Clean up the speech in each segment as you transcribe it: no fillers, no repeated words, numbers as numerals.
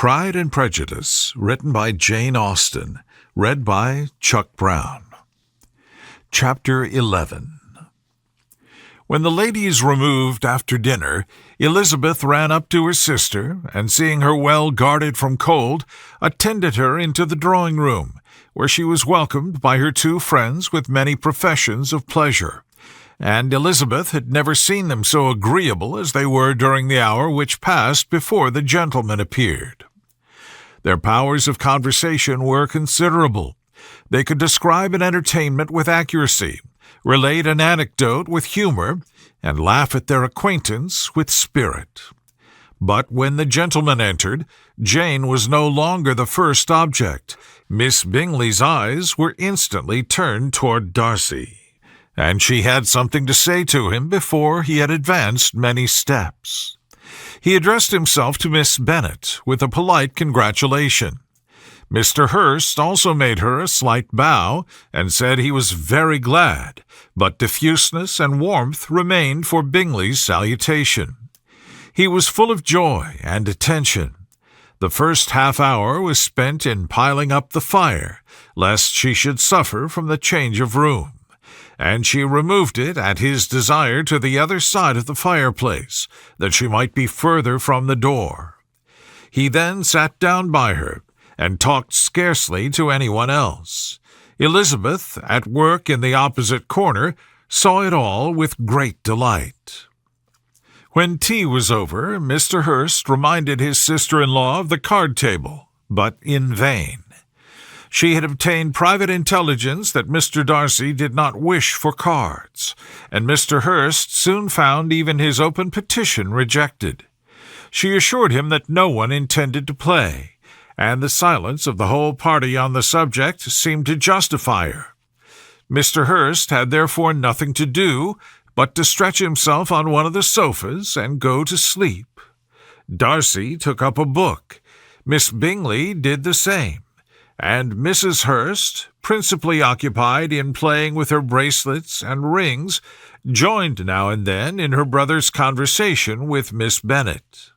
Pride and Prejudice, written by Jane Austen, read by Chuck Brown. Chapter 11. When the ladies removed after dinner, Elizabeth ran up to her sister, and seeing her well guarded from cold, attended her into the drawing-room, where she was welcomed by her two friends with many professions of pleasure. And Elizabeth had never seen them so agreeable as they were during the hour which passed before the gentlemen appeared. Their powers of conversation were considerable. They could describe an entertainment with accuracy, relate an anecdote with humor, and laugh at their acquaintance with spirit. But when the gentlemen entered, Jane was no longer the first object. Miss Bingley's eyes were instantly turned toward Darcy, and she had something to say to him before he had advanced many steps. He addressed himself to Miss Bennet with a polite congratulation. Mr. Hurst also made her a slight bow and said he was very glad, but diffuseness and warmth remained for Bingley's salutation. He was full of joy and attention. The first half-hour was spent in piling up the fire, lest she should suffer from the change of room, and she removed it at his desire to the other side of the fireplace, that she might be further from the door. He then sat down by her, and talked scarcely to anyone else. Elizabeth, at work in the opposite corner, saw it all with great delight. When tea was over, Mr. Hurst reminded his sister-in-law of the card-table, but in vain. She had obtained private intelligence that Mr. Darcy did not wish for cards, and Mr. Hurst soon found even his open petition rejected. She assured him that no one intended to play, and the silence of the whole party on the subject seemed to justify her. Mr. Hurst had therefore nothing to do but to stretch himself on one of the sofas and go to sleep. Darcy took up a book. Miss Bingley did the same, and Mrs. Hurst, principally occupied in playing with her bracelets and rings, joined now and then in her brother's conversation with Miss Bennet.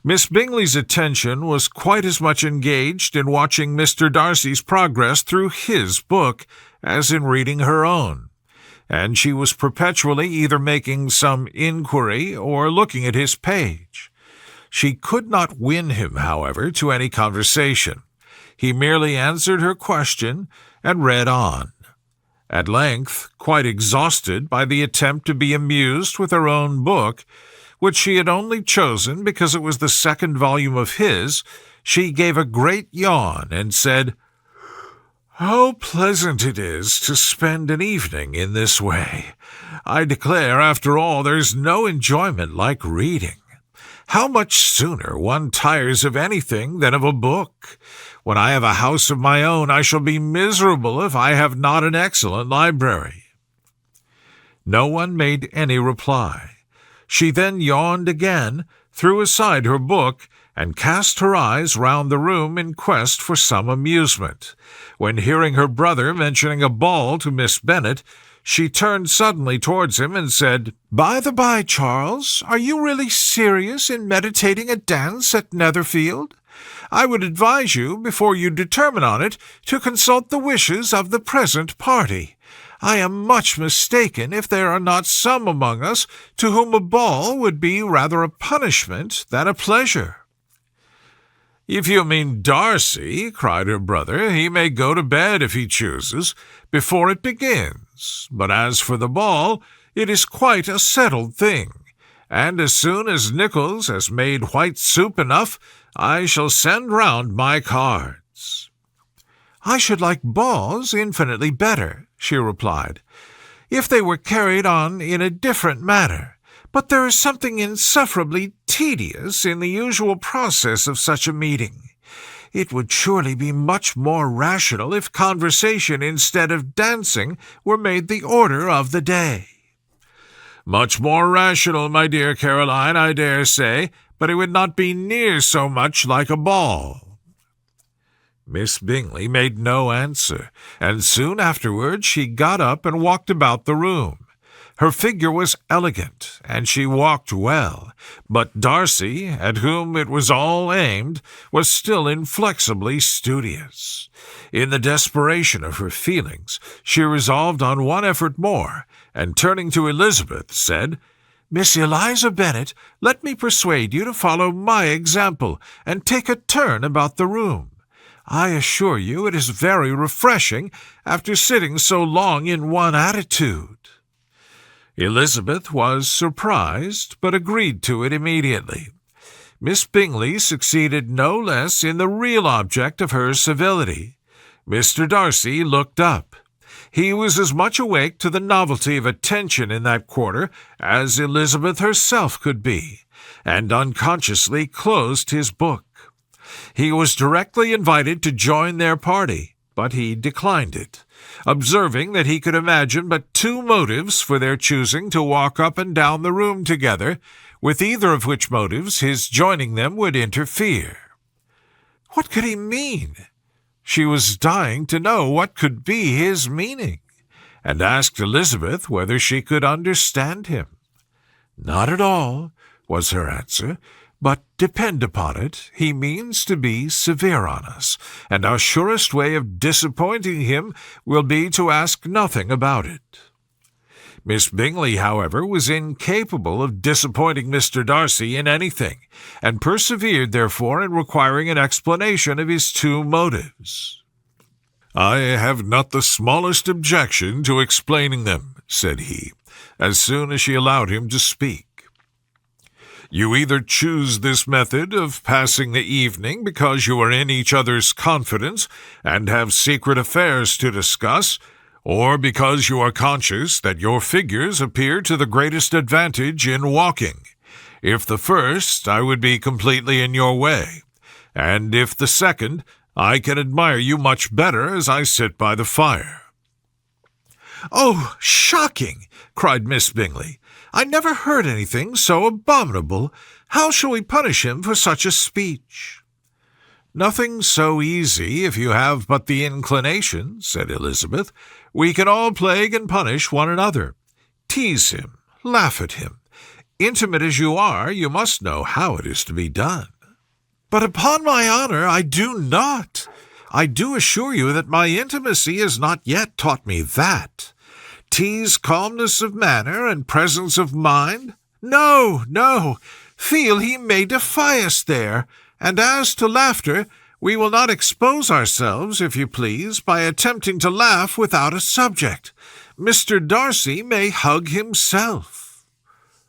Miss Bingley's attention was quite as much engaged in watching Mr. Darcy's progress through his book as in reading her own, and she was perpetually either making some inquiry or looking at his page. She could not win him, however, to any conversation. He merely answered her question and read on. At length, quite exhausted by the attempt to be amused with her own book, which she had only chosen because it was the second volume of his, she gave a great yawn and said, "How pleasant it is to spend an evening in this way! I declare, after all, there's no enjoyment like reading. How much sooner one tires of anything than of a book! When I have a house of my own, I shall be miserable if I have not an excellent library." No one made any reply. She then yawned again, threw aside her book, and cast her eyes round the room in quest for some amusement, when, hearing her brother mentioning a ball to Miss Bennet, she turned suddenly towards him and said, "By the by, Charles, are you really serious in meditating a dance at Netherfield? I would advise you, before you determine on it, to consult the wishes of the present party. I am much mistaken if there are not some among us to whom a ball would be rather a punishment than a pleasure." "If you mean Darcy," cried her brother, "he may go to bed, if he chooses, before it begins. But as for the ball, it is quite a settled thing, and as soon as Nichols has made white soup enough, I shall send round my cards." "I should like balls infinitely better," she replied, "if they were carried on in a different manner. But there is something insufferably tedious in the usual process of such a meeting. It would surely be much more rational if conversation instead of dancing were made the order of the day." "Much more rational, my dear Caroline, I dare say, but it would not be near so much like a ball." Miss Bingley made no answer, and soon afterwards she got up and walked about the room. Her figure was elegant, and she walked well, but Darcy, at whom it was all aimed, was still inflexibly studious. In the desperation of her feelings, she resolved on one effort more, and turning to Elizabeth, said, "Miss Eliza Bennet, let me persuade you to follow my example, and take a turn about the room. I assure you it is very refreshing after sitting so long in one attitude." Elizabeth was surprised, but agreed to it immediately. Miss Bingley succeeded no less in the real object of her civility. Mr. Darcy looked up. He was as much awake to the novelty of attention in that quarter as Elizabeth herself could be, and unconsciously closed his book. He was directly invited to join their party, but he declined it, observing that he could imagine but two motives for their choosing to walk up and down the room together, with either of which motives his joining them would interfere. What could he mean? She was dying to know what could be his meaning, and asked Elizabeth whether she could understand him. "Not at all," was her answer, "but depend upon it, he means to be severe on us, and our surest way of disappointing him will be to ask nothing about it." Miss Bingley, however, was incapable of disappointing Mr. Darcy in anything, and persevered, therefore, in requiring an explanation of his two motives. "I have not the smallest objection to explaining them," said he, as soon as she allowed him to speak. "You either choose this method of passing the evening because you are in each other's confidence and have secret affairs to discuss, or because you are conscious that your figures appear to the greatest advantage in walking. If the first, I would be completely in your way, and if the second, I can admire you much better as I sit by the fire." "Oh, shocking!" cried Miss Bingley. "I never heard anything so abominable. How shall we punish him for such a speech?" "Nothing so easy if you have but the inclination," said Elizabeth. "We can all plague and punish one another. Tease him, laugh at him. Intimate as you are, you must know how it is to be done." "But upon my honor, I do not. I do assure you that my intimacy has not yet taught me that. Tease calmness of manner and presence of mind? No, no. Feel he may defy us there. And as to laughter, we will not expose ourselves, if you please, by attempting to laugh without a subject. Mr. Darcy may hug himself."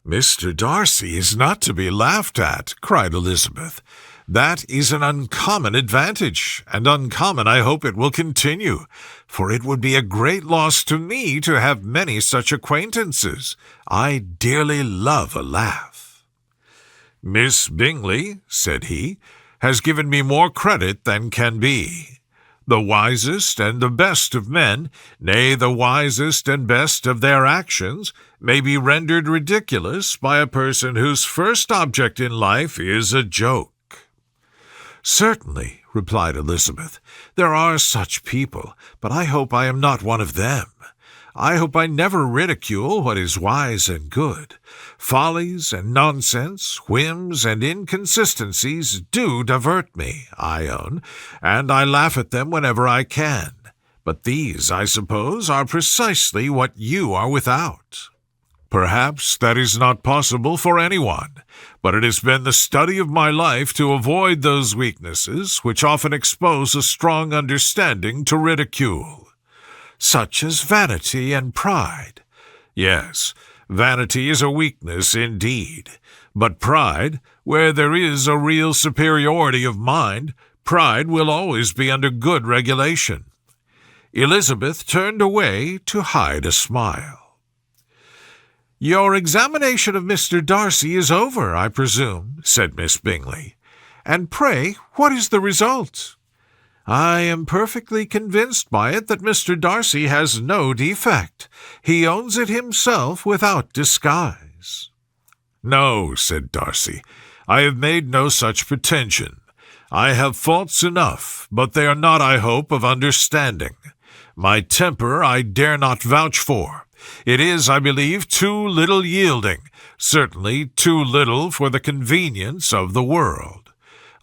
"Mr. Darcy is not to be laughed at," cried Elizabeth. "That is an uncommon advantage, and uncommon I hope it will continue, for it would be a great loss to me to have many such acquaintances. I dearly love a laugh." "Miss Bingley," said he, "has given me more credit than can be. The wisest and the best of men, nay, the wisest and best of their actions, may be rendered ridiculous by a person whose first object in life is a joke." "Certainly," replied Elizabeth, "there are such people, but I hope I am not one of them. I hope I never ridicule what is wise and good. Follies and nonsense, whims and inconsistencies do divert me, I own, and I laugh at them whenever I can. But these, I suppose, are precisely what you are without." "Perhaps that is not possible for anyone, but it has been the study of my life to avoid those weaknesses which often expose a strong understanding to ridicule." "Such as vanity and pride." "Yes, vanity is a weakness indeed, but pride, where there is a real superiority of mind, pride will always be under good regulation." Elizabeth turned away to hide a smile. "Your examination of Mr. Darcy is over, I presume," said Miss Bingley. "And pray, what is the result?" "I am perfectly convinced by it that Mr. Darcy has no defect. He owns it himself without disguise." "No," said Darcy, "I have made no such pretension. I have faults enough, but they are not, I hope, of understanding. My temper I dare not vouch for. It is, I believe, too little yielding, certainly too little for the convenience of the world.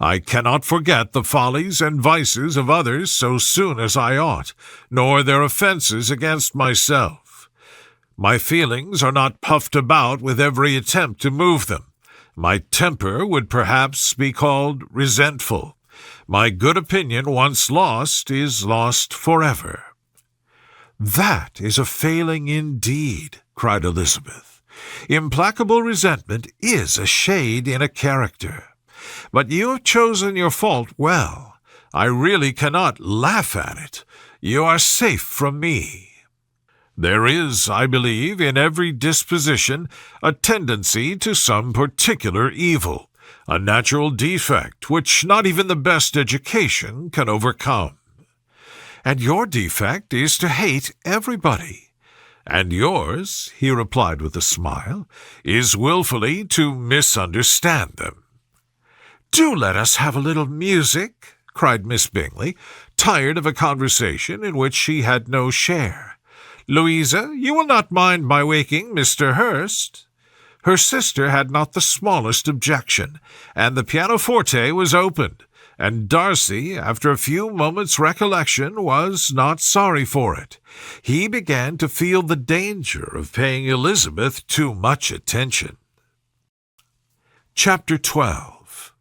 I cannot forget the follies and vices of others so soon as I ought, nor their offences against myself. My feelings are not puffed about with every attempt to move them. My temper would perhaps be called resentful. My good opinion once lost is lost forever." "That is a failing indeed," cried Elizabeth. "Implacable resentment is a shade in a character. But you have chosen your fault well. I really cannot laugh at it. You are safe from me. There is, I believe, in every disposition a tendency to some particular evil, a natural defect which not even the best education can overcome. And your defect is to hate everybody. And yours," he replied with a smile, "is wilfully to misunderstand them." "Do let us have a little music," cried Miss Bingley, tired of a conversation in which she had no share. "Louisa, you will not mind my waking Mr. Hurst?" Her sister had not the smallest objection, and the pianoforte was opened, and Darcy, after a few moments' recollection, was not sorry for it. He began to feel the danger of paying Elizabeth too much attention. Chapter 12.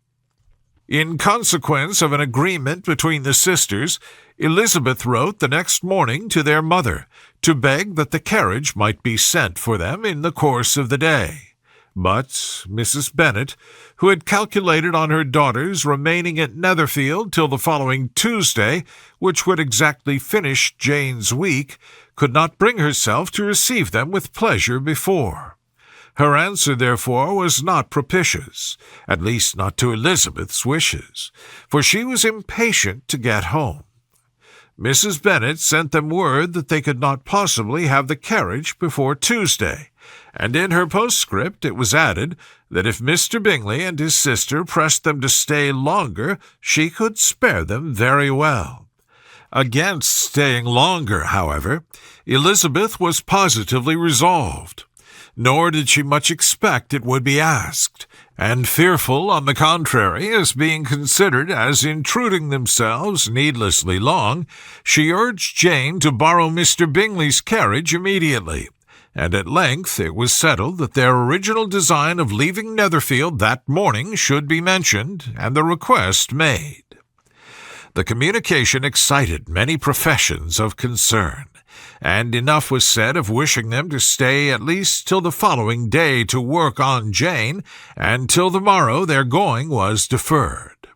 In consequence of an agreement between the sisters, Elizabeth wrote the next morning to their mother to beg that the carriage might be sent for them in the course of the day. But Mrs. Bennet, who had calculated on her daughters remaining at Netherfield till the following Tuesday, which would exactly finish Jane's week, could not bring herself to receive them with pleasure before. Her answer, therefore, was not propitious, at least not to Elizabeth's wishes, for she was impatient to get home. Mrs. Bennet sent them word that they could not possibly have the carriage before Tuesday, and in her postscript it was added that if Mr. Bingley and his sister pressed them to stay longer, she could spare them very well. Against staying longer, however, Elizabeth was positively resolved, nor did she much expect it would be asked, and fearful, on the contrary, as being considered as intruding themselves needlessly long, she urged Jane to borrow Mr. Bingley's carriage immediately, and at length it was settled that their original design of leaving Netherfield that morning should be mentioned, and the request made. The communication excited many professions of concern, and enough was said of wishing them to stay at least till the following day to work on Jane, and till the morrow their going was deferred.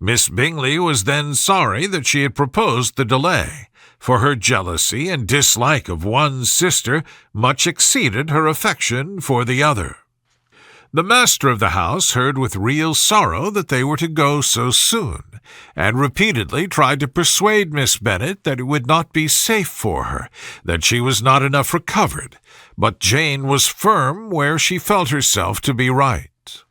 Miss Bingley was then sorry that she had proposed the delay, for her jealousy and dislike of one sister much exceeded her affection for the other. The master of the house heard with real sorrow that they were to go so soon, and repeatedly tried to persuade Miss Bennet that it would not be safe for her, that she was not enough recovered, but Jane was firm where she felt herself to be right.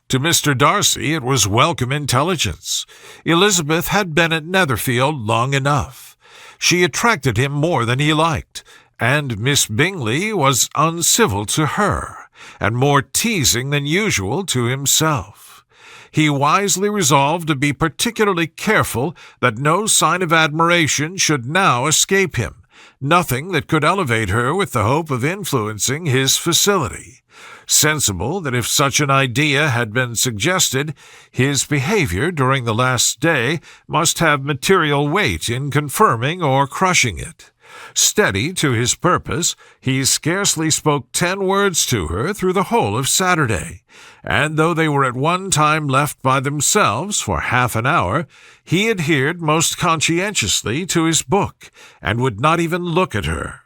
To Mr. Darcy it was welcome intelligence. Elizabeth had been at Netherfield long enough. She attracted him more than he liked, and Miss Bingley was uncivil to her, and more teasing than usual to himself. He wisely resolved to be particularly careful that no sign of admiration should now escape him, nothing that could elevate her with the hope of influencing his facility. Sensible that if such an idea had been suggested, his behavior during the last day must have material weight in confirming or crushing it. Steady to his purpose, he scarcely spoke 10 words to her through the whole of Saturday, and though they were at one time left by themselves for half an hour, he adhered most conscientiously to his book, and would not even look at her.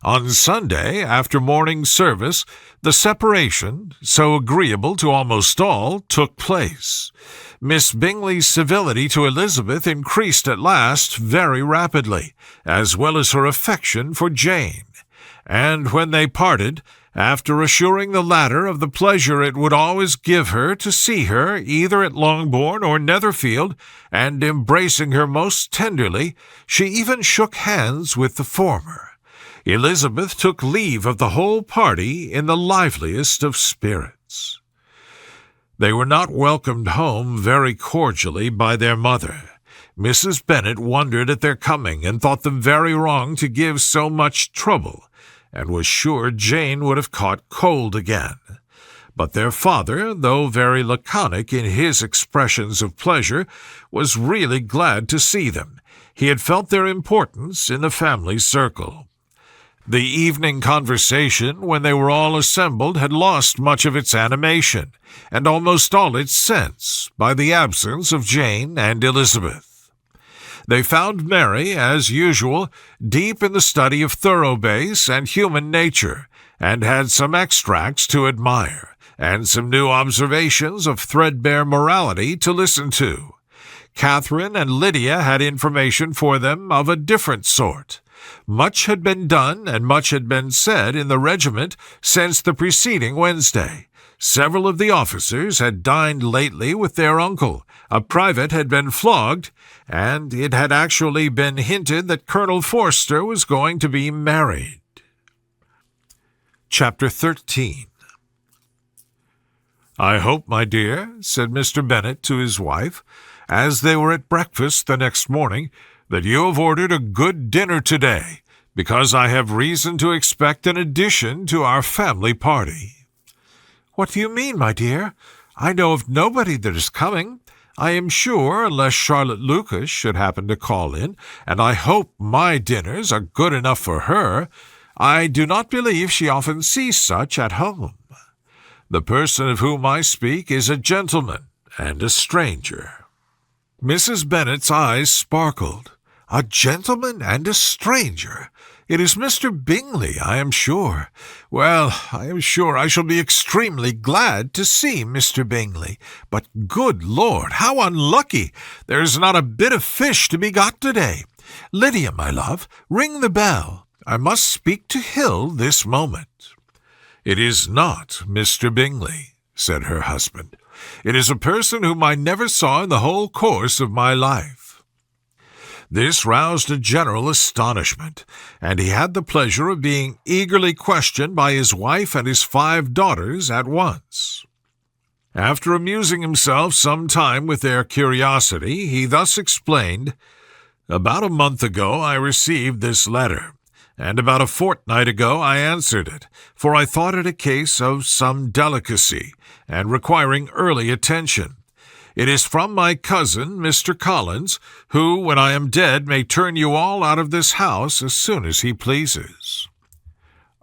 On Sunday, after morning service, the separation, so agreeable to almost all, took place. Miss Bingley's civility to Elizabeth increased at last very rapidly, as well as her affection for Jane, and when they parted, after assuring the latter of the pleasure it would always give her to see her either at Longbourn or Netherfield, and embracing her most tenderly, she even shook hands with the former. Elizabeth took leave of the whole party in the liveliest of spirits. They were not welcomed home very cordially by their mother. Mrs. Bennet wondered at their coming and thought them very wrong to give so much trouble, and was sure Jane would have caught cold again. But their father, though very laconic in his expressions of pleasure, was really glad to see them. He had felt their importance in the family circle. The evening conversation, when they were all assembled, had lost much of its animation, and almost all its sense, by the absence of Jane and Elizabeth. They found Mary, as usual, deep in the study of thoroughbass and human nature, and had some extracts to admire, and some new observations of threadbare morality to listen to. Catherine and Lydia had information for them of a different sort. Much had been done and much had been said in the regiment since the preceding Wednesday. Several of the officers had dined lately with their uncle. A private had been flogged, and it had actually been hinted that Colonel Forster was going to be married. Chapter 13. "I hope, my dear," said Mr. Bennet to his wife, as they were at breakfast the next morning, "that you have ordered a good dinner today, because I have reason to expect an addition to our family party." "What do you mean, my dear? I know of nobody that is coming, I am sure, unless Charlotte Lucas should happen to call in, and I hope my dinners are good enough for her. I do not believe she often sees such at home. The person of whom I speak is a gentleman and a stranger." Mrs. Bennet's eyes sparkled. "A gentleman and a stranger? It is Mr. Bingley, I am sure. Well, I am sure I shall be extremely glad to see Mr. Bingley. But, good Lord, how unlucky! There is not a bit of fish to be got today. Lydia, my love, ring the bell. I must speak to Hill this moment." "It is not Mr. Bingley," said her husband. "It is a person whom I never saw in the whole course of my life." This roused a general astonishment, and he had the pleasure of being eagerly questioned by his wife and his 5 daughters at once. After amusing himself some time with their curiosity, he thus explained, "About a month ago I received this letter, and about a fortnight ago I answered it, for I thought it a case of some delicacy, and requiring early attention. It is from my cousin, Mr. Collins, who, when I am dead, may turn you all out of this house as soon as he pleases."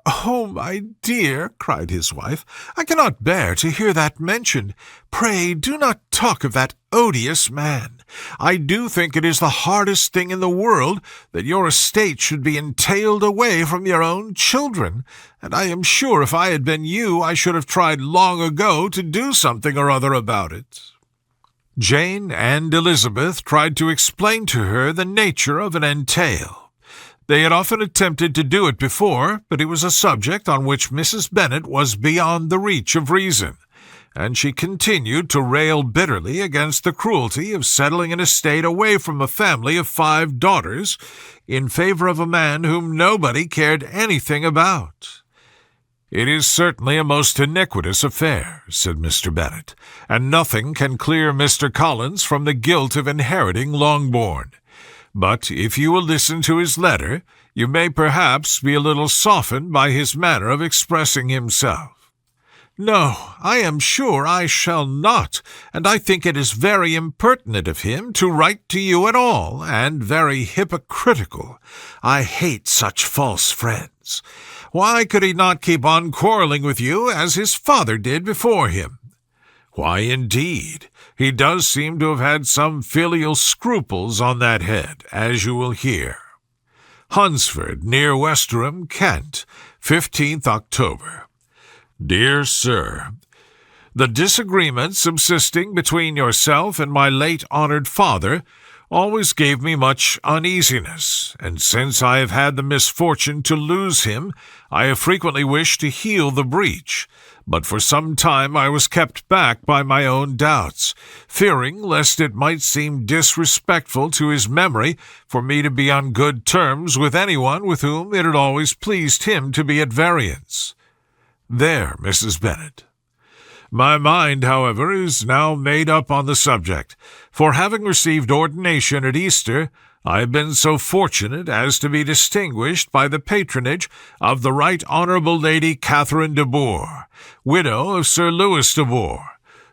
"Oh, my dear," cried his wife, "I cannot bear to hear that mentioned. Pray do not talk of that odious man. I do think it is the hardest thing in the world that your estate should be entailed away from your own children, and I am sure if I had been you I should have tried long ago to do something or other about it." Jane and Elizabeth tried to explain to her the nature of an entail. They had often attempted to do it before, but it was a subject on which Mrs. Bennet was beyond the reach of reason, and she continued to rail bitterly against the cruelty of settling an estate away from a family of 5 daughters in favor of a man whom nobody cared anything about. "It is certainly a most iniquitous affair," said Mr. Bennet, "and nothing can clear Mr. Collins from the guilt of inheriting Longbourn. But if you will listen to his letter, you may perhaps be a little softened by his manner of expressing himself." "No, I am sure I shall not, and I think it is very impertinent of him to write to you at all, and very hypocritical. I hate such false friends. Why could he not keep on quarrelling with you as his father did before him?" "Why, indeed, he does seem to have had some filial scruples on that head, as you will hear. Hunsford, near Westerham, Kent, 15th October. Dear Sir, the disagreement subsisting between yourself and my late honored father always gave me much uneasiness, and since I have had the misfortune to lose him, I have frequently wished to heal the breach, but for some time I was kept back by my own doubts, fearing lest it might seem disrespectful to his memory for me to be on good terms with anyone with whom it had always pleased him to be at variance. There, Mrs. Bennet. My mind, however, is now made up on the subject, for having received ordination at Easter, I have been so fortunate as to be distinguished by the patronage of the Right Honourable Lady Catherine de Bourgh, widow of Sir Louis de Bourgh,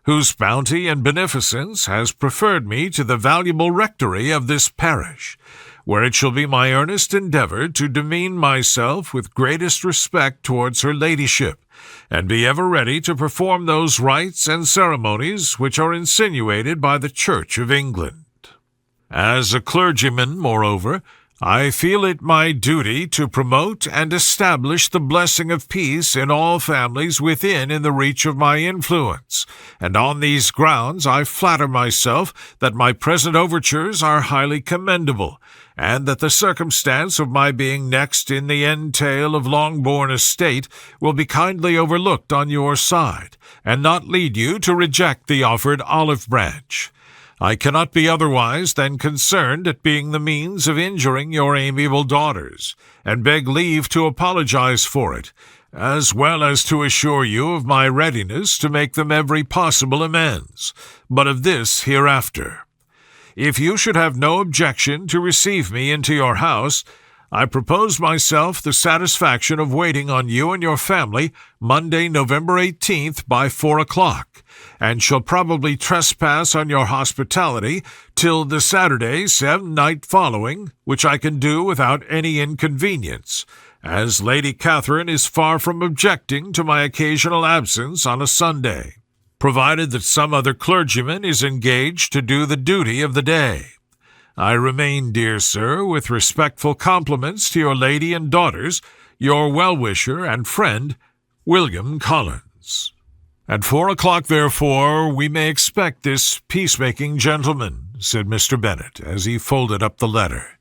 whose bounty and beneficence has preferred me to the valuable rectory of this parish, where it shall be my earnest endeavour to demean myself with greatest respect towards her ladyship, and be ever ready to perform those rites and ceremonies which are insinuated by the Church of England. As a clergyman, moreover, I feel it my duty to promote and establish the blessing of peace in all families within the reach of my influence, and on these grounds I flatter myself that my present overtures are highly commendable, and that the circumstance of my being next in the entail of Longbourn estate will be kindly overlooked on your side, and not lead you to reject the offered olive branch. I cannot be otherwise than concerned at being the means of injuring your amiable daughters, and beg leave to apologize for it, as well as to assure you of my readiness to make them every possible amends, but of this hereafter. If you should have no objection to receive me into your house, I propose myself the satisfaction of waiting on you and your family Monday, November 18th by 4 o'clock, and shall probably trespass on your hospitality till the Saturday night following, which I can do without any inconvenience, as Lady Catherine is far from objecting to my occasional absence on a Sunday, provided that some other clergyman is engaged to do the duty of the day. I remain, dear sir, with respectful compliments to your lady and daughters, your well-wisher and friend, William Collins. At 4 o'clock, therefore, we may expect this peacemaking gentleman, said Mr. Bennet, as he folded up the letter.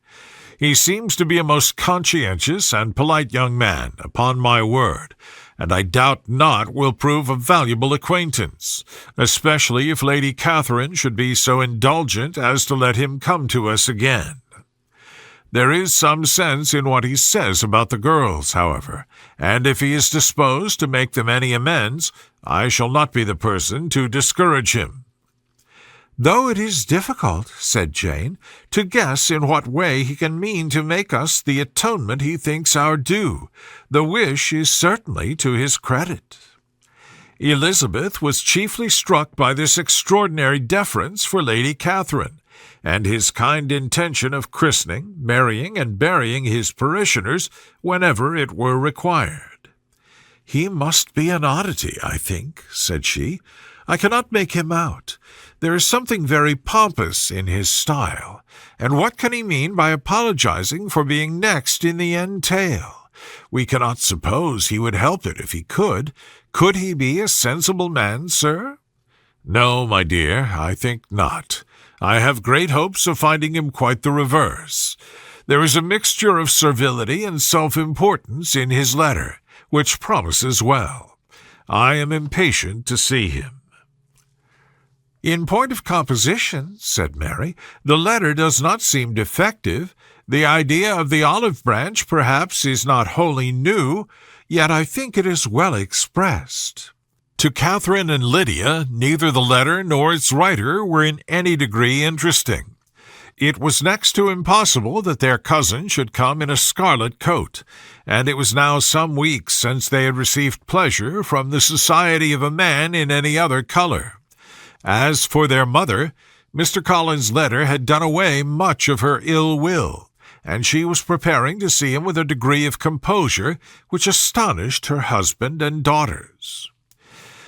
He seems to be a most conscientious and polite young man, upon my word, and I doubt not will prove a valuable acquaintance, especially if Lady Catherine should be so indulgent as to let him come to us again. There is some sense in what he says about the girls, however, and if he is disposed to make them any amends, I shall not be the person to discourage him. Though it is difficult, said Jane, to guess in what way he can mean to make us the atonement he thinks our due, the wish is certainly to his credit. Elizabeth was chiefly struck by this extraordinary deference for Lady Catherine, and his kind intention of christening, marrying, and burying his parishioners whenever it were required. "He must be an oddity, I think," said she. "I cannot make him out. There is something very pompous in his style, and what can he mean by apologizing for being next in the entail? We cannot suppose he would help it if he could. Could he be a sensible man, sir?" "No, my dear, I think not. I have great hopes of finding him quite the reverse. There is a mixture of servility and self-importance in his letter, which promises well. I am impatient to see him." "In point of composition," said Mary, "the letter does not seem defective. The idea of the olive branch, perhaps, is not wholly new, yet I think it is well expressed." To Catherine and Lydia, neither the letter nor its writer were in any degree interesting. It was next to impossible that their cousin should come in a scarlet coat, and it was now some weeks since they had received pleasure from the society of a man in any other colour. As for their mother, Mr. Collins' letter had done away much of her ill will, and she was preparing to see him with a degree of composure which astonished her husband and daughters.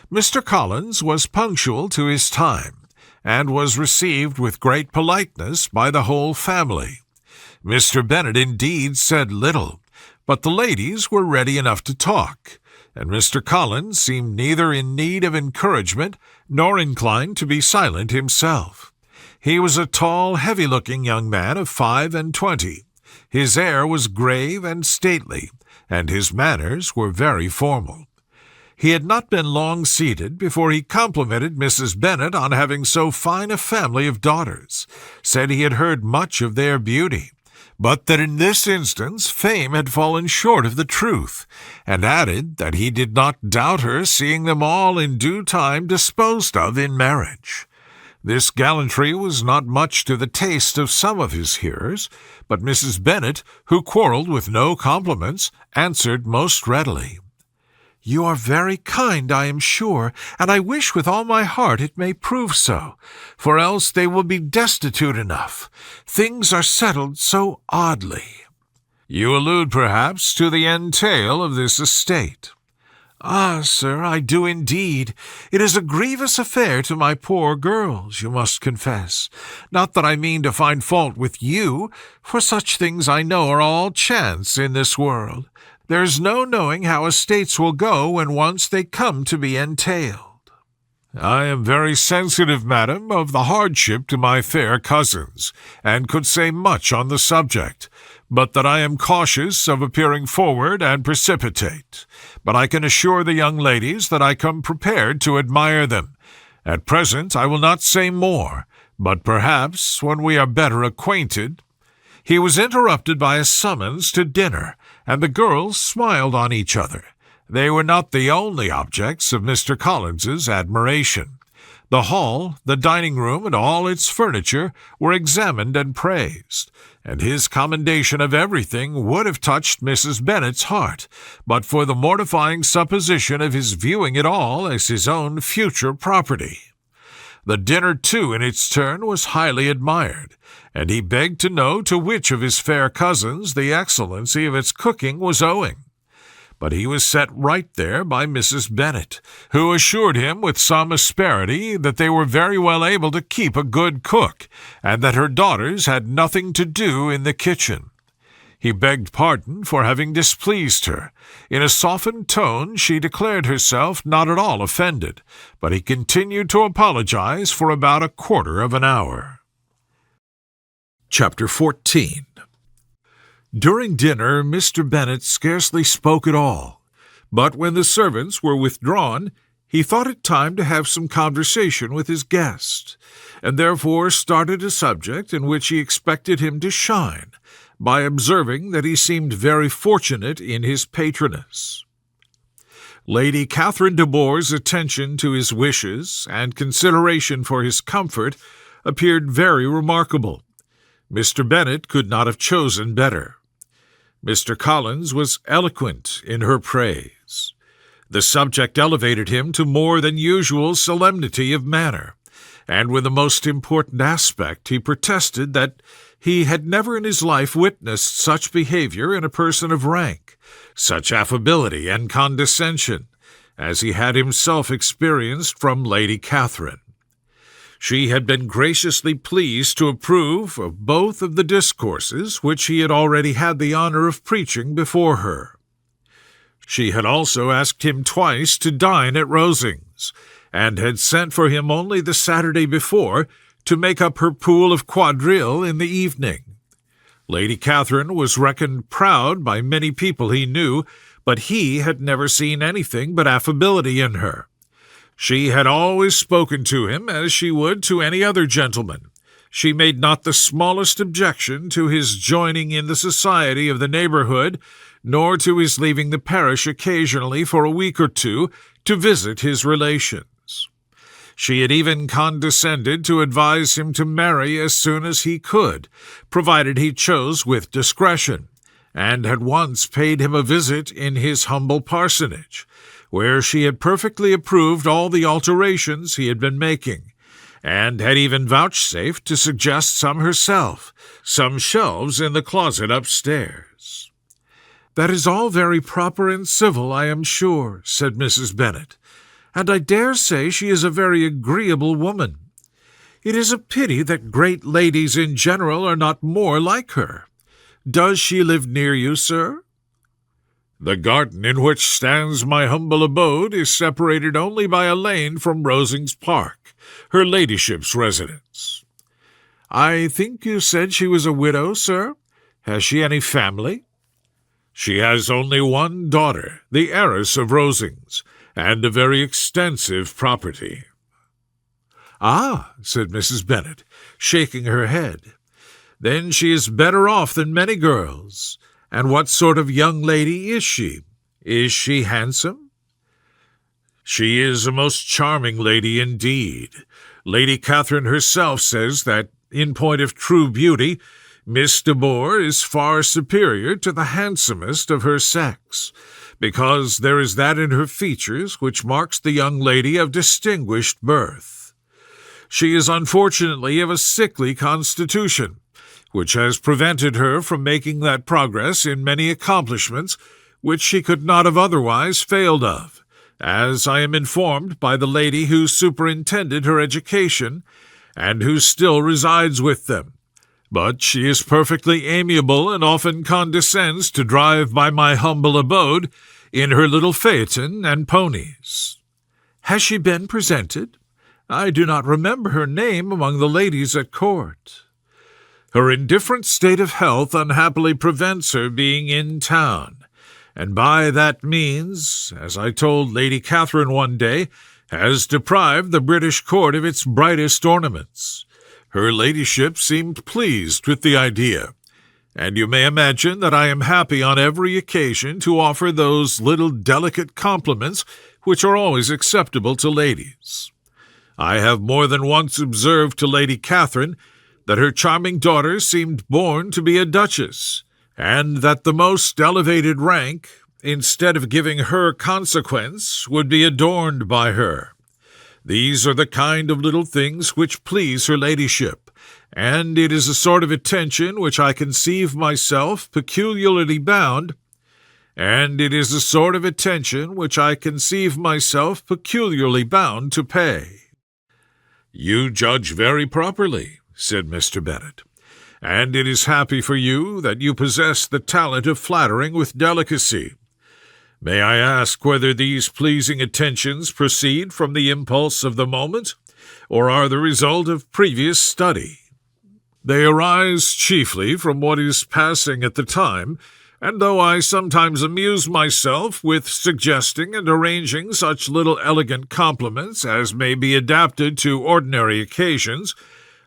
Mr. Collins was punctual to his time, and was received with great politeness by the whole family. Mr. Bennet indeed said little, but the ladies were ready enough to talk, and Mr. Collins seemed neither in need of encouragement nor inclined to be silent himself. He was a tall, heavy-looking young man of 25. His air was grave and stately, and his manners were very formal. He had not been long seated before he complimented Mrs. Bennet on having so fine a family of daughters, said he had heard much of their beauty, but that in this instance fame had fallen short of the truth, and added that he did not doubt her seeing them all in due time disposed of in marriage. This gallantry was not much to the taste of some of his hearers, but Mrs. Bennet, who quarrelled with no compliments, answered most readily, "You are very kind, I am sure, and I wish with all my heart it may prove so, for else they will be destitute enough. Things are settled so oddly." "You allude, perhaps, to the entail of this estate." "Ah, sir, I do indeed. It is a grievous affair to my poor girls, you must confess. Not that I mean to find fault with you, for such things I know are all chance in this world. There's no knowing how estates will go when once they come to be entailed." "I am very sensitive, madam, of the hardship to my fair cousins, and could say much on the subject, but that I am cautious of appearing forward and precipitate. But I can assure the young ladies that I come prepared to admire them. At present I will not say more, but perhaps when we are better acquainted—" He was interrupted by a summons to dinner, and the girls smiled on each other. They were not the only objects of Mr. Collins's admiration. The hall, the dining-room, and all its furniture were examined and praised, and his commendation of everything would have touched Mrs. Bennet's heart, but for the mortifying supposition of his viewing it all as his own future property. The dinner, too, in its turn, was highly admired, and he begged to know to which of his fair cousins the excellency of its cooking was owing. But he was set right there by Mrs. Bennet, who assured him with some asperity that they were very well able to keep a good cook, and that her daughters had nothing to do in the kitchen. He begged pardon for having displeased her. In a softened tone she declared herself not at all offended, but he continued to apologize for about a quarter of an hour. Chapter 14. During dinner Mr. Bennet scarcely spoke at all, but when the servants were withdrawn, he thought it time to have some conversation with his guest, and therefore started a subject in which he expected him to shine, by observing that he seemed very fortunate in his patroness. Lady Catherine de Bourgh's attention to his wishes and consideration for his comfort appeared very remarkable. Mr. Bennet could not have chosen better. Mr. Collins was eloquent in her praise. The subject elevated him to more than usual solemnity of manner, and with the most important aspect he protested that he had never in his life witnessed such behavior in a person of rank, such affability and condescension, as he had himself experienced from Lady Catherine. She had been graciously pleased to approve of both of the discourses which he had already had the honor of preaching before her. She had also asked him twice to dine at Rosings, and had sent for him only the Saturday before to make up her pool of quadrille in the evening. Lady Catherine was reckoned proud by many people he knew, but he had never seen anything but affability in her. She had always spoken to him as she would to any other gentleman. She made not the smallest objection to his joining in the society of the neighborhood, nor to his leaving the parish occasionally for a week or two to visit his relations. She had even condescended to advise him to marry as soon as he could, provided he chose with discretion, and had once paid him a visit in his humble parsonage, where she had perfectly approved all the alterations he had been making, and had even vouchsafed to suggest some herself, some shelves in the closet upstairs. "That is all very proper and civil, I am sure," said Mrs. Bennet, "and I dare say she is a very agreeable woman. It is a pity that great ladies in general are not more like her. Does she live near you, sir?" "The garden in which stands my humble abode is separated only by a lane from Rosings Park, her ladyship's residence." "I think you said she was a widow, sir. Has she any family?" "She has only one daughter, the heiress of Rosings, and a very extensive property." "Ah," said Mrs. Bennet, shaking her head, "then she is better off than many girls. And what sort of young lady is she? Is she handsome?" "She is a most charming lady indeed. Lady Catherine herself says that, in point of true beauty, Miss de Bourgh is far superior to the handsomest of her sex, because there is that in her features which marks the young lady of distinguished birth. She is unfortunately of a sickly constitution, which has prevented her from making that progress in many accomplishments which she could not have otherwise failed of, as I am informed by the lady who superintended her education, and who still resides with them. But she is perfectly amiable, and often condescends to drive by my humble abode in her little phaeton and ponies." "Has she been presented? I do not remember her name among the ladies at court." "Her indifferent state of health unhappily prevents her being in town, and by that means, as I told Lady Catherine one day, has deprived the British court of its brightest ornaments. Her ladyship seemed pleased with the idea, and you may imagine that I am happy on every occasion to offer those little delicate compliments which are always acceptable to ladies. I have more than once observed to Lady Catherine that her charming daughter seemed born to be a duchess, and that the most elevated rank, instead of giving her consequence, would be adorned by her. These are the kind of little things which please her ladyship, and it is a sort of attention which I conceive myself peculiarly bound to pay." "You judge very properly," said Mr. Bennet, "and it is happy for you that you possess the talent of flattering with delicacy. May I ask whether these pleasing attentions proceed from the impulse of the moment, or are the result of previous study?" "They arise chiefly from what is passing at the time, and though I sometimes amuse myself with suggesting and arranging such little elegant compliments as may be adapted to ordinary occasions,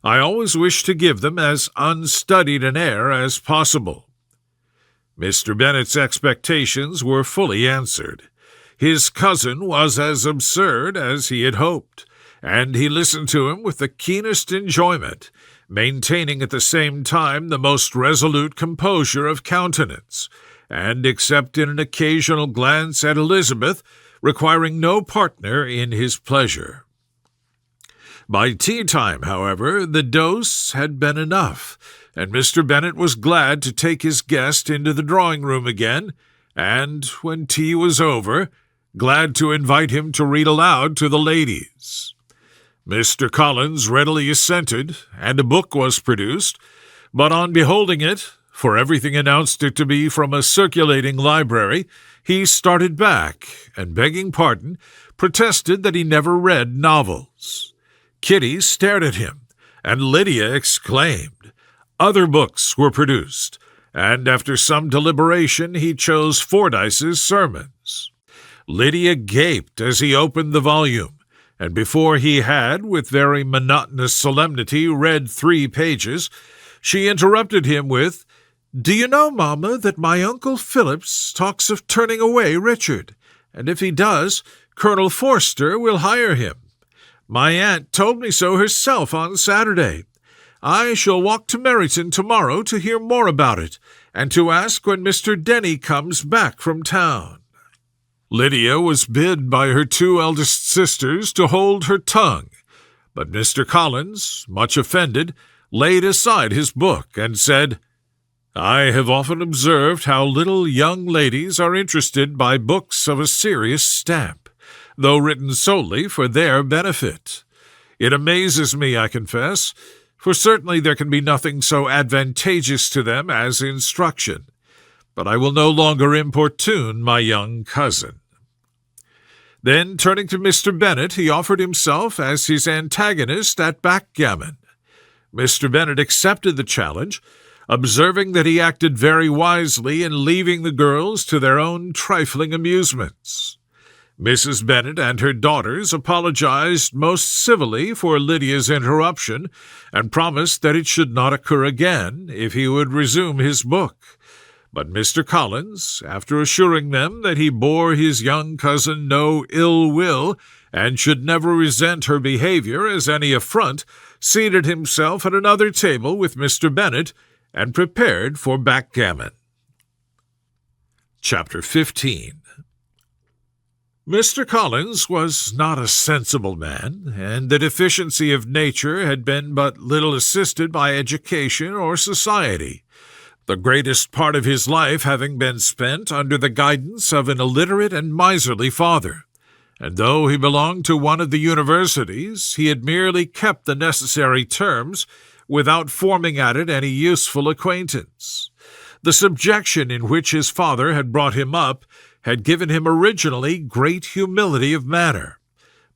I always wish to give them as unstudied an air as possible." Mr. Bennet's expectations were fully answered. His cousin was as absurd as he had hoped, and he listened to him with the keenest enjoyment, maintaining at the same time the most resolute composure of countenance, and, except in an occasional glance at Elizabeth, requiring no partner in his pleasure. By tea-time, however, the dose had been enough, and Mr. Bennet was glad to take his guest into the drawing-room again, and, when tea was over, glad to invite him to read aloud to the ladies. Mr. Collins readily assented, and a book was produced, but on beholding it, for everything announced it to be from a circulating library, he started back, and, begging pardon, protested that he never read novels. Kitty stared at him, and Lydia exclaimed. Other books were produced, and after some deliberation he chose Fordyce's Sermons. Lydia gaped as he opened the volume, and before he had, with very monotonous solemnity, read 3 pages, she interrupted him with, "Do you know, Mamma, that my Uncle Phillips talks of turning away Richard, and if he does, Colonel Forster will hire him. My aunt told me so herself on Saturday. I shall walk to Meryton tomorrow to hear more about it, and to ask when Mr. Denny comes back from town." Lydia was bid by her 2 eldest sisters to hold her tongue, but Mr. Collins, much offended, laid aside his book and said, "I have often observed how little young ladies are interested by books of a serious stamp, though written solely for their benefit. It amazes me, I confess, for certainly there can be nothing so advantageous to them as instruction. But I will no longer importune my young cousin." Then, turning to Mr. Bennet, he offered himself as his antagonist at backgammon. Mr. Bennet accepted the challenge, observing that he acted very wisely in leaving the girls to their own trifling amusements. Mrs. Bennet and her daughters apologized most civilly for Lydia's interruption, and promised that it should not occur again if he would resume his book. But Mr. Collins, after assuring them that he bore his young cousin no ill will, and should never resent her behavior as any affront, seated himself at another table with Mr. Bennet, and prepared for backgammon. Chapter 15. Mr. Collins was not a sensible man, and the deficiency of nature had been but little assisted by education or society, the greatest part of his life having been spent under the guidance of an illiterate and miserly father, and though he belonged to one of the universities, he had merely kept the necessary terms without forming at it any useful acquaintance. The subjection in which his father had brought him up had given him originally great humility of manner,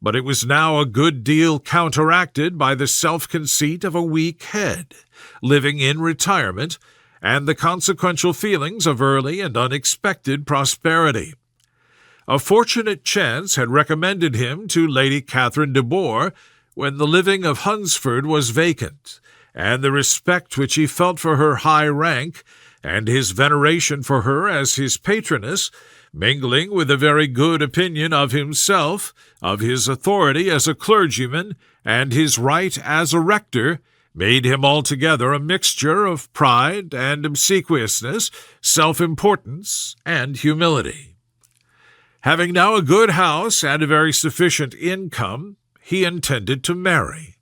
but it was now a good deal counteracted by the self-conceit of a weak head, living in retirement, and the consequential feelings of early and unexpected prosperity. A fortunate chance had recommended him to Lady Catherine de Bourgh when the living of Hunsford was vacant, and the respect which he felt for her high rank, and his veneration for her as his patroness, mingling with a very good opinion of himself, of his authority as a clergyman, and his right as a rector, made him altogether a mixture of pride and obsequiousness, self-importance and humility. Having now a good house and a very sufficient income, he intended to marry,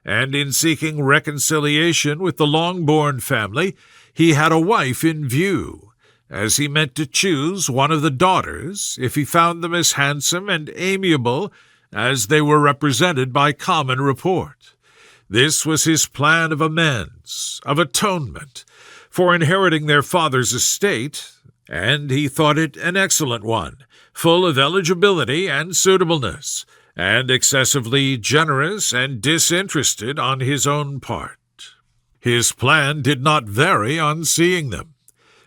and in seeking reconciliation with the Longbourn family, he had a wife in view, as he meant to choose one of the daughters, if he found them as handsome and amiable as they were represented by common report. This was his plan of amends, of atonement, for inheriting their father's estate, and he thought it an excellent one, full of eligibility and suitableness, and excessively generous and disinterested on his own part. His plan did not vary on seeing them.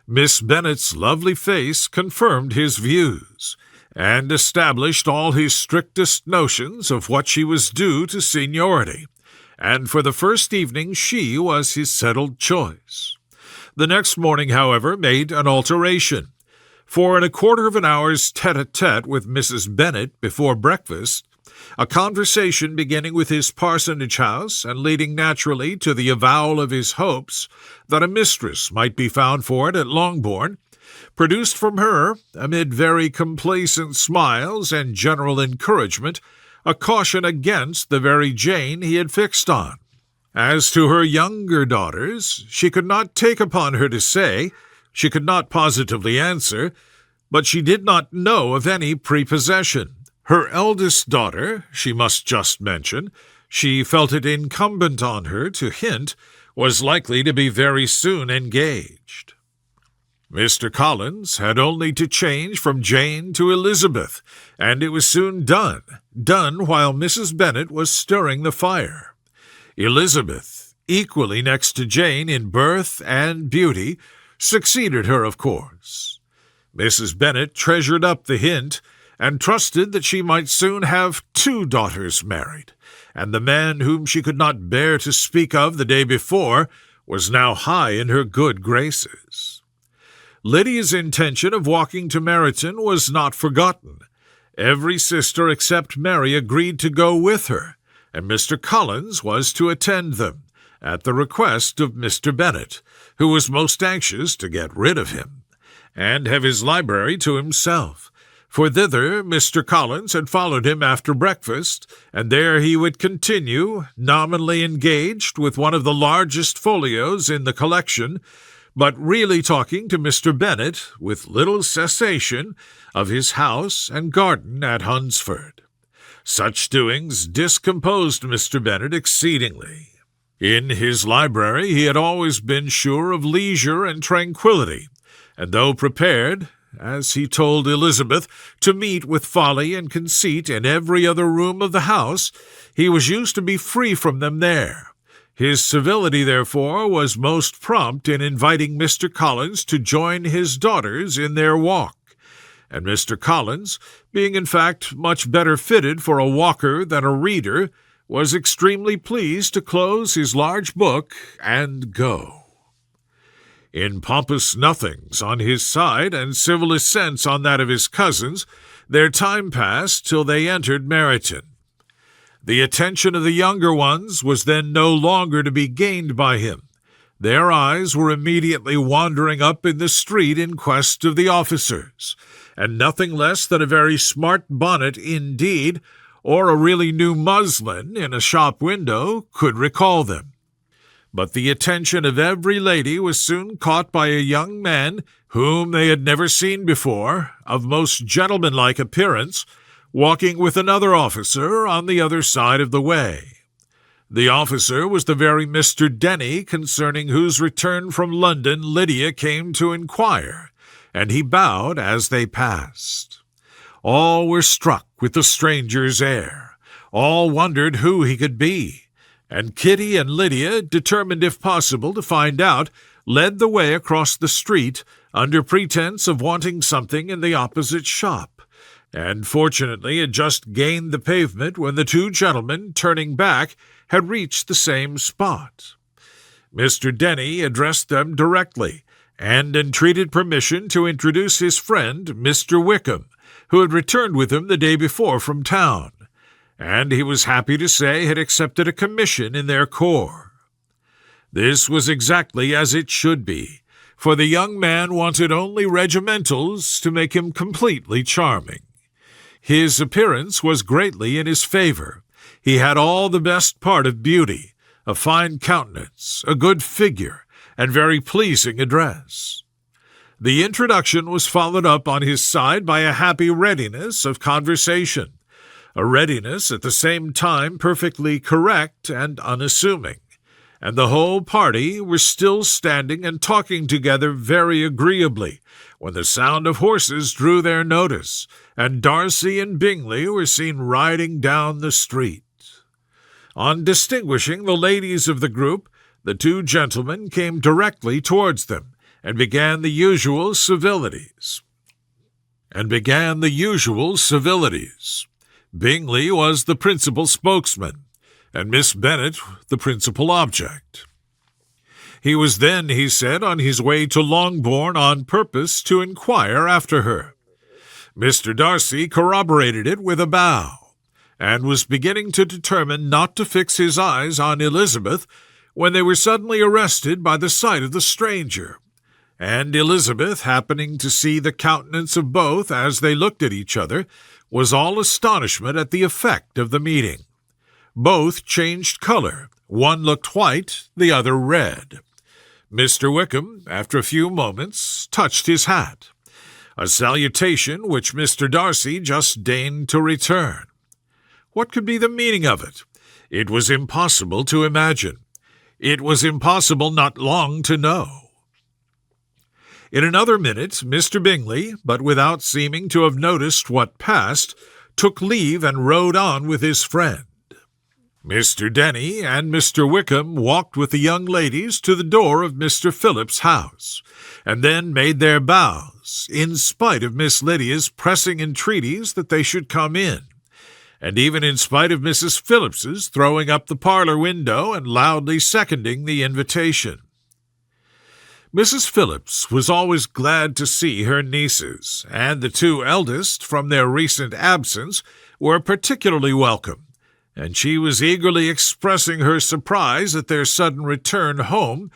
Miss Bennet's lovely face confirmed his views, and established all his strictest notions of what she was due to seniority, and for the first evening she was his settled choice. The next morning, however, made an alteration, for in a quarter of an hour's tete-a-tete with Mrs. Bennet before breakfast, a conversation beginning with his parsonage house and leading naturally to the avowal of his hopes that a mistress might be found for it at Longbourn, produced from her, amid very complacent smiles and general encouragement, a caution against the very Jane he had fixed on. As to her younger daughters, she could not take upon her to say, she could not positively answer, but she did not know of any prepossession. Her eldest daughter, she must just mention, she felt it incumbent on her to hint, was likely to be very soon engaged. Mr. Collins had only to change from Jane to Elizabeth, and it was soon done while Mrs. Bennet was stirring the fire. Elizabeth, equally next to Jane in birth and beauty, succeeded her, of course. Mrs. Bennet treasured up the hint, and trusted that she might soon have 2 daughters married, and the man whom she could not bear to speak of the day before was now high in her good graces. Lydia's intention of walking to Meryton was not forgotten. Every sister except Mary agreed to go with her, and Mr. Collins was to attend them, at the request of Mr. Bennet, who was most anxious to get rid of him, and have his library to himself, for thither Mr. Collins had followed him after breakfast, and there he would continue, nominally engaged with one of the largest folios in the collection, but really talking to Mr. Bennet, with little cessation, of his house and garden at Hunsford. Such doings discomposed Mr. Bennet exceedingly. In his library he had always been sure of leisure and tranquillity, and though prepared, as he told Elizabeth, to meet with folly and conceit in every other room of the house, he was used to be free from them there. His civility, therefore, was most prompt in inviting Mr. Collins to join his daughters in their walk, and Mr. Collins, being in fact much better fitted for a walker than a reader, was extremely pleased to close his large book and go. In pompous nothings on his side and civil assents on that of his cousins, their time passed till they entered Meryton. The attention of the younger ones was then no longer to be gained by him. Their eyes were immediately wandering up in the street in quest of the officers, and nothing less than a very smart bonnet indeed, or a really new muslin in a shop window, could recall them. But the attention of every lady was soon caught by a young man whom they had never seen before, of most gentlemanlike appearance, walking with another officer on the other side of the way. The officer was the very Mr. Denny concerning whose return from London Lydia came to inquire, and he bowed as they passed. All were struck with the stranger's air. All wondered who he could be, and Kitty and Lydia, determined if possible to find out, led the way across the street under pretense of wanting something in the opposite shop, and fortunately had just gained the pavement when the two gentlemen, turning back, had reached the same spot. Mr. Denny addressed them directly, and entreated permission to introduce his friend, Mr. Wickham, who had returned with him the day before from town, and he was happy to say had accepted a commission in their corps. This was exactly as it should be, for the young man wanted only regimentals to make him completely charming. His appearance was greatly in his favor. He had all the best part of beauty, a fine countenance, a good figure, and very pleasing address. The introduction was followed up on his side by a happy readiness of conversation, a readiness at the same time perfectly correct and unassuming, and the whole party were still standing and talking together very agreeably when the sound of horses drew their notice, and Darcy and Bingley were seen riding down the street. On distinguishing the ladies of the group, the two gentlemen came directly towards them, and began the usual civilities. Bingley was the principal spokesman, and Miss Bennet the principal object. He was then, he said, on his way to Longbourn on purpose to inquire after her. Mr. Darcy corroborated it with a bow, and was beginning to determine not to fix his eyes on Elizabeth when they were suddenly arrested by the sight of the stranger, and Elizabeth, happening to see the countenance of both as they looked at each other, was all astonishment at the effect of the meeting. Both changed color. One looked white, the other red. Mr. Wickham, after a few moments, touched his hat, a salutation which Mr. Darcy just deigned to return. What could be the meaning of it? It was impossible to imagine. It was impossible not long to know. In another minute, Mr. Bingley, but without seeming to have noticed what passed, took leave and rode on with his friend. Mr. Denny and Mr. Wickham walked with the young ladies to the door of Mr. Phillips's house, and then made their bows, in spite of Miss Lydia's pressing entreaties that they should come in, and even in spite of Mrs. Phillips's throwing up the parlor window and loudly seconding the invitation. Mrs. Phillips was always glad to see her nieces, and the two eldest, from their recent absence, were particularly welcome, and she was eagerly expressing her surprise at their sudden return home,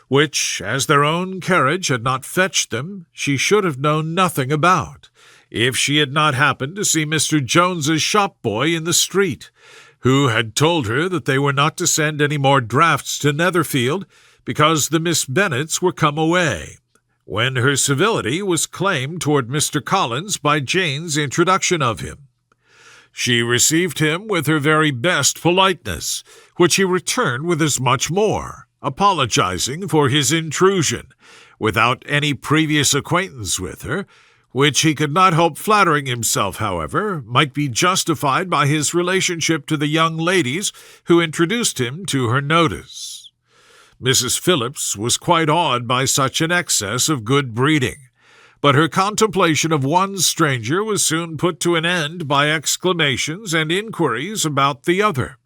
which, as their own carriage had not fetched them, she should have known nothing about, if she had not happened to see Mr. Jones's shop-boy in the street, who had told her that they were not to send any more drafts to Netherfield, because the Miss Bennets were come away, when her civility was claimed toward Mr. Collins by Jane's introduction of him. She received him with her very best politeness, which he returned with as much more, apologizing for his intrusion, without any previous acquaintance with her, which he could not help flattering himself, however, might be justified by his relationship to the young ladies who introduced him to her notice. Mrs. Phillips was quite awed by such an excess of good breeding, but her contemplation of one stranger was soon put to an end by exclamations and inquiries about the other,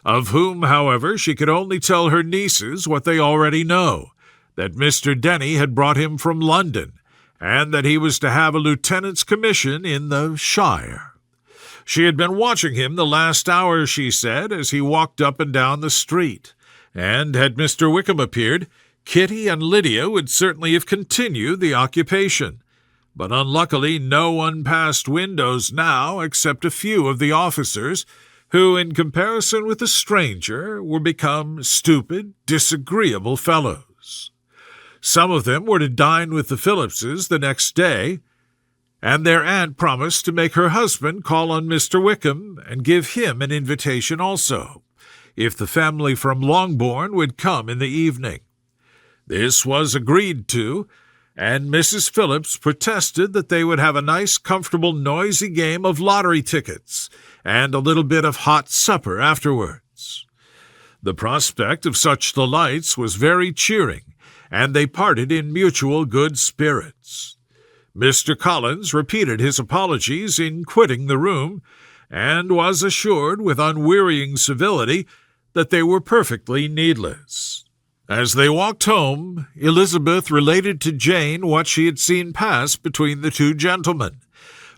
of whom, however, she could only tell her nieces what they already know, that Mr. Denny had brought him from London, and that he was to have a lieutenant's commission in the shire. She had been watching him the last hour, she said, as he walked up and down the street, and had Mr. Wickham appeared, Kitty and Lydia would certainly have continued the occupation. But unluckily no one passed windows now except a few of the officers, who, in comparison with the stranger, were become stupid, disagreeable fellows. Some of them were to dine with the Phillipses the next day, and their aunt promised to make her husband call on Mr. Wickham and give him an invitation also, if the family from Longbourn would come in the evening. This was agreed to, and Mrs. Phillips protested that they would have a nice, comfortable, noisy game of lottery tickets and a little bit of hot supper afterwards. The prospect of such delights was very cheering, and they parted in mutual good spirits. Mr. Collins repeated his apologies in quitting the room, and was assured with unwearying civility that they were perfectly needless. As they walked home, Elizabeth related to Jane what she had seen pass between the two gentlemen,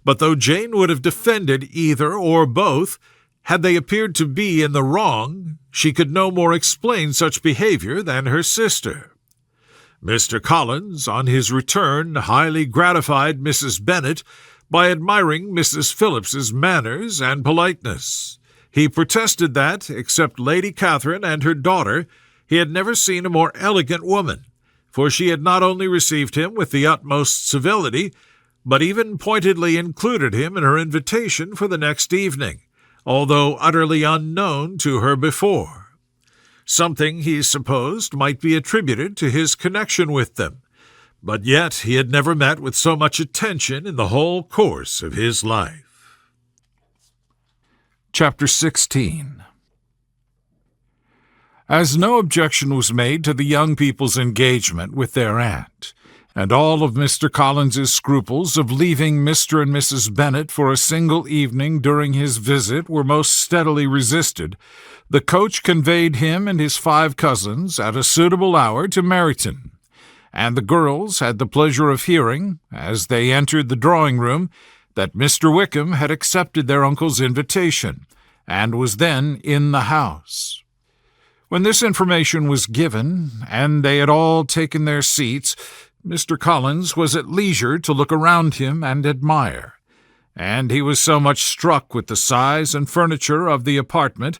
but though Jane would have defended either or both, had they appeared to be in the wrong, she could no more explain such behavior than her sister. Mr. Collins, on his return, highly gratified Mrs. Bennet by admiring Mrs. Phillips's manners and politeness. He protested that, except Lady Catherine and her daughter, he had never seen a more elegant woman, for she had not only received him with the utmost civility, but even pointedly included him in her invitation for the next evening, although utterly unknown to her before. Something, he supposed, might be attributed to his connection with them, but yet he had never met with so much attention in the whole course of his life. Chapter 16. As no objection was made to the young people's engagement with their aunt, and all of Mr. Collins's scruples of leaving Mr. and Mrs. Bennet for a single evening during his visit were most steadily resisted, the coach conveyed him and his 5 cousins at a suitable hour to Meryton, and the girls had the pleasure of hearing, as they entered the drawing-room, that Mr. Wickham had accepted their uncle's invitation, and was then in the house. When this information was given, and they had all taken their seats, Mr. Collins was at leisure to look around him and admire, and he was so much struck with the size and furniture of the apartment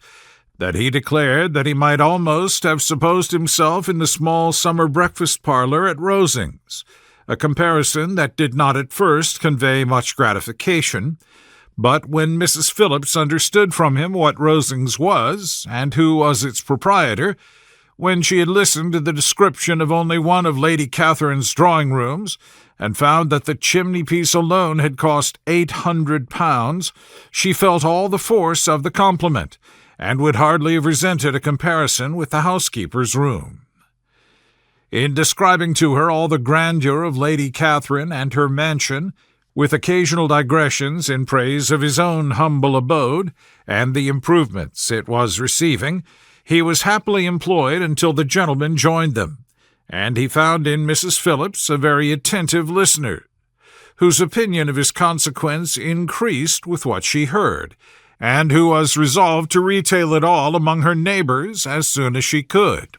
that he declared that he might almost have supposed himself in the small summer breakfast parlour at Rosings, a comparison that did not at first convey much gratification, but when Mrs. Phillips understood from him what Rosings was, and who was its proprietor, when she had listened to the description of only one of Lady Catherine's drawing-rooms, and found that the chimney-piece alone had cost £800, she felt all the force of the compliment, and would hardly have resented a comparison with the housekeeper's room. In describing to her all the grandeur of Lady Catherine and her mansion, with occasional digressions in praise of his own humble abode and the improvements it was receiving, he was happily employed until the gentlemen joined them, and he found in Mrs. Phillips a very attentive listener, whose opinion of his consequence increased with what she heard, and who was resolved to retail it all among her neighbours as soon as she could.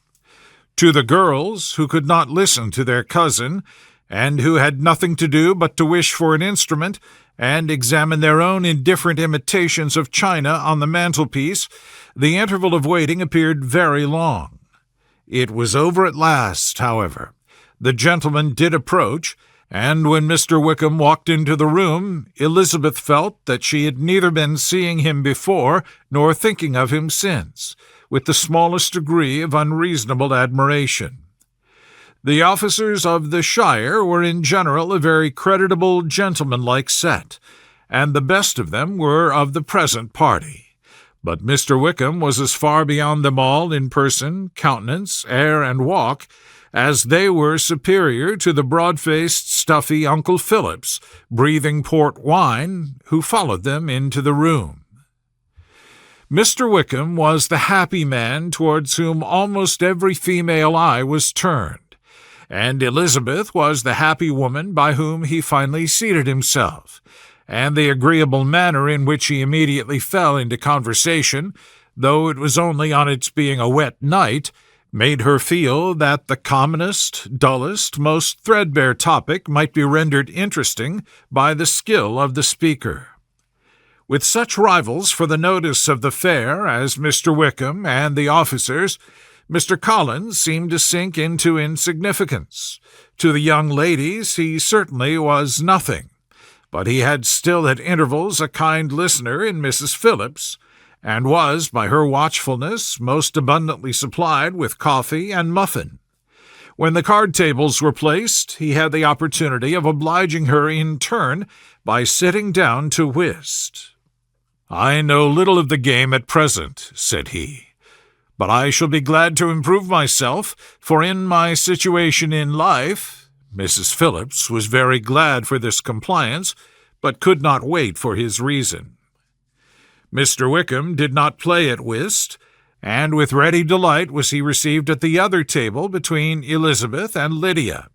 To the girls, who could not listen to their cousin, and who had nothing to do but to wish for an instrument, and examine their own indifferent imitations of china on the mantelpiece, the interval of waiting appeared very long. It was over at last, however. The gentleman did approach, and when Mr. Wickham walked into the room, Elizabeth felt that she had neither been seeing him before nor thinking of him since, with the smallest degree of unreasonable admiration. The officers of the shire were in general a very creditable, gentlemanlike set, and the best of them were of the present party. But Mr. Wickham was as far beyond them all in person, countenance, air, and walk, as they were superior to the broad-faced, stuffy Uncle Phillips, breathing port wine, who followed them into the room. Mr. Wickham was the happy man towards whom almost every female eye was turned, and Elizabeth was the happy woman by whom he finally seated himself, and the agreeable manner in which he immediately fell into conversation, though it was only on its being a wet night, made her feel that the commonest, dullest, most threadbare topic might be rendered interesting by the skill of the speaker. With such rivals for the notice of the fair as Mr. Wickham and the officers, Mr. Collins seemed to sink into insignificance. To the young ladies he certainly was nothing, but he had still at intervals a kind listener in Mrs. Phillips, and was, by her watchfulness, most abundantly supplied with coffee and muffin. When the card tables were placed, he had the opportunity of obliging her in turn by sitting down to whist. "I know little of the game at present," said he, "but I shall be glad to improve myself, for in my situation in life—" Mrs. Phillips was very glad for this compliance, but could not wait for his reason. Mr. Wickham did not play at whist, and with ready delight was he received at the other table between Elizabeth and Lydia.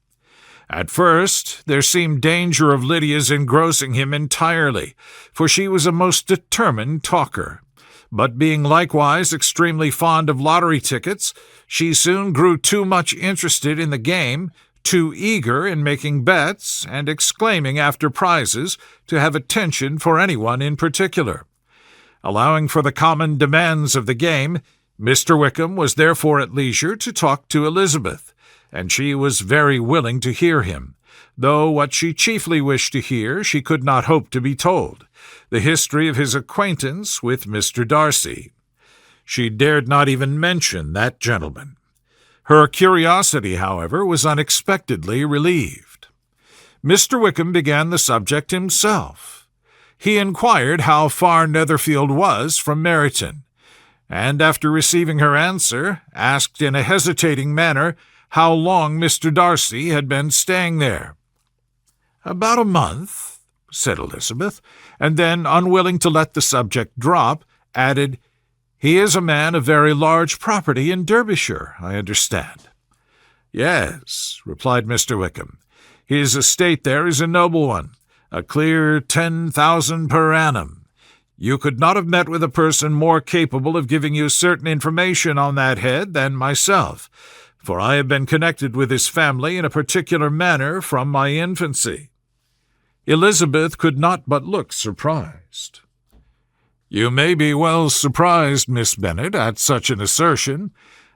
At first there seemed danger of Lydia's engrossing him entirely, for she was a most determined talker. But being likewise extremely fond of lottery tickets, she soon grew too much interested in the game, too eager in making bets, and exclaiming after prizes, to have attention for anyone in particular. Allowing for the common demands of the game, Mr. Wickham was therefore at leisure to talk to Elizabeth, and she was very willing to hear him, though what she chiefly wished to hear she could not hope to be told, the history of his acquaintance with Mr. Darcy. She dared not even mention that gentleman. Her curiosity, however, was unexpectedly relieved. Mr. Wickham began the subject himself. He inquired how far Netherfield was from Meryton, and after receiving her answer, asked in a hesitating manner how long Mr. Darcy had been staying there. "About a month," said Elizabeth, and then, unwilling to let the subject drop, added, "He is a man of very large property in Derbyshire, I understand." "Yes," replied Mr. Wickham. "His estate there is a noble one, a clear 10,000 per annum. You could not have met with a person more capable of giving you certain information on that head than myself, for I have been connected with his family in a particular manner from my infancy." Elizabeth could not but look surprised. "You may be well surprised, Miss Bennet, at such an assertion,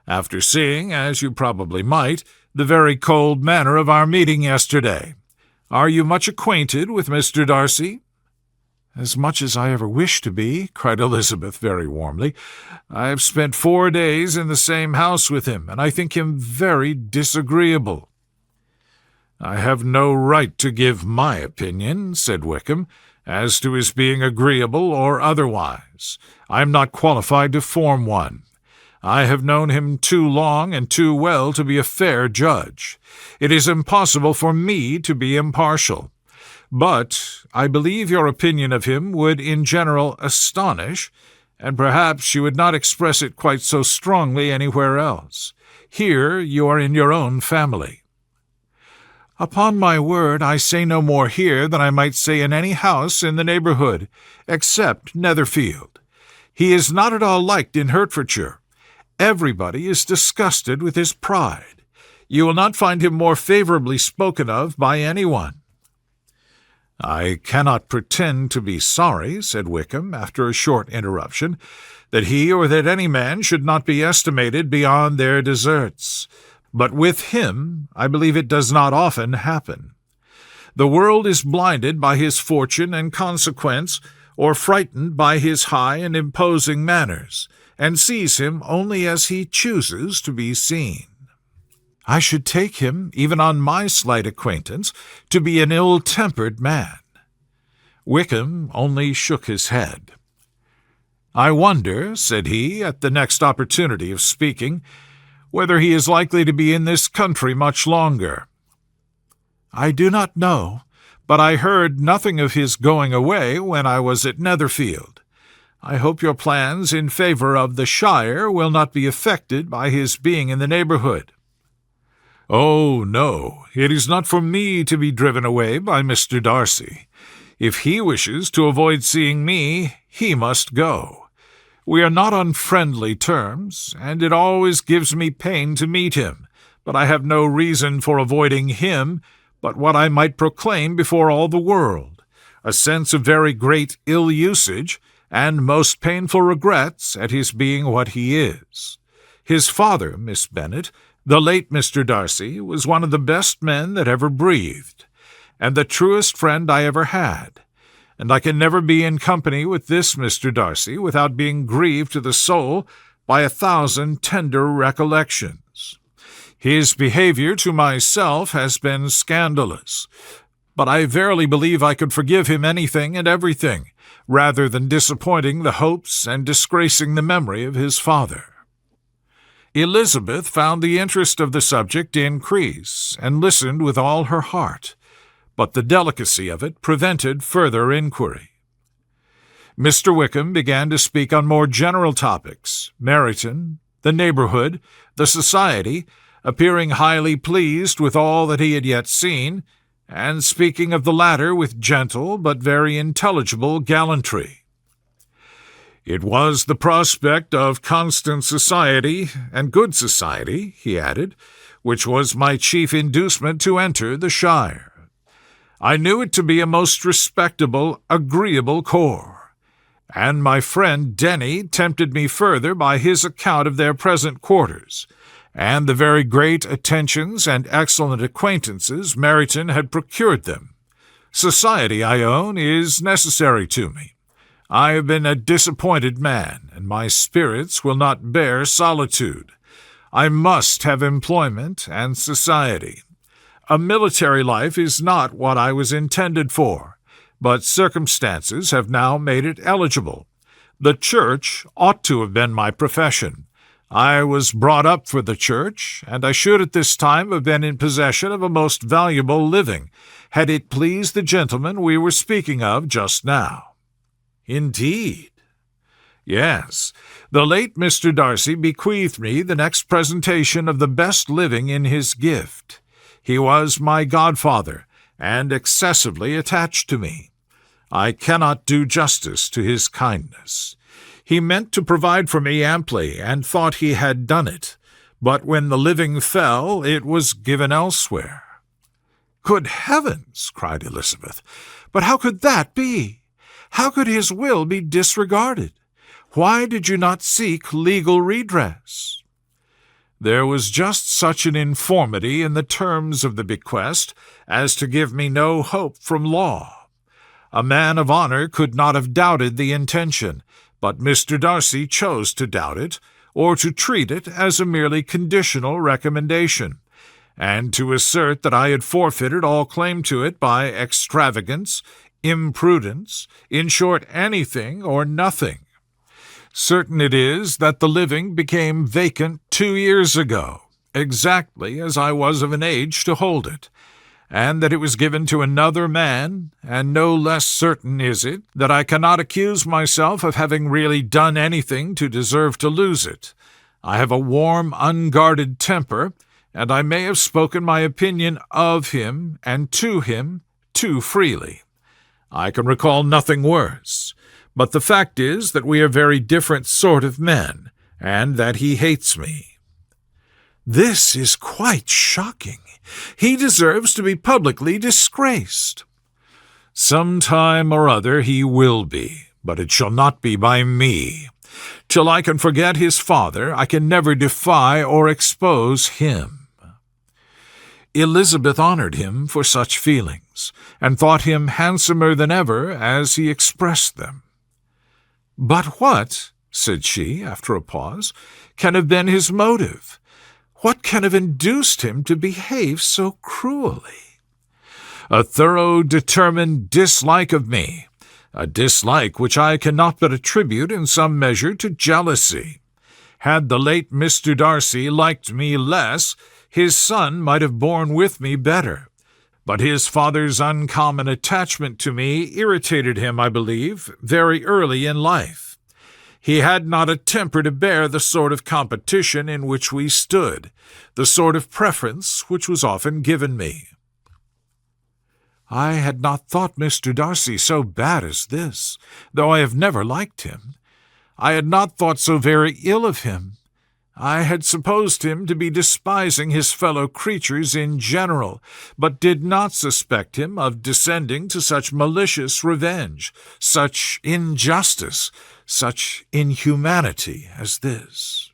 after seeing, as you probably might, the very cold manner of our meeting yesterday. Are you much acquainted with Mr. Darcy?" "As much as I ever wish to be," cried Elizabeth very warmly. "I have spent 4 days in the same house with him, and I think him very disagreeable." "I have no right to give my opinion," said Wickham, "as to his being agreeable or otherwise. I am not qualified to form one. I have known him too long and too well to be a fair judge. It is impossible for me to be impartial. But I believe your opinion of him would in general astonish, and perhaps you would not express it quite so strongly anywhere else. Here you are in your own family." "Upon my word, I say no more here than I might say in any house in the neighbourhood, except Netherfield. He is not at all liked in Hertfordshire. Everybody is disgusted with his pride. You will not find him more favourably spoken of by anyone." "I cannot pretend to be sorry," said Wickham, after a short interruption, "that he or that any man should not be estimated beyond their deserts. But with him I believe it does not often happen. The world is blinded by his fortune and consequence, or frightened by his high and imposing manners, and sees him only as he chooses to be seen. I should take him, even on my slight acquaintance, to be an ill-tempered man." Wickham only shook his head. "I wonder," said he, at the next opportunity of speaking, whether he is likely to be in this country much longer." "I do not know, but I heard nothing of his going away when I was at Netherfield. I hope your plans in favour of the Shire will not be affected by his being in the neighbourhood." "Oh, no, it is not for me to be driven away by Mr. Darcy. If he wishes to avoid seeing me, he must go. We are not on friendly terms, and it always gives me pain to meet him, but I have no reason for avoiding him but what I might proclaim before all the world, a sense of very great ill-usage and most painful regrets at his being what he is. His father, Miss Bennet, the late Mr. Darcy, was one of the best men that ever breathed, and the truest friend I ever had, and I can never be in company with this Mr. Darcy without being grieved to the soul by 1,000 tender recollections. His behaviour to myself has been scandalous, but I verily believe I could forgive him anything and everything, rather than disappointing the hopes and disgracing the memory of his father." Elizabeth found the interest of the subject increase, and listened with all her heart, but the delicacy of it prevented further inquiry. Mr. Wickham began to speak on more general topics, Meryton, the neighbourhood, the society, appearing highly pleased with all that he had yet seen, and speaking of the latter with gentle but very intelligible gallantry. "It was the prospect of constant society and good society," he added, "which was my chief inducement to enter the Shire. I knew it to be a most respectable, agreeable corps, and my friend Denny tempted me further by his account of their present quarters, and the very great attentions and excellent acquaintances Meryton had procured them. Society, I own, is necessary to me. I have been a disappointed man, and my spirits will not bear solitude. I must have employment and society. A military life is not what I was intended for, but circumstances have now made it eligible. The church ought to have been my profession. I was brought up for the church, and I should at this time have been in possession of a most valuable living, had it pleased the gentleman we were speaking of just now." "Indeed?" "Yes. The late Mr. Darcy bequeathed me the next presentation of the best living in his gift. He was my godfather, and excessively attached to me. I cannot do justice to his kindness. He meant to provide for me amply, and thought he had done it, but when the living fell, it was given elsewhere." "Good heavens!" cried Elizabeth. "But how could that be? How could his will be disregarded? Why did you not seek legal redress?" "There was just such an informity in the terms of the bequest as to give me no hope from law. A man of honour could not have doubted the intention, but Mr. Darcy chose to doubt it, or to treat it as a merely conditional recommendation, and to assert that I had forfeited all claim to it by extravagance, imprudence, in short anything or nothing. Certain it is that the living became vacant 2 years ago, exactly as I was of an age to hold it, and that it was given to another man, and no less certain is it that I cannot accuse myself of having really done anything to deserve to lose it. I have a warm, unguarded temper, and I may have spoken my opinion of him and to him too freely. I can recall nothing worse, but the fact is that we are very different sort of men, and that he hates me." "This is quite shocking. He deserves to be publicly disgraced." "Some time or other he will be, but it shall not be by me. Till I can forget his father, I can never defy or expose him." Elizabeth honoured him for such feelings, and thought him handsomer than ever as he expressed them. "But what," said she, after a pause, "can have been his motive? What can have induced him to behave so cruelly?" "A thorough, determined dislike of me, a dislike which I cannot but attribute in some measure to jealousy. Had the late Mr. Darcy liked me less, his son might have borne with me better. But his father's uncommon attachment to me irritated him, I believe, very early in life. He had not a temper to bear the sort of competition in which we stood, the sort of preference which was often given me." "I had not thought Mr. Darcy so bad as this, though I have never liked him. I had not thought so very ill of him. I had supposed him to be despising his fellow creatures in general, but did not suspect him of descending to such malicious revenge, such injustice, such inhumanity as this."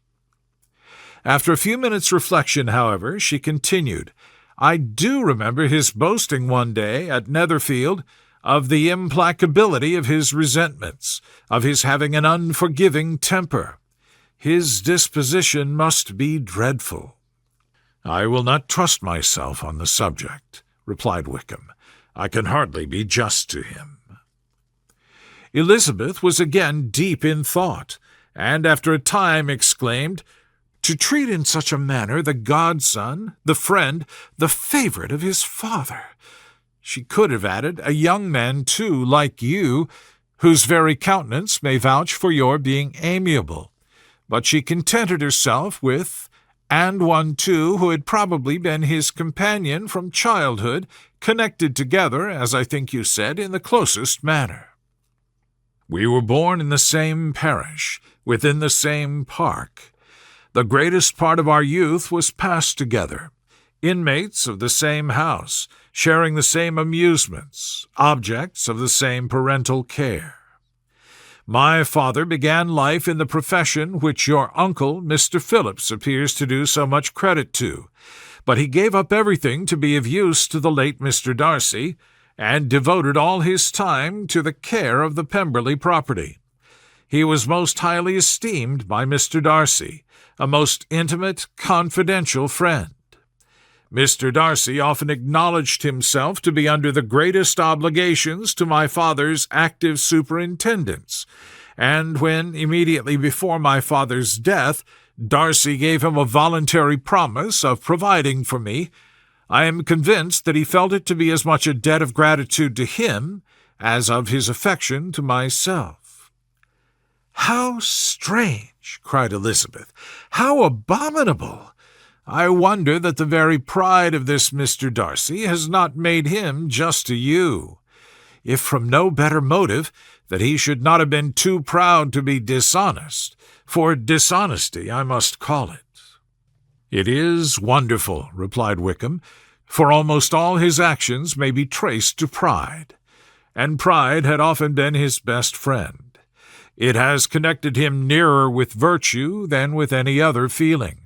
After a few minutes' reflection, however, she continued, "I do remember his boasting one day at Netherfield of the implacability of his resentments, of his having an unforgiving temper. His disposition must be dreadful." "I will not trust myself on the subject," replied Wickham. "I can hardly be just to him." Elizabeth was again deep in thought, and after a time exclaimed, "To treat in such a manner the godson, the friend, the favourite of his father! She could have added, a young man, too, like you, whose very countenance may vouch for your being amiable. But she contented herself with, and one, too, who had probably been his companion from childhood, connected together, as I think you said, in the closest manner. We were born in the same parish, within the same park. The greatest part of our youth was passed together, inmates of the same house, sharing the same amusements, objects of the same parental care. My father began life in the profession which your uncle, Mr. Phillips, appears to do so much credit to, but he gave up everything to be of use to the late Mr. Darcy, and devoted all his time to the care of the Pemberley property. He was most highly esteemed by Mr. Darcy, a most intimate, confidential friend. Mr. Darcy often acknowledged himself to be under the greatest obligations to my father's active superintendence, and when, immediately before my father's death, Darcy gave him a voluntary promise of providing for me, I am convinced that he felt it to be as much a debt of gratitude to him as of his affection to myself." "How strange!" cried Elizabeth. "How abominable! I wonder that the very pride of this Mr. Darcy has not made him just to you. If from no better motive, that he should not have been too proud to be dishonest, for dishonesty I must call it." "It is wonderful," replied Wickham, "for almost all his actions may be traced to pride, and pride had often been his best friend. It has connected him nearer with virtue than with any other feeling.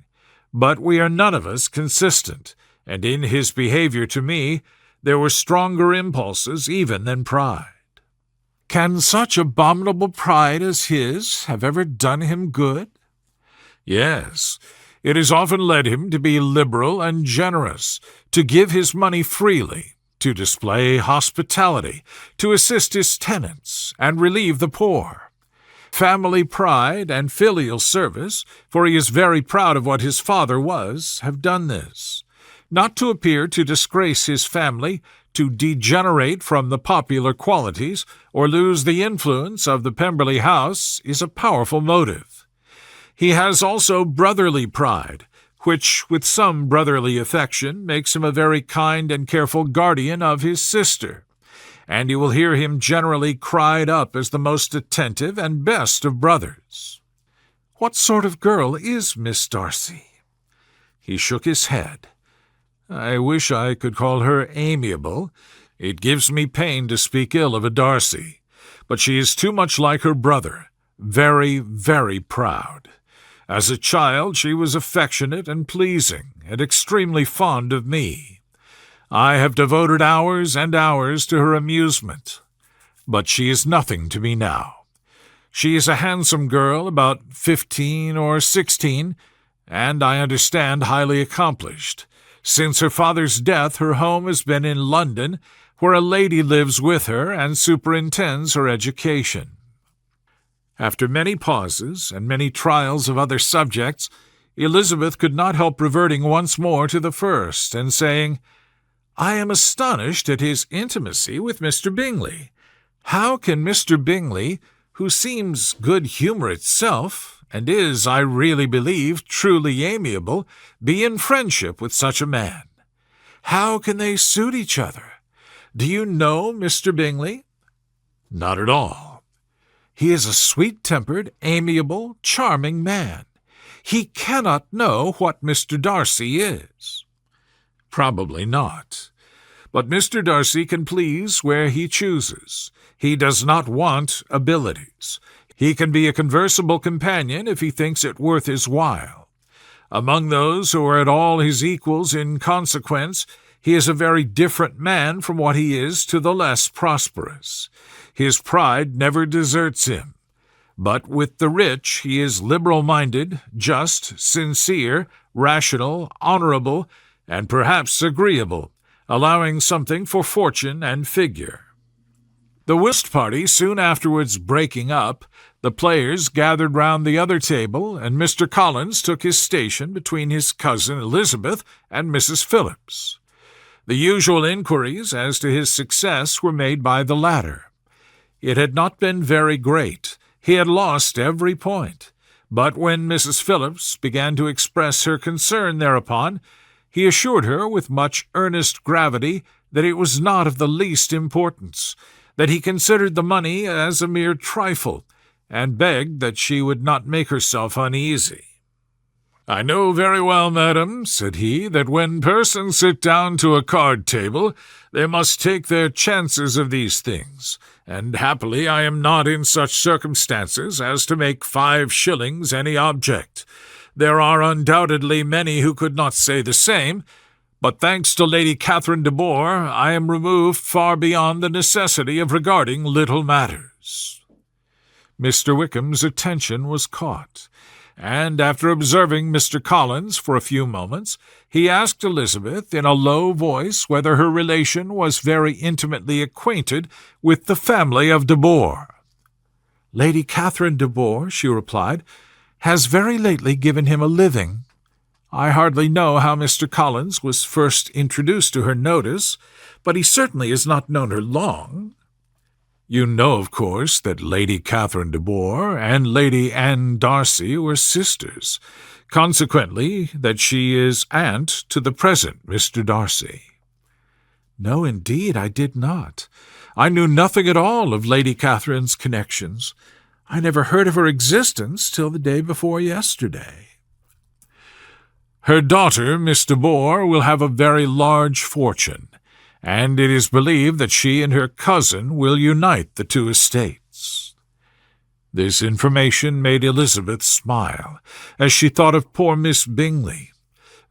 But we are none of us consistent, and in his behavior to me there were stronger impulses even than pride." "Can such abominable pride as his have ever done him good?" "Yes. It has often led him to be liberal and generous, to give his money freely, to display hospitality, to assist his tenants, and relieve the poor. Family pride and filial service, for he is very proud of what his father was, have done this. Not to appear to disgrace his family, to degenerate from the popular qualities, or lose the influence of the Pemberley house, is a powerful motive. He has also brotherly pride, which, with some brotherly affection, makes him a very kind and careful guardian of his sister, and you will hear him generally cried up as the most attentive and best of brothers." "What sort of girl is Miss Darcy?" He shook his head. "I wish I could call her amiable. It gives me pain to speak ill of a Darcy, but she is too much like her brother, very, very proud. As a child she was affectionate and pleasing, and extremely fond of me. I have devoted hours and hours to her amusement, but she is nothing to me now. She is a handsome girl, about 15 or 16, and I understand highly accomplished. Since her father's death her home has been in London, where a lady lives with her and superintends her education." After many pauses and many trials of other subjects, Elizabeth could not help reverting once more to the first, and saying, "I am astonished at his intimacy with Mr. Bingley. How can Mr. Bingley, who seems good humour itself, and is, I really believe, truly amiable, be in friendship with such a man? How can they suit each other? Do you know Mr. Bingley?" "Not at all." "He is a sweet-tempered, amiable, charming man. He cannot know what Mr. Darcy is." "Probably not. But Mr. Darcy can please where he chooses. He does not want abilities. He can be a conversable companion if he thinks it worth his while. Among those who are at all his equals in consequence, he is a very different man from what he is to the less prosperous. His pride never deserts him. But with the rich he is liberal-minded, just, sincere, rational, honourable, and perhaps agreeable, allowing something for fortune and figure." The whist party soon afterwards breaking up, the players gathered round the other table, and Mr. Collins took his station between his cousin Elizabeth and Mrs. Phillips. The usual inquiries as to his success were made by the latter. It had not been very great. He had lost every point. But when Mrs. Phillips began to express her concern thereupon, he assured her with much earnest gravity that it was not of the least importance, that he considered the money as a mere trifle, and begged that she would not make herself uneasy. "I know very well, madam," said he, "that when persons sit down to a card-table, they must take their chances of these things, and happily I am not in such circumstances as to make 5 shillings any object. There are undoubtedly many who could not say the same, but thanks to Lady Catherine de Bourgh, I am removed far beyond the necessity of regarding little matters." Mr. Wickham's attention was caught, and after observing Mr. Collins for a few moments, he asked Elizabeth in a low voice whether her relation was very intimately acquainted with the family of de Bourgh. "Lady Catherine de Bourgh," she replied, "has very lately given him a living. I hardly know how Mr. Collins was first introduced to her notice, but he certainly has not known her long." "You know, of course, that Lady Catherine de Bourgh and Lady Anne Darcy were sisters, consequently that she is aunt to the present Mr. Darcy." "No, indeed, I did not. I knew nothing at all of Lady Catherine's connections. I never heard of her existence till the day before yesterday." "Her daughter, Miss de Bourgh, will have a very large fortune, and it is believed that she and her cousin will unite the 2 estates." This information made Elizabeth smile, as she thought of poor Miss Bingley.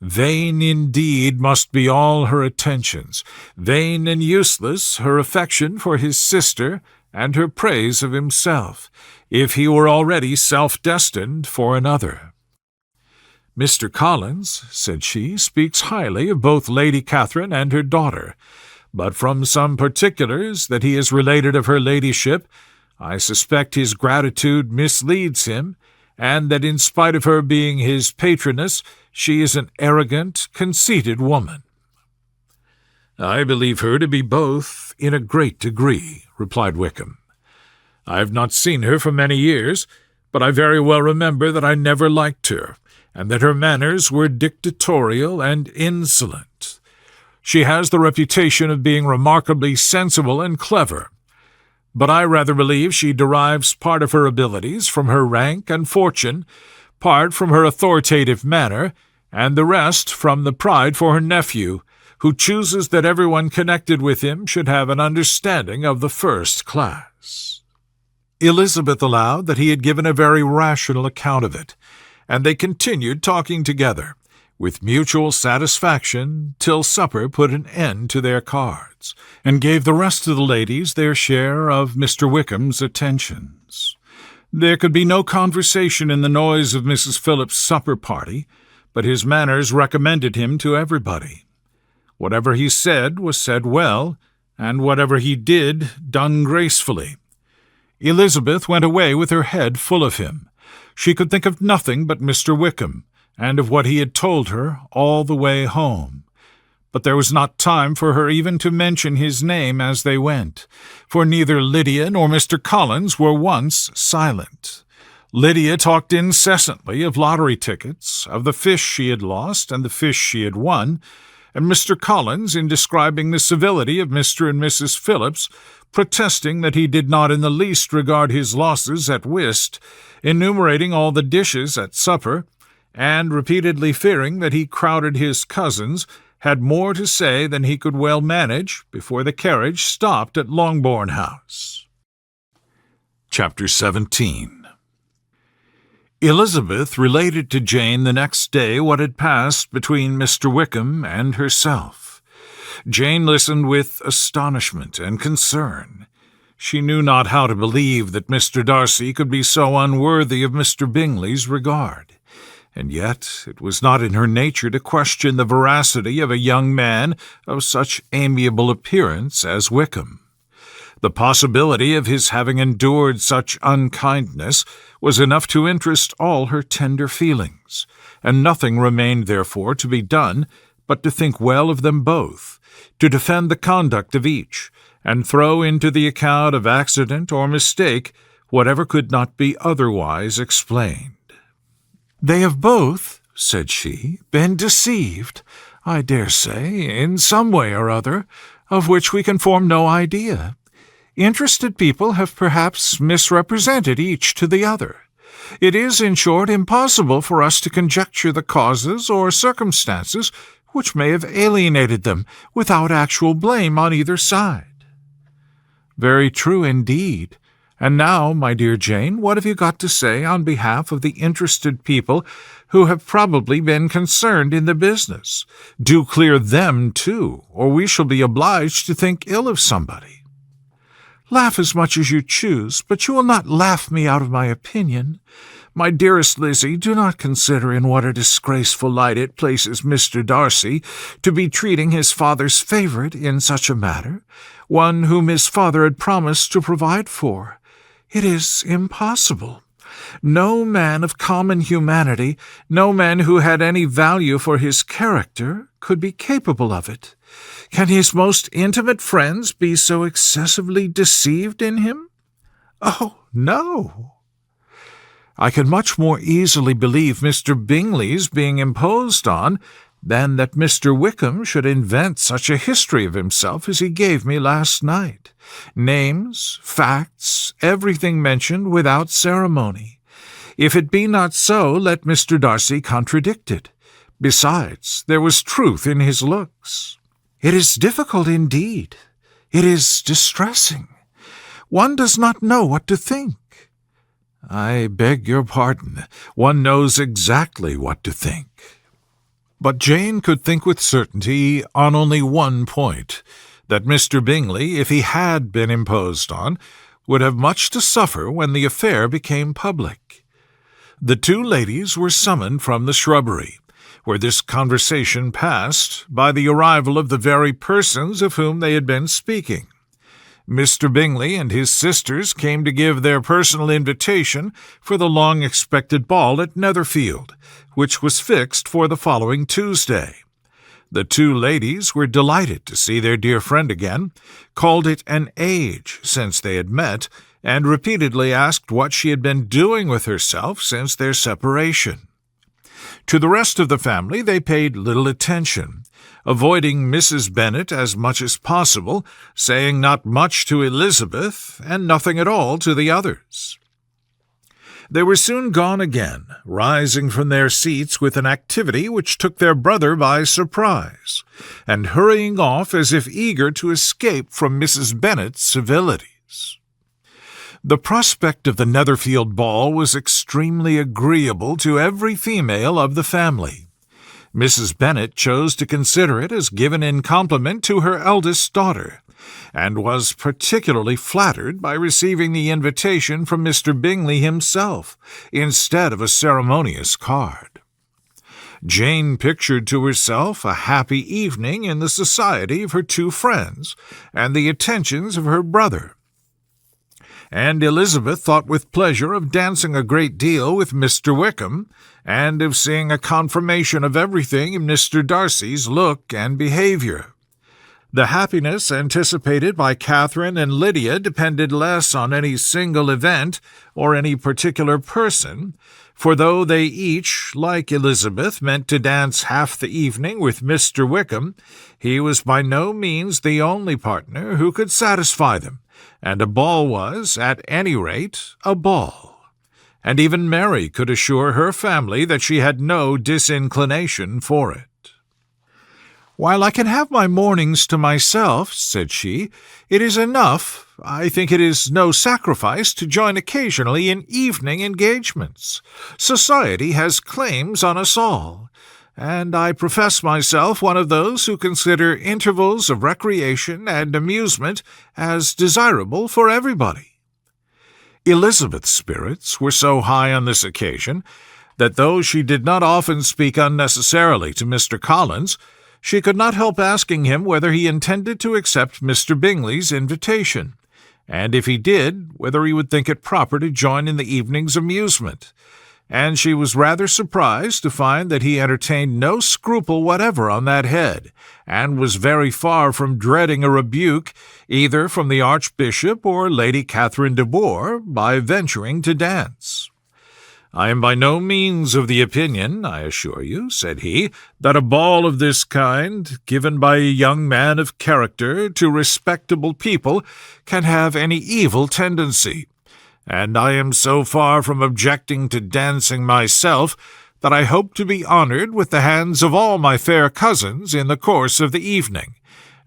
Vain indeed must be all her attentions, vain and useless her affection for his sister and her praise of himself, if he were already self-destined for another. "Mr. Collins," said she, "speaks highly of both Lady Catherine and her daughter, but from some particulars that he has related of her ladyship, I suspect his gratitude misleads him, and that in spite of her being his patroness, she is an arrogant, conceited woman." "I believe her to be both in a great degree," replied Wickham. "I have not seen her for many years, but I very well remember that I never liked her, and that her manners were dictatorial and insolent. She has the reputation of being remarkably sensible and clever, but I rather believe she derives part of her abilities from her rank and fortune, part from her authoritative manner, and the rest from the pride for her nephew, who chooses that everyone connected with him should have an understanding of the first class." Elizabeth allowed that he had given a very rational account of it, and they continued talking together, with mutual satisfaction, till supper put an end to their cards, and gave the rest of the ladies their share of Mr. Wickham's attentions. There could be no conversation in the noise of Mrs. Phillips's supper party, but his manners recommended him to everybody. Whatever he said was said well, and whatever he did, done gracefully. Elizabeth went away with her head full of him. She could think of nothing but Mr. Wickham, and of what he had told her all the way home. But there was not time for her even to mention his name as they went, for neither Lydia nor Mr. Collins were once silent. Lydia talked incessantly of lottery tickets, of the fish she had lost and the fish she had won, and Mr. Collins, in describing the civility of Mr. and Mrs. Phillips, protesting that he did not in the least regard his losses at whist, enumerating all the dishes at supper, and repeatedly fearing that he crowded his cousins, had more to say than he could well manage before the carriage stopped at Longbourn House. Chapter 17. Elizabeth related to Jane the next day what had passed between Mr. Wickham and herself. Jane listened with astonishment and concern. She knew not how to believe that Mr. Darcy could be so unworthy of Mr. Bingley's regard, and yet it was not in her nature to question the veracity of a young man of such amiable appearance as Wickham. The possibility of his having endured such unkindness was enough to interest all her tender feelings, and nothing remained therefore to be done but to think well of them both, to defend the conduct of each, and throw into the account of accident or mistake whatever could not be otherwise explained. "They have both," said she, "been deceived, I dare say, in some way or other, of which we can form no idea. Interested people have perhaps misrepresented each to the other. It is, in short, impossible for us to conjecture the causes or circumstances which may have alienated them, without actual blame on either side." "Very true indeed. And now, my dear Jane, what have you got to say on behalf of the interested people who have probably been concerned in the business? Do clear them, too, or we shall be obliged to think ill of somebody." "Laugh as much as you choose, but you will not laugh me out of my opinion. My dearest Lizzie, do not consider in what a disgraceful light it places Mr. Darcy to be treating his father's favourite in such a matter, one whom his father had promised to provide for. It is impossible. No man of common humanity, no man who had any value for his character, could be capable of it. Can his most intimate friends be so excessively deceived in him? Oh, no. I can much more easily believe Mr. Bingley's being imposed on than that Mr. Wickham should invent such a history of himself as he gave me last night. Names, facts, everything mentioned without ceremony. If it be not so, let Mr. Darcy contradict it. Besides, there was truth in his looks. It is difficult indeed. It is distressing. One does not know what to think." "I beg your pardon. One knows exactly what to think." But Jane could think with certainty on only one point, that Mr. Bingley, if he had been imposed on, would have much to suffer when the affair became public. The two ladies were summoned from the shrubbery, where this conversation passed, by the arrival of the very persons of whom they had been speaking. Mr. Bingley and his sisters came to give their personal invitation for the long-expected ball at Netherfield, which was fixed for the following Tuesday. The two ladies were delighted to see their dear friend again, called it an age since they had met, and repeatedly asked what she had been doing with herself since their separation. To the rest of the family they paid little attention, avoiding Mrs. Bennet as much as possible, saying not much to Elizabeth, and nothing at all to the others. They were soon gone again, rising from their seats with an activity which took their brother by surprise, and hurrying off as if eager to escape from Mrs. Bennet's civilities. The prospect of the Netherfield ball was extremely agreeable to every female of the family. Mrs. Bennet chose to consider it as given in compliment to her eldest daughter, and was particularly flattered by receiving the invitation from Mr. Bingley himself, instead of a ceremonious card. Jane pictured to herself a happy evening in the society of her two friends, and the attentions of her brother. and Elizabeth thought with pleasure of dancing a great deal with Mr. Wickham, and of seeing a confirmation of everything in Mr. Darcy's look and behaviour. The happiness anticipated by Catherine and Lydia depended less on any single event or any particular person, for though they each, like Elizabeth, meant to dance half the evening with Mr. Wickham, he was by no means the only partner who could satisfy them, and a ball was, at any rate, a ball. And even Mary could assure her family that she had no disinclination for it. "While I can have my mornings to myself," said she, "it is enough. I think it is no sacrifice to join occasionally in evening engagements. Society has claims on us all, and I profess myself one of those who consider intervals of recreation and amusement as desirable for everybody." Elizabeth's spirits were so high on this occasion that though she did not often speak unnecessarily to Mr. Collins, she could not help asking him whether he intended to accept Mr. Bingley's invitation, and if he did, whether he would think it proper to join in the evening's amusement, and she was rather surprised to find that he entertained no scruple whatever on that head, and was very far from dreading a rebuke either from the Archbishop or Lady Catherine de Bourgh by venturing to dance. "I am by no means of the opinion, I assure you," said he, "that a ball of this kind, given by a young man of character to respectable people, can have any evil tendency, and I am so far from objecting to dancing myself that I hope to be honoured with the hands of all my fair cousins in the course of the evening,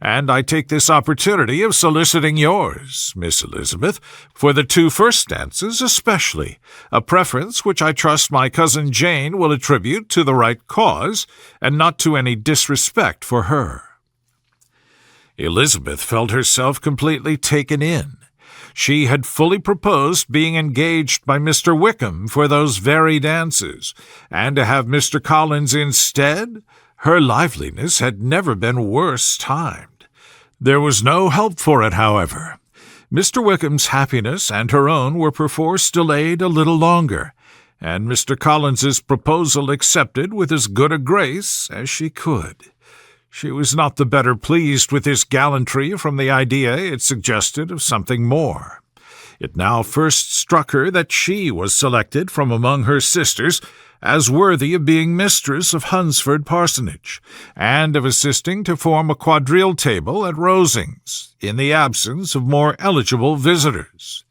and I take this opportunity of soliciting yours, Miss Elizabeth, for the 2 first dances especially, a preference which I trust my cousin Jane will attribute to the right cause, and not to any disrespect for her." Elizabeth felt herself completely taken in. She had fully proposed being engaged by Mr. Wickham for those very dances, and to have Mr. Collins instead, her liveliness had never been worse timed. There was no help for it, however. Mr. Wickham's happiness and her own were perforce delayed a little longer, and Mr. Collins's proposal accepted with as good a grace as she could. She was not the better pleased with this gallantry from the idea it suggested of something more. It now first struck her that she was selected from among her sisters as worthy of being mistress of Hunsford Parsonage, and of assisting to form a quadrille table at Rosings, in the absence of more eligible visitors.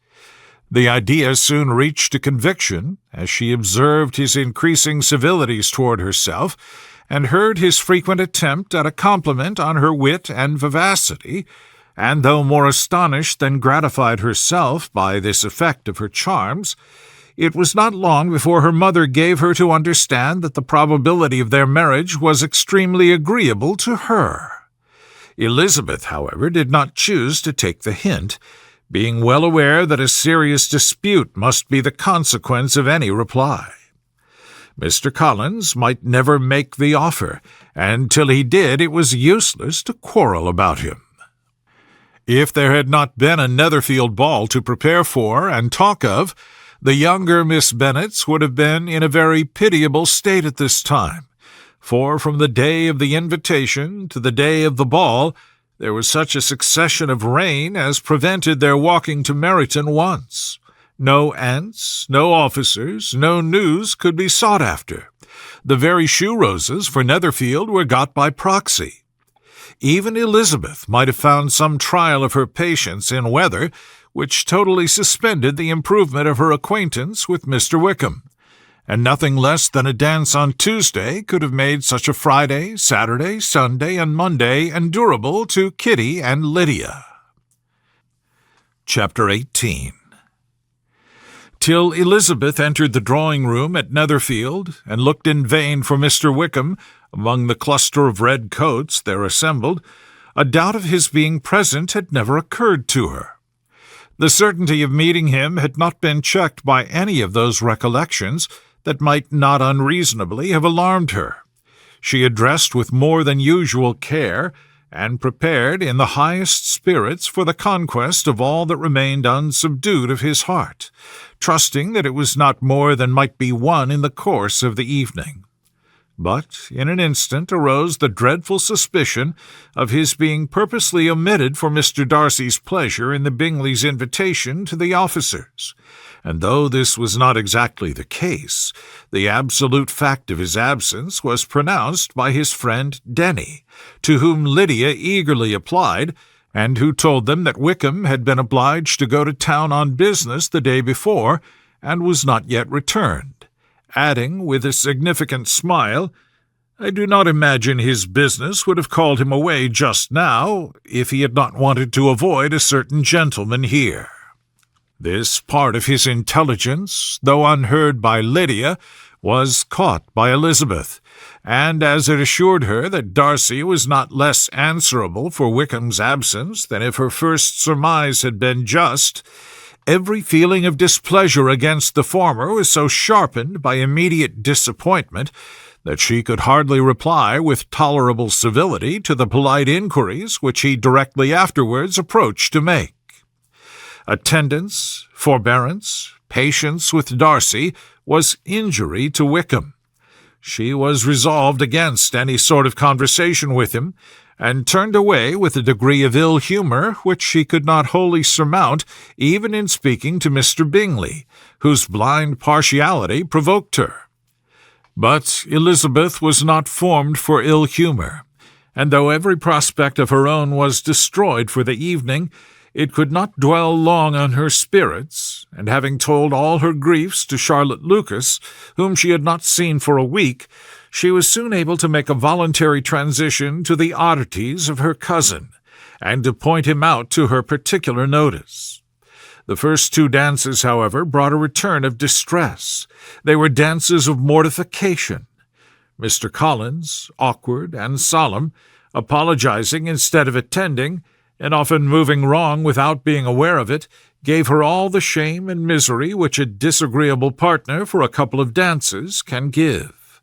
The idea soon reached a conviction, as she observed his increasing civilities toward herself, and heard his frequent attempt at a compliment on her wit and vivacity, and though more astonished than gratified herself by this effect of her charms, it was not long before her mother gave her to understand that the probability of their marriage was extremely agreeable to her. Elizabeth, however, did not choose to take the hint, being well aware that a serious dispute must be the consequence of any reply. Mr. Collins might never make the offer, and till he did it was useless to quarrel about him. If there had not been a Netherfield ball to prepare for and talk of, the younger Miss Bennets would have been in a very pitiable state at this time, for from the day of the invitation to the day of the ball there was such a succession of rain as prevented their walking to Meryton once. No aunts, no officers, no news could be sought after. The very shoe roses for Netherfield were got by proxy. Even Elizabeth might have found some trial of her patience in weather which totally suspended the improvement of her acquaintance with Mr. Wickham, and nothing less than a dance on Tuesday could have made such a Friday, Saturday, Sunday, and Monday endurable to Kitty and Lydia. Chapter 18. Till Elizabeth entered the drawing-room at Netherfield, and looked in vain for Mr. Wickham among the cluster of red coats there assembled, a doubt of his being present had never occurred to her. The certainty of meeting him had not been checked by any of those recollections that might not unreasonably have alarmed her. She had dressed with more than usual care, and prepared in the highest spirits for the conquest of all that remained unsubdued of his heart, trusting that it was not more than might be won in the course of the evening. But in an instant arose the dreadful suspicion of his being purposely omitted for Mr. Darcy's pleasure in the Bingleys' invitation to the officers, and though this was not exactly the case, the absolute fact of his absence was pronounced by his friend Denny, to whom Lydia eagerly applied, and who told them that Wickham had been obliged to go to town on business the day before, and was not yet returned, adding with a significant smile, "I do not imagine his business would have called him away just now, if he had not wanted to avoid a certain gentleman here." This part of his intelligence, though unheard by Lydia, was caught by Elizabeth, and as it assured her that Darcy was not less answerable for Wickham's absence than if her first surmise had been just, every feeling of displeasure against the former was so sharpened by immediate disappointment that she could hardly reply with tolerable civility to the polite inquiries which he directly afterwards approached to make. Attendance, forbearance, patience with Darcy was injury to Wickham. She was resolved against any sort of conversation with him, and turned away with a degree of ill humour which she could not wholly surmount even in speaking to Mr. Bingley, whose blind partiality provoked her. But Elizabeth was not formed for ill humour, and though every prospect of her own was destroyed for the evening, it could not dwell long on her spirits, and having told all her griefs to Charlotte Lucas, whom she had not seen for a week, she was soon able to make a voluntary transition to the oddities of her cousin, and to point him out to her particular notice. The first 2 dances, however, brought a return of distress. They were dances of mortification. Mr. Collins, awkward and solemn, apologizing instead of attending, and often moving wrong without being aware of it, gave her all the shame and misery which a disagreeable partner for a couple of dances can give.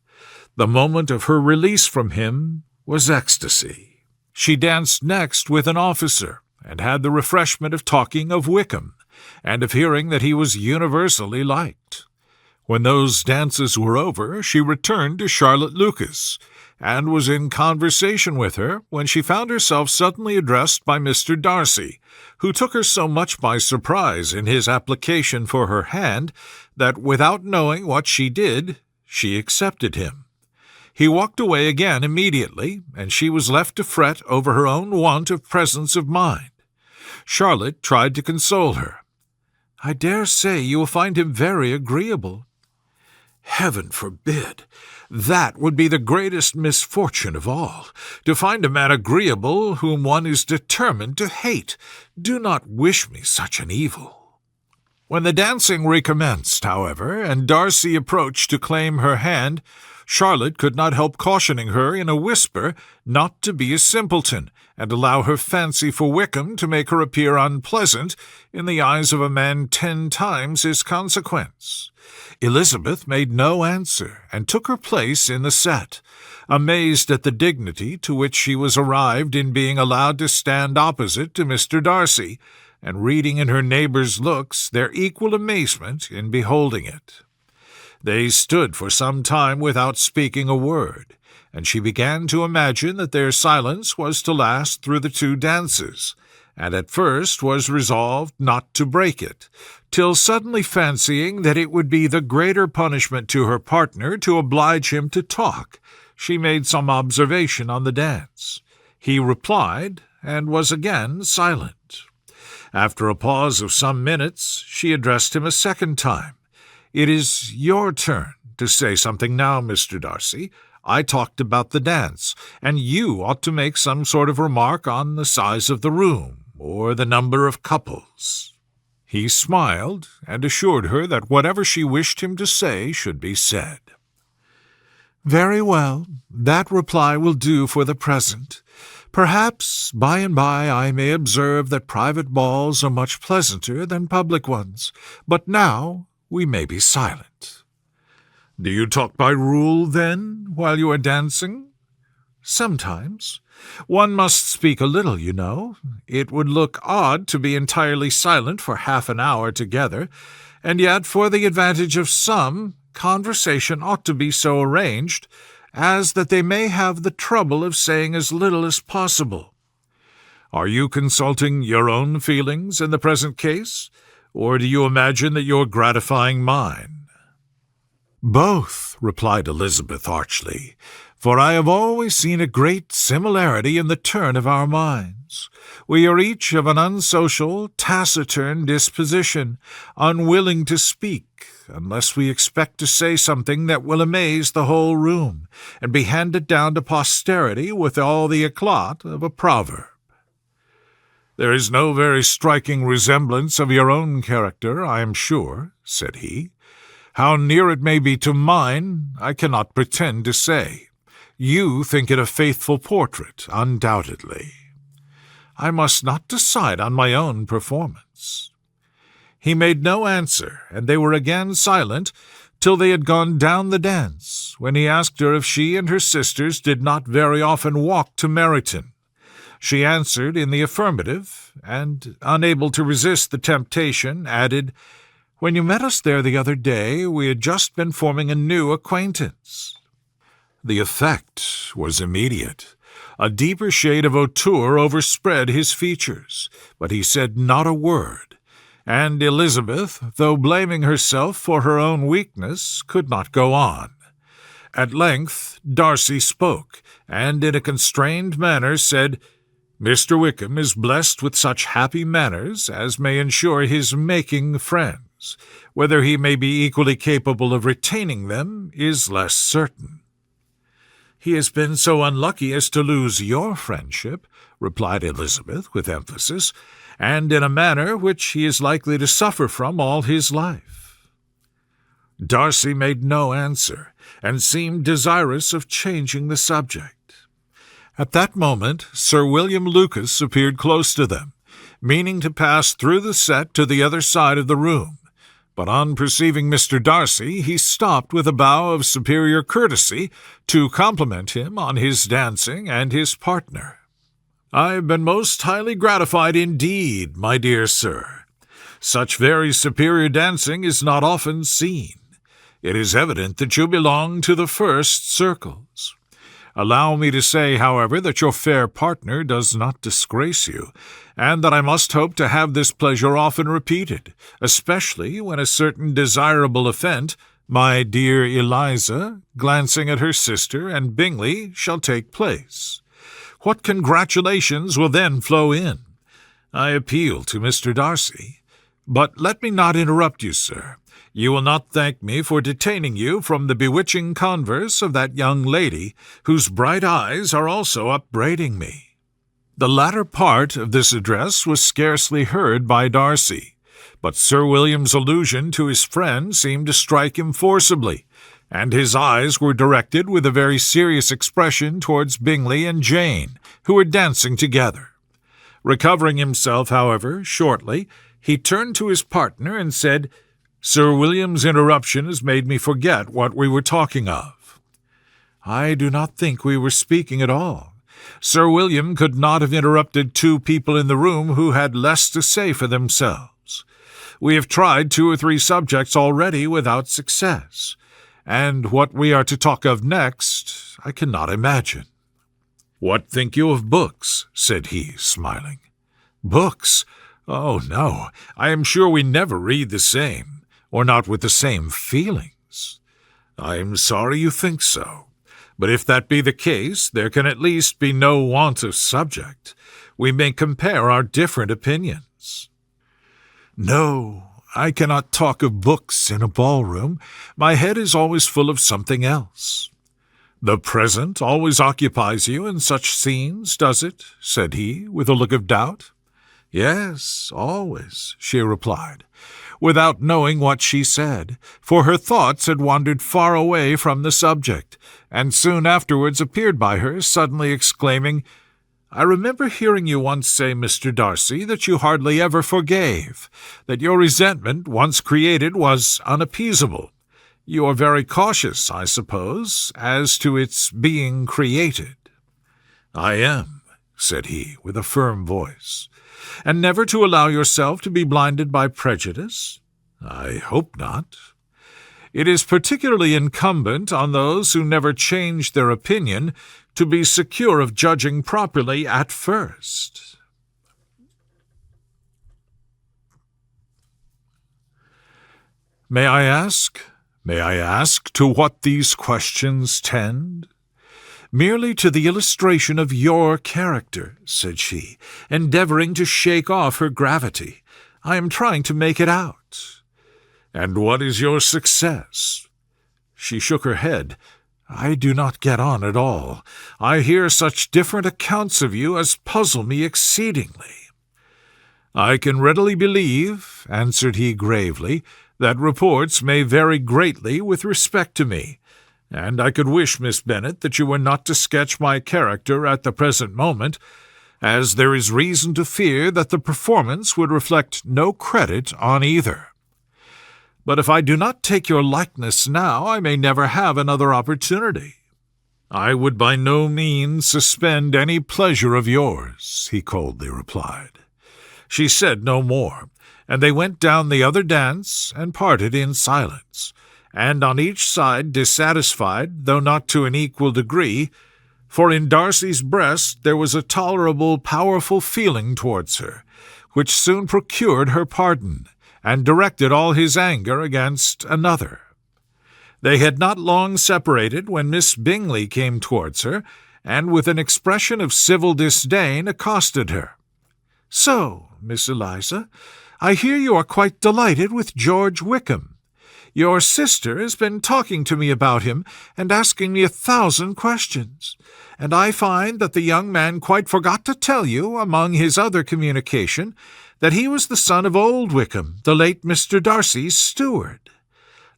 The moment of her release from him was ecstasy. She danced next with an officer, and had the refreshment of talking of Wickham, and of hearing that he was universally liked. When those dances were over, she returned to Charlotte Lucas, and was in conversation with her when she found herself suddenly addressed by Mr. Darcy, who took her so much by surprise in his application for her hand that, without knowing what she did, she accepted him. He walked away again immediately, and she was left to fret over her own want of presence of mind. Charlotte tried to console her. "I dare say you will find him very agreeable." "Heaven forbid! That would be the greatest misfortune of all, to find a man agreeable whom one is determined to hate. Do not wish me such an evil." When the dancing recommenced, however, and Darcy approached to claim her hand, Charlotte could not help cautioning her in a whisper not to be a simpleton, and allow her fancy for Wickham to make her appear unpleasant in the eyes of a man 10 times his consequence. Elizabeth made no answer, and took her place in the set, amazed at the dignity to which she was arrived in being allowed to stand opposite to Mr. Darcy, and reading in her neighbours' looks their equal amazement in beholding it. They stood for some time without speaking a word, and she began to imagine that their silence was to last through the 2 dances, and at first was resolved not to break it, till suddenly fancying that it would be the greater punishment to her partner to oblige him to talk, she made some observation on the dance. He replied, and was again silent. After a pause of some minutes, she addressed him a second time. "It is your turn to say something now, Mr. Darcy. I talked about the dance, and you ought to make some sort of remark on the size of the room, or the number of couples." He smiled, and assured her that whatever she wished him to say should be said. "Very well, that reply will do for the present. Perhaps by and by I may observe that private balls are much pleasanter than public ones, but now we may be silent." "Do you talk by rule, then, while you are dancing?" "Sometimes. One must speak a little, you know. It would look odd to be entirely silent for half an hour together, and yet for the advantage of some, conversation ought to be so arranged as that they may have the trouble of saying as little as possible. Are you consulting your own feelings in the present case, or do you imagine that you're gratifying mine?" "Both," replied Elizabeth archly, "for I have always seen a great similarity in the turn of our minds. We are each of an unsocial, taciturn disposition, unwilling to speak, unless we expect to say something that will amaze the whole room, and be handed down to posterity with all the eclat of a proverb." "There is no very striking resemblance of your own character, I am sure," said he. "How near it may be to mine, I cannot pretend to say. You think it a faithful portrait, undoubtedly. I must not decide on my own performance." He made no answer, and they were again silent till they had gone down the dance, when he asked her if she and her sisters did not very often walk to Meryton. She answered in the affirmative, and, unable to resist the temptation, added, "When you met us there the other day, we had just been forming a new acquaintance." The effect was immediate. A deeper shade of hauteur overspread his features, but he said not a word, and Elizabeth, though blaming herself for her own weakness, could not go on. At length Darcy spoke, and in a constrained manner said, "Mr. Wickham is blessed with such happy manners as may ensure his making friends. Whether he may be equally capable of retaining them is less certain." "He has been so unlucky as to lose your friendship," replied Elizabeth with emphasis, "and in a manner which he is likely to suffer from all his life." Darcy made no answer, and seemed desirous of changing the subject. At that moment Sir William Lucas appeared close to them, meaning to pass through the set to the other side of the room, but on perceiving Mr. Darcy he stopped with a bow of superior courtesy to compliment him on his dancing and his partner. "I have been most highly gratified indeed, my dear sir. Such very superior dancing is not often seen. It is evident that you belong to the first circles. Allow me to say, however, that your fair partner does not disgrace you, and that I must hope to have this pleasure often repeated, especially when a certain desirable event, my dear Eliza, glancing at her sister, and Bingley, shall take place. What congratulations will then flow in! I appeal to Mr. Darcy. But let me not interrupt you, sir. You will not thank me for detaining you from the bewitching converse of that young lady, whose bright eyes are also upbraiding me." The latter part of this address was scarcely heard by Darcy, but Sir William's allusion to his friend seemed to strike him forcibly, and his eyes were directed with a very serious expression towards Bingley and Jane, who were dancing together. Recovering himself, however, shortly, he turned to his partner and said, "Sir William's interruption has made me forget what we were talking of." "I do not think we were speaking at all. Sir William could not have interrupted two people in the room who had less to say for themselves. We have tried 2 or 3 subjects already without success, and what we are to talk of next I cannot imagine." "What think you of books?" said he, smiling. "Books? Oh, no, I am sure we never read the same, or not with the same feelings." "I am sorry you think so. But if that be the case, there can at least be no want of subject. We may compare our different opinions." "No, I cannot talk of books in a ballroom. My head is always full of something else." "The present always occupies you in such scenes, does it?" said he, with a look of doubt. "Yes, always," she replied, without knowing what she said, for her thoughts had wandered far away from the subject, and soon afterwards appeared by her, suddenly exclaiming, "I remember hearing you once say, Mr. Darcy, that you hardly ever forgave, that your resentment, once created, was unappeasable. You are very cautious, I suppose, as to its being created." "I am," said he, with a firm voice. "And never to allow yourself to be blinded by prejudice?" "I hope not." "It is particularly incumbent on those who never change their opinion to be secure of judging properly at first." May I ask to what these questions tend?" "Merely to the illustration of your character," said she, endeavoring to shake off her gravity. "I am trying to make it out." "And what is your success?" She shook her head. "I do not get on at all. I hear such different accounts of you as puzzle me exceedingly." "I can readily believe," answered he gravely, "that reports may vary greatly with respect to me, and I could wish, Miss Bennet, that you were not to sketch my character at the present moment, as there is reason to fear that the performance would reflect no credit on either. But if I do not take your likeness now, I may never have another opportunity." "I would by no means suspend any pleasure of yours," he coldly replied. She said no more, and they went down the other dance and parted in silence, and on each side dissatisfied, though not to an equal degree, for in Darcy's breast there was a tolerable, powerful feeling towards her, which soon procured her pardon, and directed all his anger against another. They had not long separated when Miss Bingley came towards her, and with an expression of civil disdain accosted her. "So, Miss Eliza, I hear you are quite delighted with George Wickham. Your sister has been talking to me about him and asking me 1,000 questions, and I find that the young man quite forgot to tell you, among his other communication, that he was the son of old Wickham, the late Mr. Darcy's steward.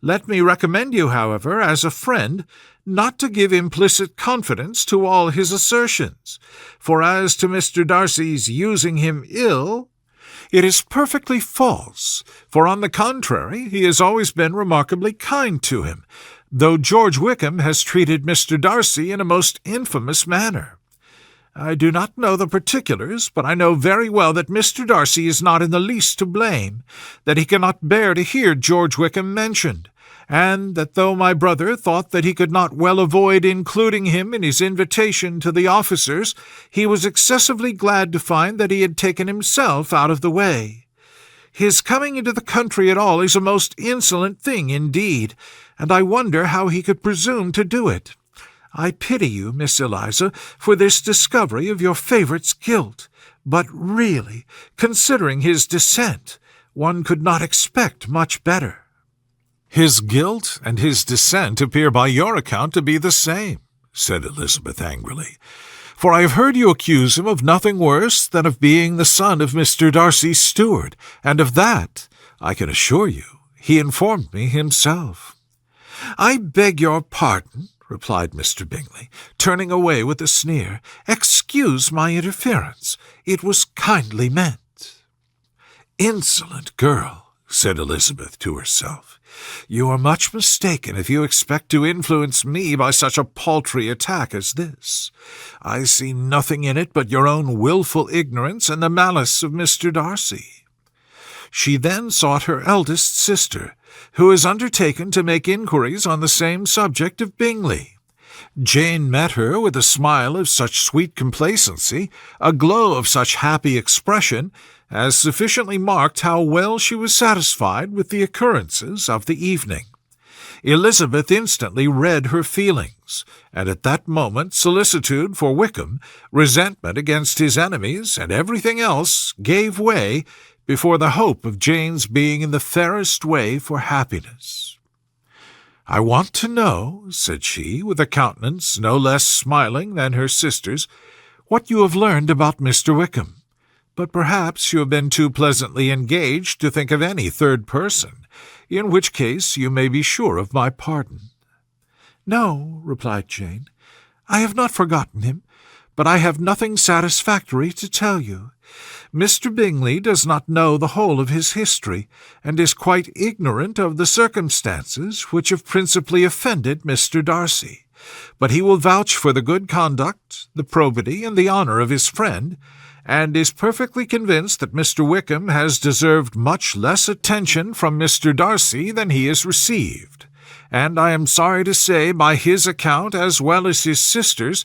Let me recommend you, however, as a friend, not to give implicit confidence to all his assertions, for as to Mr. Darcy's using him ill, it is perfectly false, for on the contrary he has always been remarkably kind to him, though George Wickham has treated Mr. Darcy in a most infamous manner. I do not know the particulars, but I know very well that Mr. Darcy is not in the least to blame, that he cannot bear to hear George Wickham mentioned, and that though my brother thought that he could not well avoid including him in his invitation to the officers, he was excessively glad to find that he had taken himself out of the way. His coming into the country at all is a most insolent thing indeed, and I wonder how he could presume to do it. I pity you, Miss Eliza, for this discovery of your favourite's guilt, but really, considering his descent, one could not expect much better." "His guilt and his descent appear by your account to be the same," said Elizabeth angrily, "for I have heard you accuse him of nothing worse than of being the son of Mr. Darcy's steward, and of that, I can assure you, he informed me himself." "I beg your pardon," replied Mr. Bingley, turning away with a sneer. "Excuse my interference. It was kindly meant." "Insolent girl," said Elizabeth to herself. "You are much mistaken if you expect to influence me by such a paltry attack as this. I see nothing in it but your own wilful ignorance and the malice of Mr. Darcy." She then sought her eldest sister, who has undertaken to make inquiries on the same subject of Bingley. Jane met her with a smile of such sweet complacency, a glow of such happy expression, as sufficiently marked how well she was satisfied with the occurrences of the evening. Elizabeth instantly read her feelings, and at that moment solicitude for Wickham, resentment against his enemies, and everything else gave way before the hope of Jane's being in the fairest way for happiness. "I want to know," said she, with a countenance no less smiling than her sister's, "what you have learned about Mr. Wickham. But perhaps you have been too pleasantly engaged to think of any third person, in which case you may be sure of my pardon." "No," replied Jane, "I have not forgotten him, but I have nothing satisfactory to tell you. Mr. Bingley does not know the whole of his history, and is quite ignorant of the circumstances which have principally offended Mr. Darcy, but he will vouch for the good conduct, the probity, and the honour of his friend, and is perfectly convinced that Mr. Wickham has deserved much less attention from Mr. Darcy than he has received, and I am sorry to say, by his account as well as his sister's,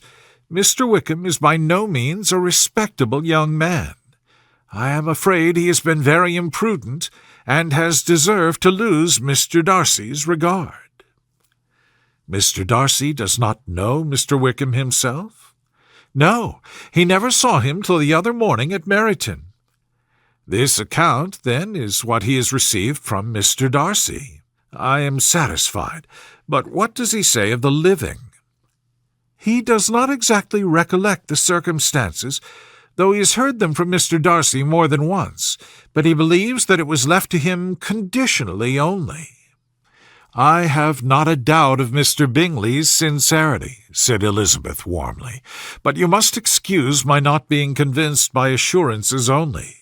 Mr. Wickham is by no means a respectable young man. I am afraid he has been very imprudent, and has deserved to lose Mr. Darcy's regard." "Mr. Darcy does not know Mr. Wickham himself?" "No, he never saw him till the other morning at Meryton." "This account, then, is what he has received from Mr. Darcy. I am satisfied, but what does he say of the living?" "He does not exactly recollect the circumstances, though he has heard them from Mr. Darcy more than once, but he believes that it was left to him conditionally only." "I have not a doubt of Mr. Bingley's sincerity," said Elizabeth warmly, "but you must excuse my not being convinced by assurances only.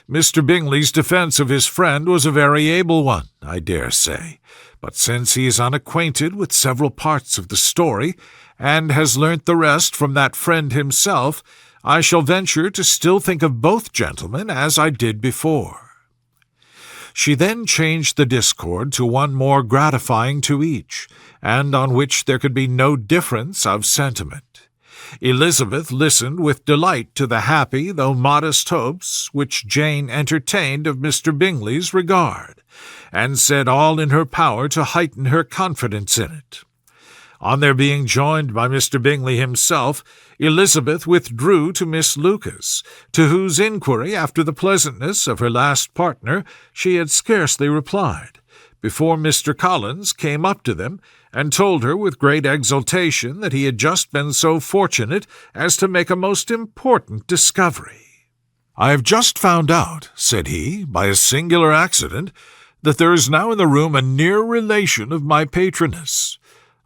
Mr. Bingley's defence of his friend was a very able one, I dare say, but since he is unacquainted with several parts of the story, and has learnt the rest from that friend himself, I shall venture to still think of both gentlemen as I did before." She then changed the discord to one more gratifying to each, and on which there could be no difference of sentiment. Elizabeth listened with delight to the happy, though modest hopes which Jane entertained of Mr. Bingley's regard, and said all in her power to heighten her confidence in it. On their being joined by Mr. Bingley himself, Elizabeth withdrew to Miss Lucas, to whose inquiry after the pleasantness of her last partner she had scarcely replied, before Mr. Collins came up to them, and told her with great exultation that he had just been so fortunate as to make a most important discovery. "I have just found out," said he, "by a singular accident, that there is now in the room a near relation of my patroness.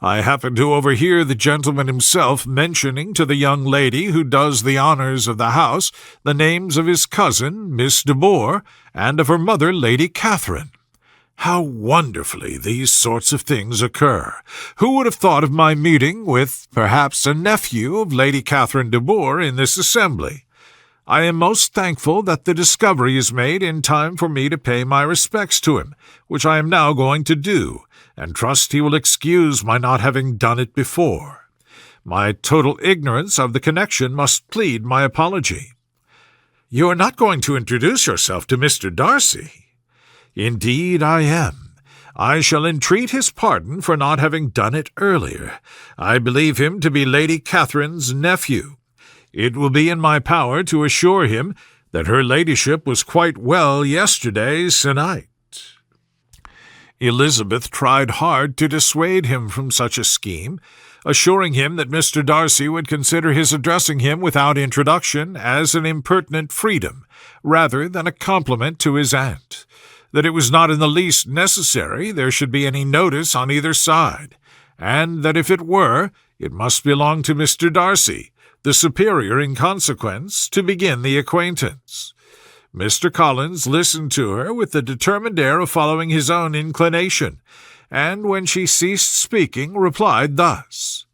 I happened to overhear the gentleman himself mentioning to the young lady who does the honours of the house the names of his cousin, Miss de Bourgh, and of her mother, Lady Catherine. How wonderfully these sorts of things occur! Who would have thought of my meeting with, perhaps, a nephew of Lady Catherine de Bourgh in this assembly? I am most thankful that the discovery is made in time for me to pay my respects to him, which I am now going to do, and trust he will excuse my not having done it before. My total ignorance of the connection must plead my apology." "You are not going to introduce yourself to Mr. Darcy?" "Indeed I am. I shall entreat his pardon for not having done it earlier. I believe him to be Lady Catherine's nephew. It will be in my power to assure him that her ladyship was quite well yesterday se'night." Elizabeth tried hard to dissuade him from such a scheme, assuring him that Mr. Darcy would consider his addressing him without introduction as an impertinent freedom, rather than a compliment to his aunt, that it was not in the least necessary there should be any notice on either side, and that if it were, it must belong to Mr. Darcy, the superior in consequence, to begin the acquaintance. Mr. Collins listened to her with the determined air of following his own inclination, and when she ceased speaking, replied thus: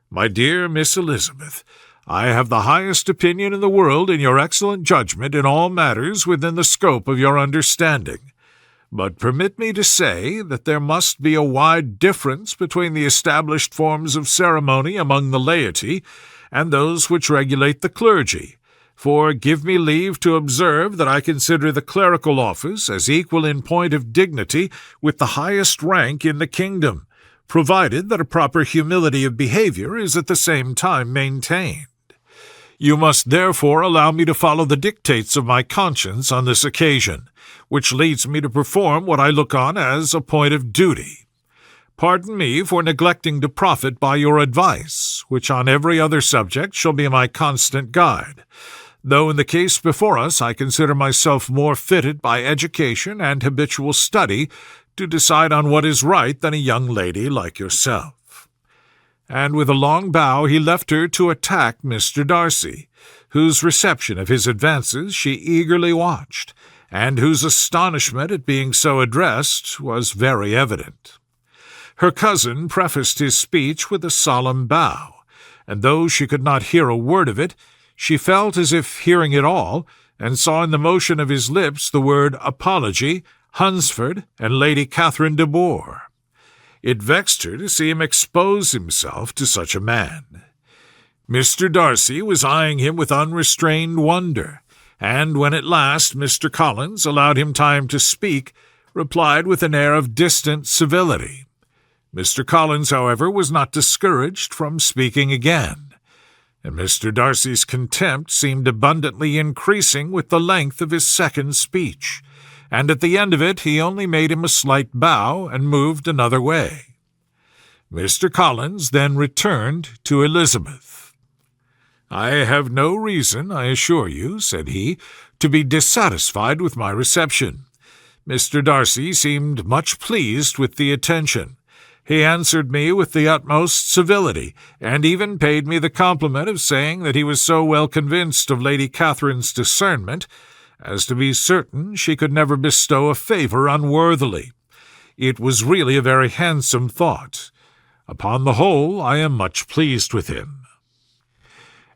"My dear Miss Elizabeth, I have the highest opinion in the world in your excellent judgment in all matters within the scope of your understanding. But permit me to say that there must be a wide difference between the established forms of ceremony among the laity and those which regulate the clergy, for give me leave to observe that I consider the clerical office as equal in point of dignity with the highest rank in the kingdom, provided that a proper humility of behaviour is at the same time maintained. You must therefore allow me to follow the dictates of my conscience on this occasion, which leads me to perform what I look on as a point of duty. Pardon me for neglecting to profit by your advice, which on every other subject shall be my constant guide, though in the case before us I consider myself more fitted by education and habitual study to decide on what is right than a young lady like yourself." And with a long bow he left her to attack Mr. Darcy, whose reception of his advances she eagerly watched, and whose astonishment at being so addressed was very evident. Her cousin prefaced his speech with a solemn bow, and though she could not hear a word of it, she felt as if hearing it all, and saw in the motion of his lips the word apology, Hunsford, and Lady Catherine de Bourgh. It vexed her to see him expose himself to such a man. Mr. Darcy was eyeing him with unrestrained wonder, and when at last Mr. Collins allowed him time to speak, replied with an air of distant civility. Mr. Collins, however, was not discouraged from speaking again, and Mr. Darcy's contempt seemed abundantly increasing with the length of his second speech, and at the end of it he only made him a slight bow and moved another way. Mr. Collins then returned to Elizabeth. "I have no reason, I assure you," said he, "to be dissatisfied with my reception. Mr. Darcy seemed much pleased with the attention. He answered me with the utmost civility, and even paid me the compliment of saying that he was so well convinced of Lady Catherine's discernment as to be certain she could never bestow a favour unworthily. It was really a very handsome thought. Upon the whole, I am much pleased with him."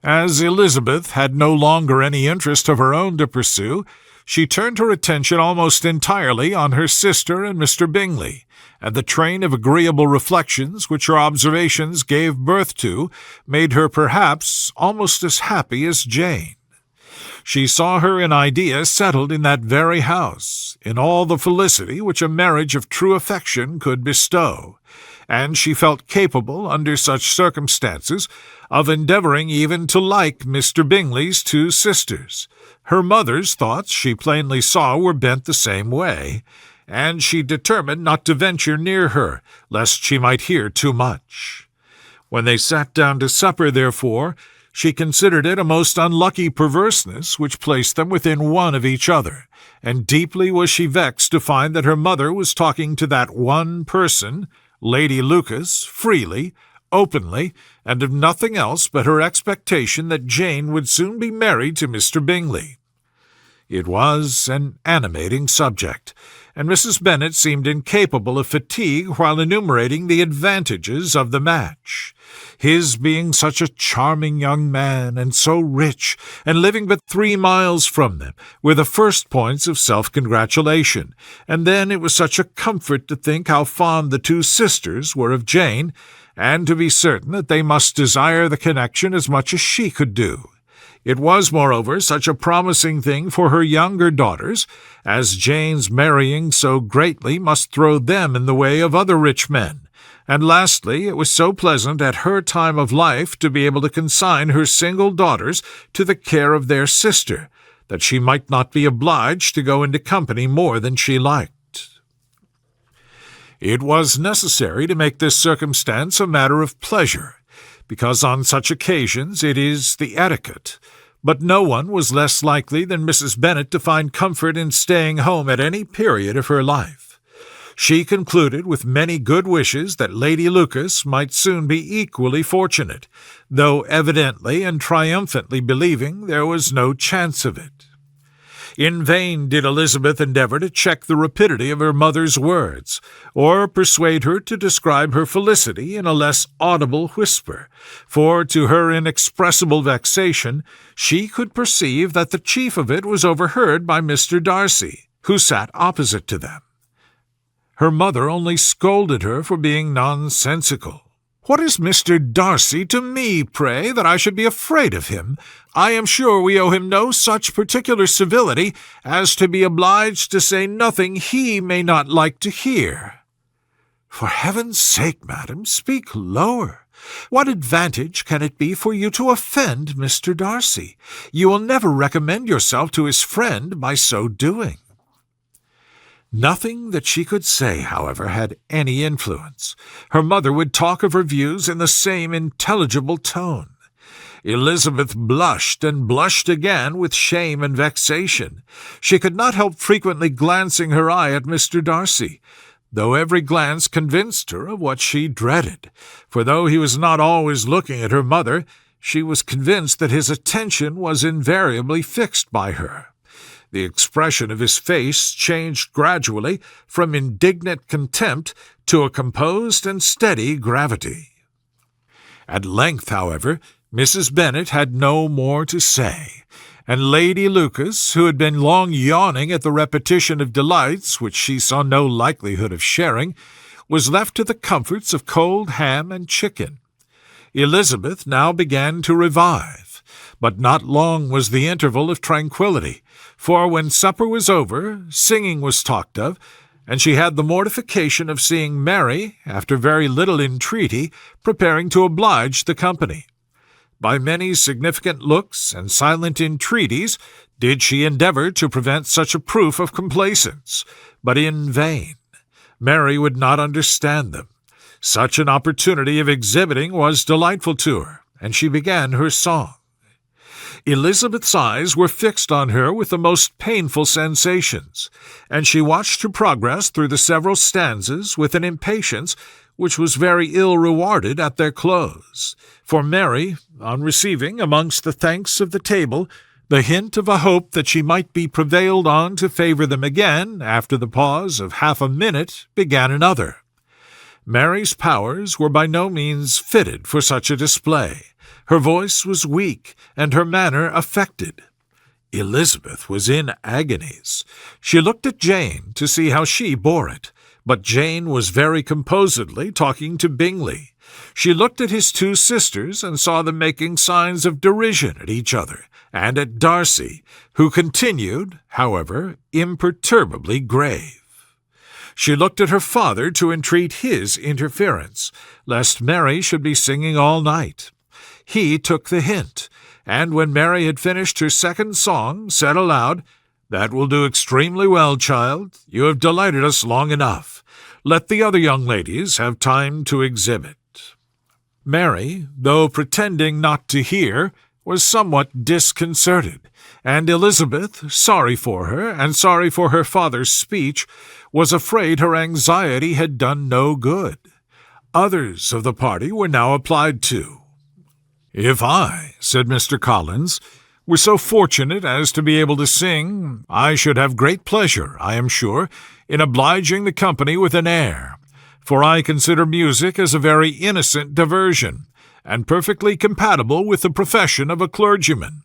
As Elizabeth had no longer any interest of her own to pursue, she turned her attention almost entirely on her sister and Mr. Bingley, and the train of agreeable reflections which her observations gave birth to made her perhaps almost as happy as Jane. She saw her in idea settled in that very house, in all the felicity which a marriage of true affection could bestow, and she felt capable, under such circumstances, of endeavouring even to like Mr. Bingley's two sisters. Her mother's thoughts, she plainly saw, were bent the same way, and she determined not to venture near her, lest she might hear too much. When they sat down to supper, therefore, she considered it a most unlucky perverseness which placed them within one of each other, and deeply was she vexed to find that her mother was talking to that one person, Lady Lucas, freely, openly, and of nothing else but her expectation that Jane would soon be married to Mr. Bingley. It was an animating subject, and Mrs. Bennet seemed incapable of fatigue while enumerating the advantages of the match. His being such a charming young man, and so rich, and living but 3 miles from them, were the first points of self-congratulation, and then it was such a comfort to think how fond the two sisters were of Jane, and to be certain that they must desire the connection as much as she could do. It was, moreover, such a promising thing for her younger daughters, as Jane's marrying so greatly must throw them in the way of other rich men. And lastly, it was so pleasant at her time of life to be able to consign her single daughters to the care of their sister, that she might not be obliged to go into company more than she liked. It was necessary to make this circumstance a matter of pleasure, because on such occasions it is the etiquette, but no one was less likely than Mrs. Bennet to find comfort in staying home at any period of her life. She concluded with many good wishes that Lady Lucas might soon be equally fortunate, though evidently and triumphantly believing there was no chance of it. In vain did Elizabeth endeavour to check the rapidity of her mother's words, or persuade her to describe her felicity in a less audible whisper, for to her inexpressible vexation she could perceive that the chief of it was overheard by Mr. Darcy, who sat opposite to them. Her mother only scolded her for being nonsensical. "What is Mr. Darcy to me, pray, that I should be afraid of him? I am sure we owe him no such particular civility as to be obliged to say nothing he may not like to hear." "For heaven's sake, madam, speak lower. What advantage can it be for you to offend Mr. Darcy? You will never recommend yourself to his friend by so doing." Nothing that she could say, however, had any influence. Her mother would talk of her views in the same intelligible tone. Elizabeth blushed and blushed again with shame and vexation. She could not help frequently glancing her eye at Mr. Darcy, though every glance convinced her of what she dreaded, for though he was not always looking at her mother, she was convinced that his attention was invariably fixed by her. The expression of his face changed gradually from indignant contempt to a composed and steady gravity. At length, however, Mrs. Bennet had no more to say, and Lady Lucas, who had been long yawning at the repetition of delights which she saw no likelihood of sharing, was left to the comforts of cold ham and chicken. Elizabeth now began to revive, but not long was the interval of tranquillity, for when supper was over, singing was talked of, and she had the mortification of seeing Mary, after very little entreaty, preparing to oblige the company. By many significant looks and silent entreaties did she endeavour to prevent such a proof of complaisance, but in vain. Mary would not understand them. Such an opportunity of exhibiting was delightful to her, and she began her song. Elizabeth's eyes were fixed on her with the most painful sensations, and she watched her progress through the several stanzas with an impatience which was very ill rewarded at their close, for Mary, on receiving, amongst the thanks of the table, the hint of a hope that she might be prevailed on to favour them again, after the pause of half a minute, began another. Mary's powers were by no means fitted for such a display. Her voice was weak, and her manner affected. Elizabeth was in agonies. She looked at Jane to see how she bore it, but Jane was very composedly talking to Bingley. She looked at his two sisters and saw them making signs of derision at each other, and at Darcy, who continued, however, imperturbably grave. She looked at her father to entreat his interference, lest Mary should be singing all night. He took the hint, and when Mary had finished her second song, said aloud, "That will do extremely well, child. You have delighted us long enough. Let the other young ladies have time to exhibit." Mary, though pretending not to hear, was somewhat disconcerted, and Elizabeth, sorry for her, and sorry for her father's speech, was afraid her anxiety had done no good. Others of the party were now applied to. "If I," said Mr. Collins, "were so fortunate as to be able to sing, I should have great pleasure, I am sure, in obliging the company with an air, for I consider music as a very innocent diversion, and perfectly compatible with the profession of a clergyman.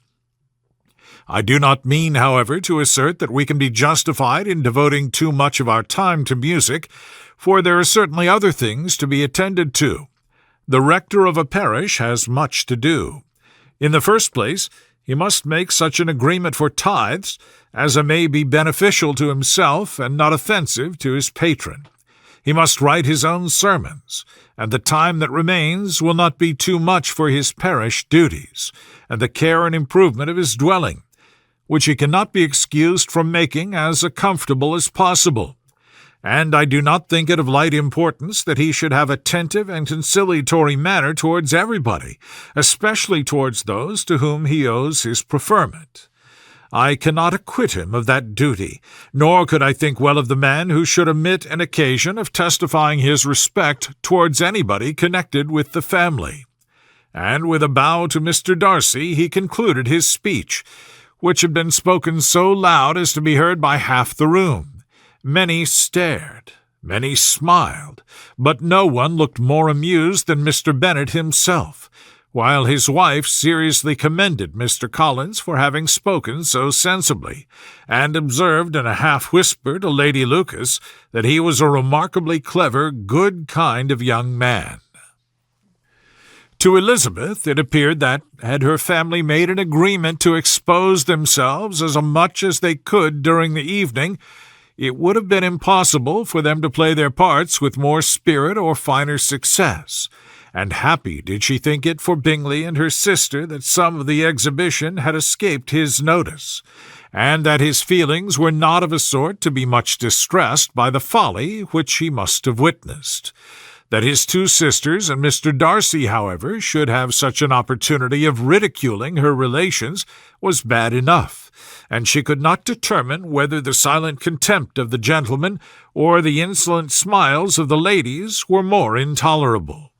I do not mean, however, to assert that we can be justified in devoting too much of our time to music, for there are certainly other things to be attended to. The rector of a parish has much to do. In the first place, he must make such an agreement for tithes as may be beneficial to himself and not offensive to his patron. He must write his own sermons, and the time that remains will not be too much for his parish duties, and the care and improvement of his dwelling, which he cannot be excused from making as comfortable as possible. And I do not think it of light importance that he should have attentive and conciliatory manner towards everybody, especially towards those to whom he owes his preferment. I cannot acquit him of that duty, nor could I think well of the man who should omit an occasion of testifying his respect towards anybody connected with the family." And with a bow to Mr. Darcy he concluded his speech, which had been spoken so loud as to be heard by half the room. Many stared, many smiled, but no one looked more amused than Mr. Bennet himself, while his wife seriously commended Mr. Collins for having spoken so sensibly, and observed in a half-whisper to Lady Lucas that he was a remarkably clever, good kind of young man. To Elizabeth it appeared that, had her family made an agreement to expose themselves as much as they could during the evening, it would have been impossible for them to play their parts with more spirit or finer success, and happy did she think it for Bingley and her sister that some of the exhibition had escaped his notice, and that his feelings were not of a sort to be much distressed by the folly which he must have witnessed. That his two sisters and Mr. Darcy, however, should have such an opportunity of ridiculing her relations was bad enough, and she could not determine whether the silent contempt of the gentlemen or the insolent smiles of the ladies were more intolerable.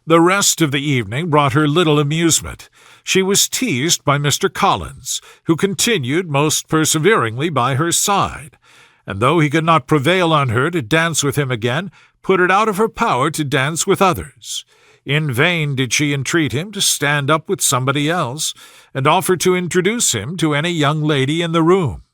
The rest of the evening brought her little amusement. She was teased by Mr. Collins, who continued most perseveringly by her side, and though he could not prevail on her to dance with him again, put it out of her power to dance with others. In vain did she entreat him to stand up with somebody else, and offer to introduce him to any young lady in the room.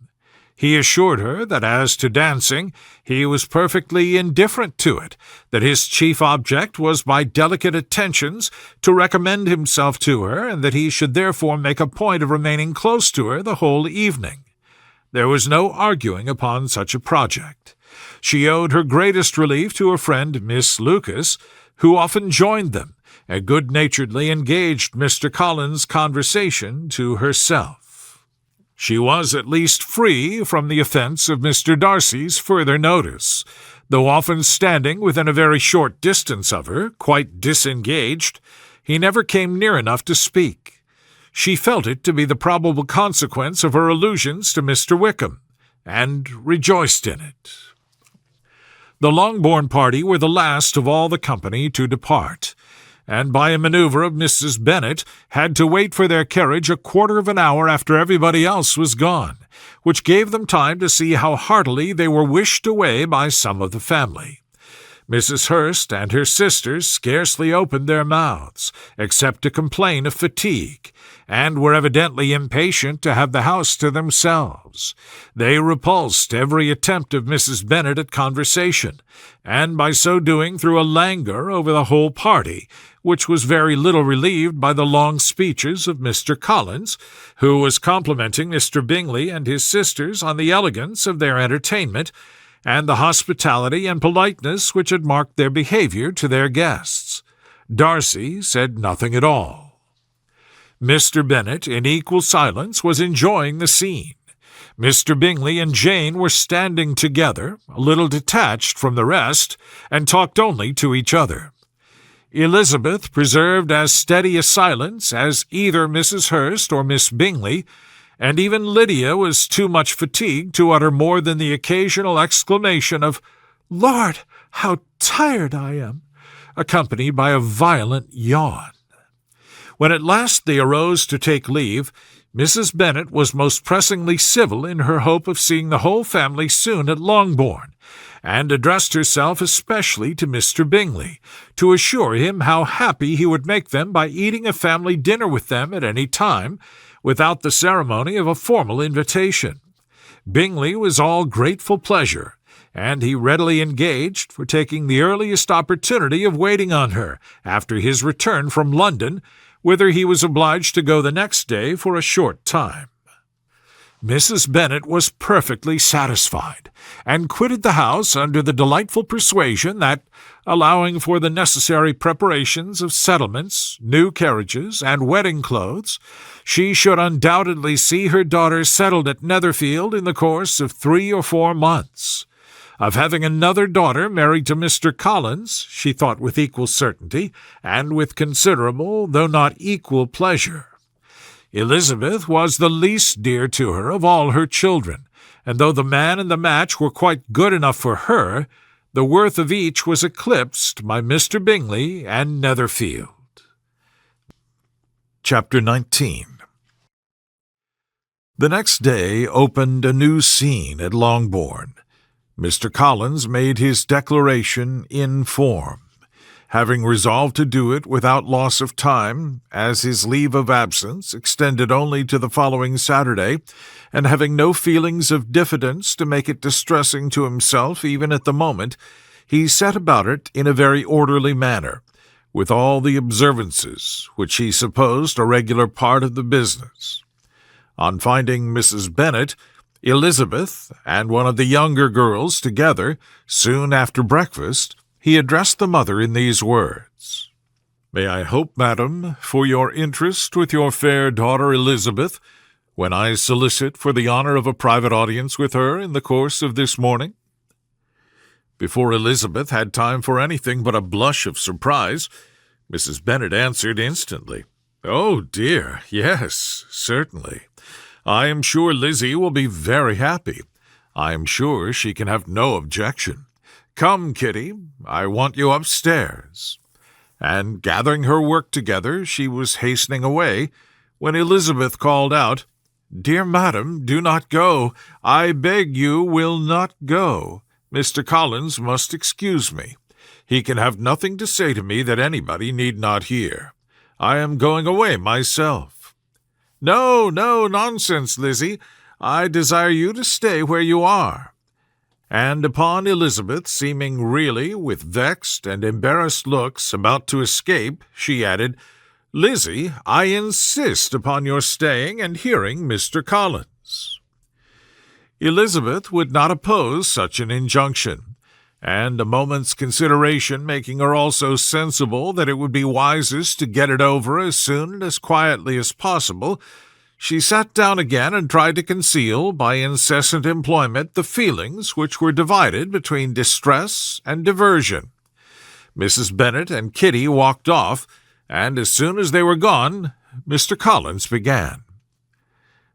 He assured her that as to dancing, he was perfectly indifferent to it, that his chief object was by delicate attentions to recommend himself to her, and that he should therefore make a point of remaining close to her the whole evening. There was no arguing upon such a project. She owed her greatest relief to her friend Miss Lucas, who often joined them, and good-naturedly engaged Mr. Collins' conversation to herself. She was at least free from the offence of Mr. Darcy's further notice. Though often standing within a very short distance of her, quite disengaged, he never came near enough to speak. She felt it to be the probable consequence of her allusions to Mr. Wickham, and rejoiced in it. The Longbourn party were the last of all the company to depart, and by a manoeuvre of Mrs. Bennet had to wait for their carriage a quarter of an hour after everybody else was gone, which gave them time to see how heartily they were wished away by some of the family. Mrs. Hurst and her sisters scarcely opened their mouths, except to complain of fatigue, and were evidently impatient to have the house to themselves. They repulsed every attempt of Mrs. Bennet at conversation, and by so doing threw a languor over the whole party, which was very little relieved by the long speeches of Mr. Collins, who was complimenting Mr. Bingley and his sisters on the elegance of their entertainment, and the hospitality and politeness which had marked their behavior to their guests. Darcy said nothing at all. Mr. Bennet, in equal silence, was enjoying the scene. Mr. Bingley and Jane were standing together, a little detached from the rest, and talked only to each other. Elizabeth preserved as steady a silence as either Mrs. Hurst or Miss Bingley, and even Lydia was too much fatigued to utter more than the occasional exclamation of, "Lord, how tired I am!" accompanied by a violent yawn. When at last they arose to take leave, Mrs. Bennet was most pressingly civil in her hope of seeing the whole family soon at Longbourn, and addressed herself especially to Mr. Bingley, to assure him how happy he would make them by eating a family dinner with them at any time, without the ceremony of a formal invitation. Bingley was all grateful pleasure, and he readily engaged for taking the earliest opportunity of waiting on her after his return from London, whither he was obliged to go the next day for a short time. Mrs. Bennet was perfectly satisfied, and quitted the house under the delightful persuasion that, allowing for the necessary preparations of settlements, new carriages, and wedding clothes, she should undoubtedly see her daughter settled at Netherfield in the course of 3 or 4 months. Of having another daughter married to Mr. Collins, she thought with equal certainty, and with considerable, though not equal, pleasure. Elizabeth was the least dear to her of all her children, and though the man and the match were quite good enough for her, the worth of each was eclipsed by Mr. Bingley and Netherfield. Chapter 19. The next day opened a new scene at Longbourn. Mr. Collins made his declaration in form, having resolved to do it without loss of time, as his leave of absence extended only to the following Saturday, and having no feelings of diffidence to make it distressing to himself even at the moment, he set about it in a very orderly manner, with all the observances which he supposed a regular part of the business. On finding Mrs. Bennet, Elizabeth, and one of the younger girls together, soon after breakfast, he addressed the mother in these words: "May I hope, madam, for your interest with your fair daughter Elizabeth, when I solicit for the honor of a private audience with her in the course of this morning?" Before Elizabeth had time for anything but a blush of surprise, Mrs. Bennet answered instantly, "Oh, dear, yes, certainly. I am sure Lizzie will be very happy. I am sure she can have no objection. Come, Kitty, I want you upstairs." and gathering her work together, she was hastening away, when Elizabeth called out, "Dear madam, do not go. I beg you will not go. Mr. Collins must excuse me. He can have nothing to say to me that anybody need not hear. I am going away myself." "No, no, nonsense, Lizzie. I desire you to stay where you are." And upon Elizabeth seeming really, with vexed and embarrassed looks, about to escape, she added, "Lizzie, I insist upon your staying and hearing Mr. Collins." Elizabeth would not oppose such an injunction, and a moment's consideration making her also sensible that it would be wisest to get it over as soon and as quietly as possible, she sat down again and tried to conceal by incessant employment the feelings which were divided between distress and diversion. Mrs. Bennet and Kitty walked off, and as soon as they were gone, Mr. Collins began.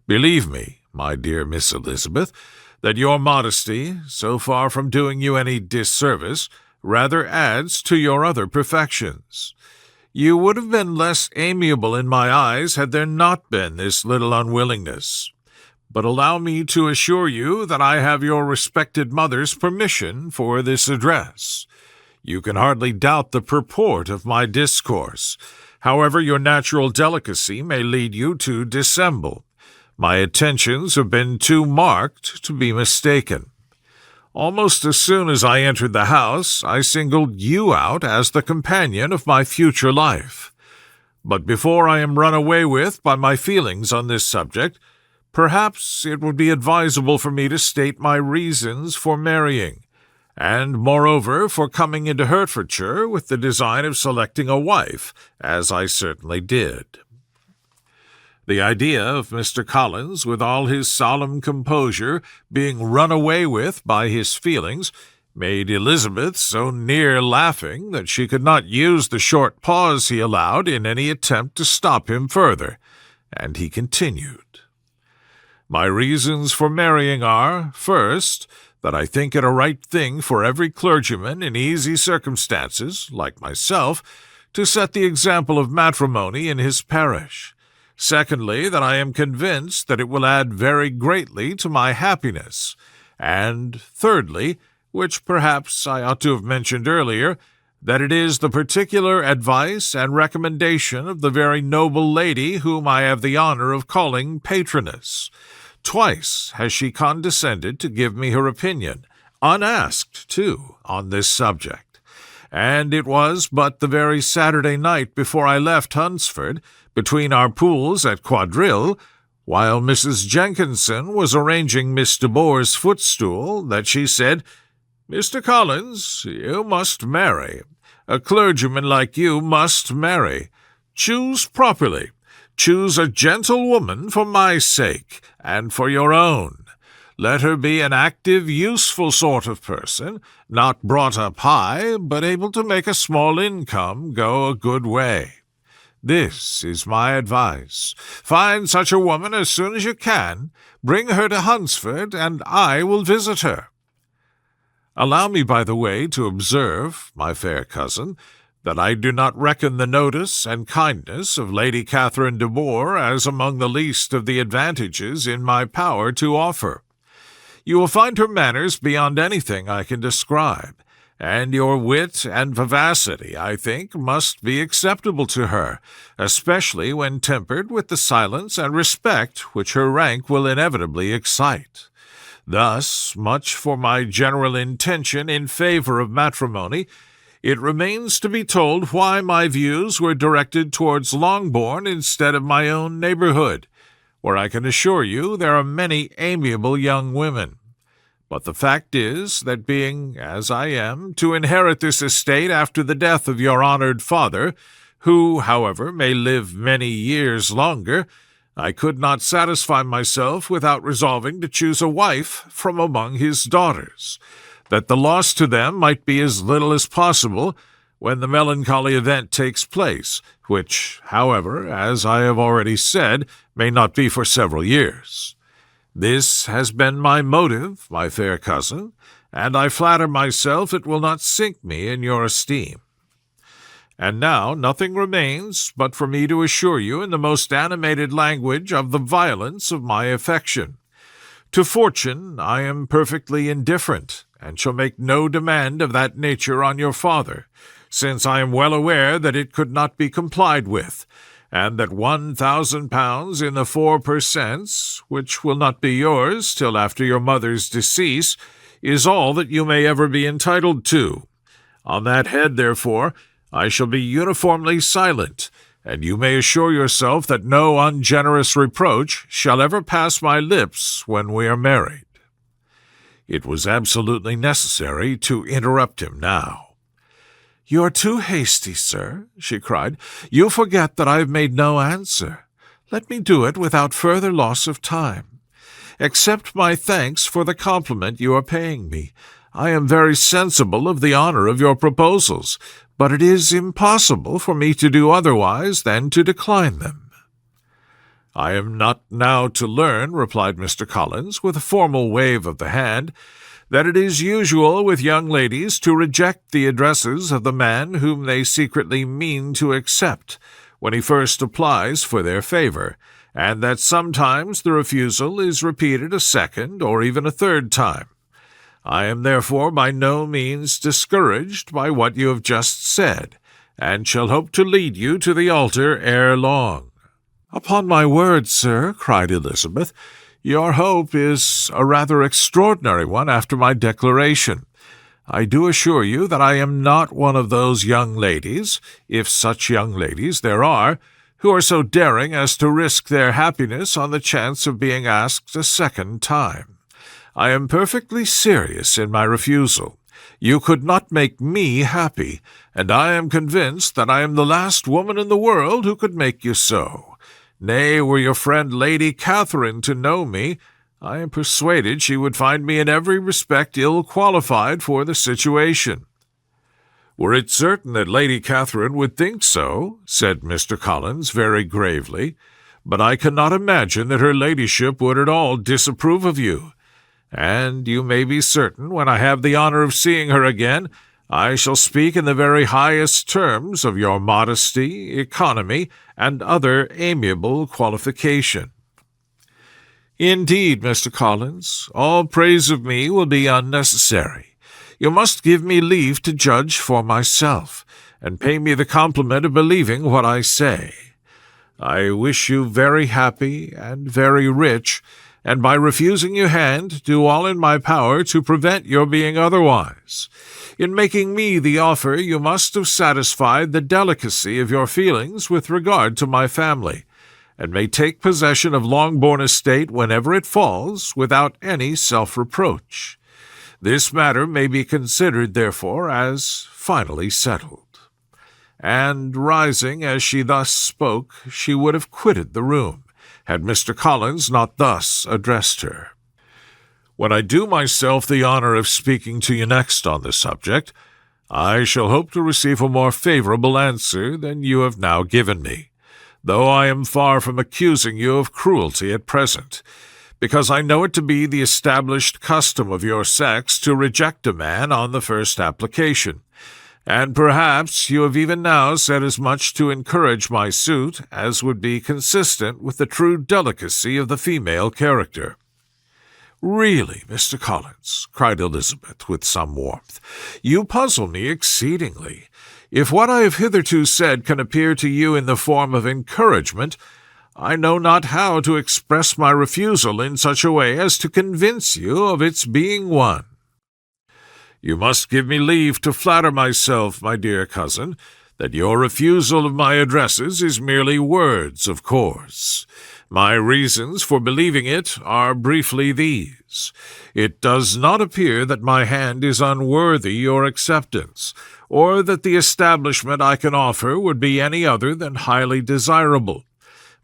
"Believe me, my dear Miss Elizabeth, that your modesty, so far from doing you any disservice, rather adds to your other perfections. You would have been less amiable in my eyes had there not been this little unwillingness. But allow me to assure you that I have your respected mother's permission for this address. You can hardly doubt the purport of my discourse. However, your natural delicacy may lead you to dissemble. My attentions have been too marked to be mistaken. Almost as soon as I entered the house, I singled you out as the companion of my future life. But before I am run away with by my feelings on this subject, perhaps it would be advisable for me to state my reasons for marrying, and, moreover, for coming into Hertfordshire with the design of selecting a wife, as I certainly did." The idea of Mr. Collins, with all his solemn composure, being run away with by his feelings, made Elizabeth so near laughing that she could not use the short pause he allowed in any attempt to stop him further, and he continued, "My reasons for marrying are, first, that I think it a right thing for every clergyman in easy circumstances, like myself, to set the example of matrimony in his parish. Secondly, that I am convinced that it will add very greatly to my happiness. And thirdly, which perhaps I ought to have mentioned earlier, that it is the particular advice and recommendation of the very noble lady whom I have the honor of calling patroness. Twice has she condescended to give me her opinion, unasked, too, on this subject. And it was but the very Saturday night before I left Hunsford, between our pools at quadrille, while Mrs. Jenkinson was arranging Miss de Bour's footstool, that she said, 'Mr. Collins, you must marry. A clergyman like you must marry. Choose properly. Choose a gentlewoman for my sake, and for your own. Let her be an active, useful sort of person, not brought up high, but able to make a small income go a good way. This is my advice. Find such a woman as soon as you can, bring her to Hunsford, and I will visit her.' Allow me, by the way, to observe, my fair cousin, that I do not reckon the notice and kindness of Lady Catherine de Bour as among the least of the advantages in my power to offer. You will find her manners beyond anything I can describe, and your wit and vivacity, I think, must be acceptable to her, especially when tempered with the silence and respect which her rank will inevitably excite. Thus, much for my general intention in favor of matrimony, it remains to be told why my views were directed towards Longbourn instead of my own neighborhood, where I can assure you there are many amiable young women. But the fact is that being, as I am, to inherit this estate after the death of your honored father, who, however, may live many years longer, I could not satisfy myself without resolving to choose a wife from among his daughters, that the loss to them might be as little as possible when the melancholy event takes place, which, however, as I have already said, may not be for several years. This has been my motive, my fair cousin, and I flatter myself it will not sink me in your esteem. And now nothing remains but for me to assure you in the most animated language of the violence of my affection. To fortune I am perfectly indifferent, and shall make no demand of that nature on your father, since I am well aware that it could not be complied with, and that £1,000 in the 4 per cents, which will not be yours till after your mother's decease, is all that you may ever be entitled to. On that head, therefore, I shall be uniformly silent, and you may assure yourself that no ungenerous reproach shall ever pass my lips when we are married." It was absolutely necessary to interrupt him now. "You are too hasty, sir," she cried. "You forget that I have made no answer. Let me do it without further loss of time. Accept my thanks for the compliment you are paying me. I am very sensible of the honor of your proposals, but it is impossible for me to do otherwise than to decline them." "I am not now to learn," replied Mr. Collins, with a formal wave of the hand, "that it is usual with young ladies to reject the addresses of the man whom they secretly mean to accept, when he first applies for their favor, and that sometimes the refusal is repeated a second or even a third time. I am therefore by no means discouraged by what you have just said, and shall hope to lead you to the altar ere long." "Upon my word, sir," cried Elizabeth, "your hope is a rather extraordinary one after my declaration. I do assure you that I am not one of those young ladies, if such young ladies there are, who are so daring as to risk their happiness on the chance of being asked a second time. I am perfectly serious in my refusal. You could not make me happy, and I am convinced that I am the last woman in the world who could make you so. Nay, were your friend Lady Catherine to know me, I am persuaded she would find me in every respect ill qualified for the situation." "Were it certain that Lady Catherine would think so," said Mr. Collins very gravely, "but I cannot imagine that her ladyship would at all disapprove of you. And you may be certain, when I have the honor of seeing her again, I shall speak in the very highest terms of your modesty, economy, and other amiable qualification." "Indeed, Mr. Collins, all praise of me will be unnecessary. You must give me leave to judge for myself, and pay me the compliment of believing what I say. I wish you very happy and very rich, and by refusing your hand do all in my power to prevent your being otherwise. In making me the offer, you must have satisfied the delicacy of your feelings with regard to my family, and may take possession of Longbourn estate whenever it falls, without any self-reproach. This matter may be considered, therefore, as finally settled." And, rising as she thus spoke, she would have quitted the room, had Mr. Collins not thus addressed her. "When I do myself the honor of speaking to you next on the subject, I shall hope to receive a more favorable answer than you have now given me, though I am far from accusing you of cruelty at present, because I know it to be the established custom of your sex to reject a man on the first application, and perhaps you have even now said as much to encourage my suit as would be consistent with the true delicacy of the female character." "Really, Mr. Collins," cried Elizabeth with some warmth, "you puzzle me exceedingly. If what I have hitherto said can appear to you in the form of encouragement, I know not how to express my refusal in such a way as to convince you of its being one." "You must give me leave to flatter myself, my dear cousin, that your refusal of my addresses is merely words, of course. My reasons for believing it are briefly these. It does not appear that my hand is unworthy your acceptance, or that the establishment I can offer would be any other than highly desirable.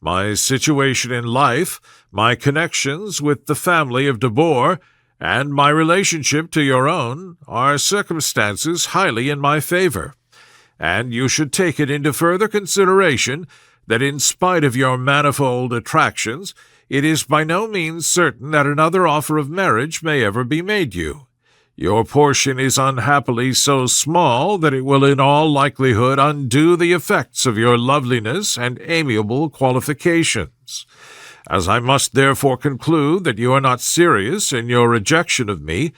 My situation in life, my connections with the family of de Bour, and my relationship to your own are circumstances highly in my favor, and you should take it into further consideration that in spite of your manifold attractions, it is by no means certain that another offer of marriage may ever be made you. Your portion is unhappily so small that it will in all likelihood undo the effects of your loveliness and amiable qualifications. As I must therefore conclude that you are not serious in your rejection of me,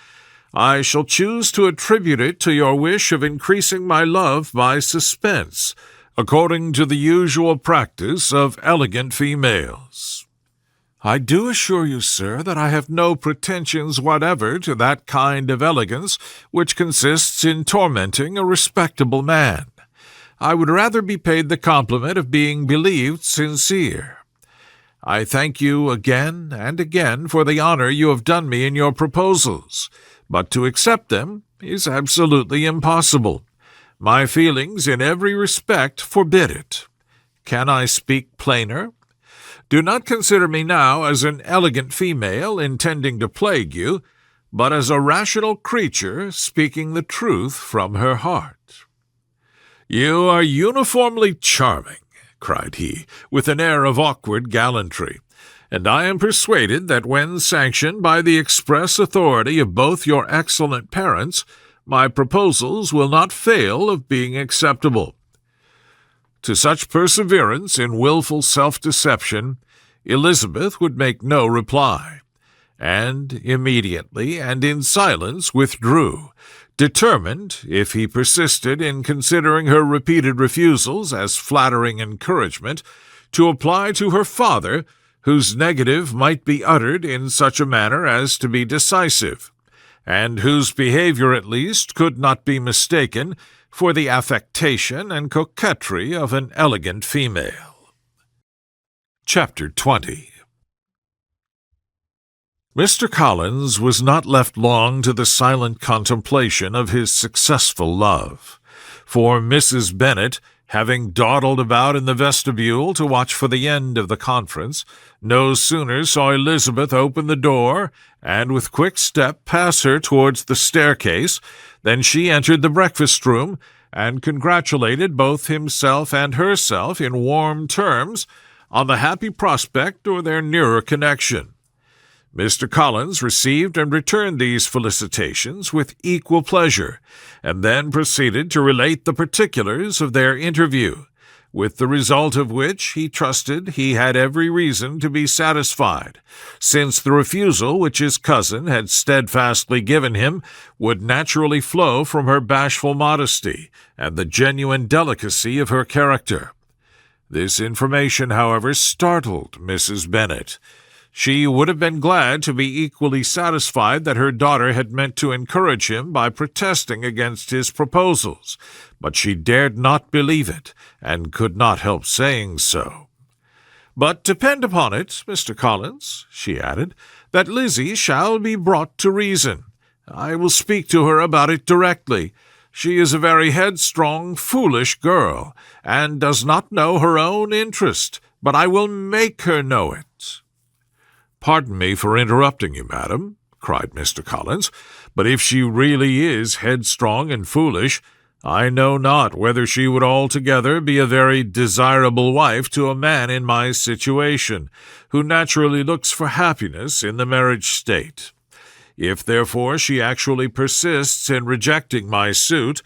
I shall choose to attribute it to your wish of increasing my love by suspense, according to the usual practice of elegant females. I do assure you, sir, that I have no pretensions whatever to that kind of elegance which consists in tormenting a respectable man. I would rather be paid the compliment of being believed sincere. I thank you again and again for the honor you have done me in your proposals, but to accept them is absolutely impossible. My feelings in every respect forbid it. Can I speak plainer? Do not consider me now as an elegant female intending to plague you, but as a rational creature speaking the truth from her heart. You are uniformly charming, cried he, with an air of awkward gallantry, and I am persuaded that when sanctioned by the express authority of both your excellent parents, my proposals will not fail of being acceptable. To such perseverance in wilful self-deception, Elizabeth would make no reply, and immediately and in silence withdrew, determined, if he persisted in considering her repeated refusals as flattering encouragement, to apply to her father, whose negative might be uttered in such a manner as to be decisive, and whose behavior at least could not be mistaken for the affectation and coquetry of an elegant female. Chapter 20. Mr. Collins was not left long to the silent contemplation of his successful love, for Mrs. Bennet, having dawdled about in the vestibule to watch for the end of the conference, no sooner saw Elizabeth open the door and with quick step pass her towards the staircase than she entered the breakfast-room and congratulated both himself and herself in warm terms on the happy prospect or their nearer connection. Mr. Collins received and returned these felicitations with equal pleasure, and then proceeded to relate the particulars of their interview, with the result of which he trusted he had every reason to be satisfied, since the refusal which his cousin had steadfastly given him would naturally flow from her bashful modesty and the genuine delicacy of her character. This information, however, startled Mrs. Bennet. She would have been glad to be equally satisfied that her daughter had meant to encourage him by protesting against his proposals, but she dared not believe it, and could not help saying so. "But depend upon it, Mr. Collins," she added, "that Lizzie shall be brought to reason. I will speak to her about it directly. She is a very headstrong, foolish girl, and does not know her own interest, but I will make her know it." "Pardon me for interrupting you, madam," cried Mr. Collins, "but if she really is headstrong and foolish, I know not whether she would altogether be a very desirable wife to a man in my situation, who naturally looks for happiness in the marriage state. If, therefore, she actually persists in rejecting my suit,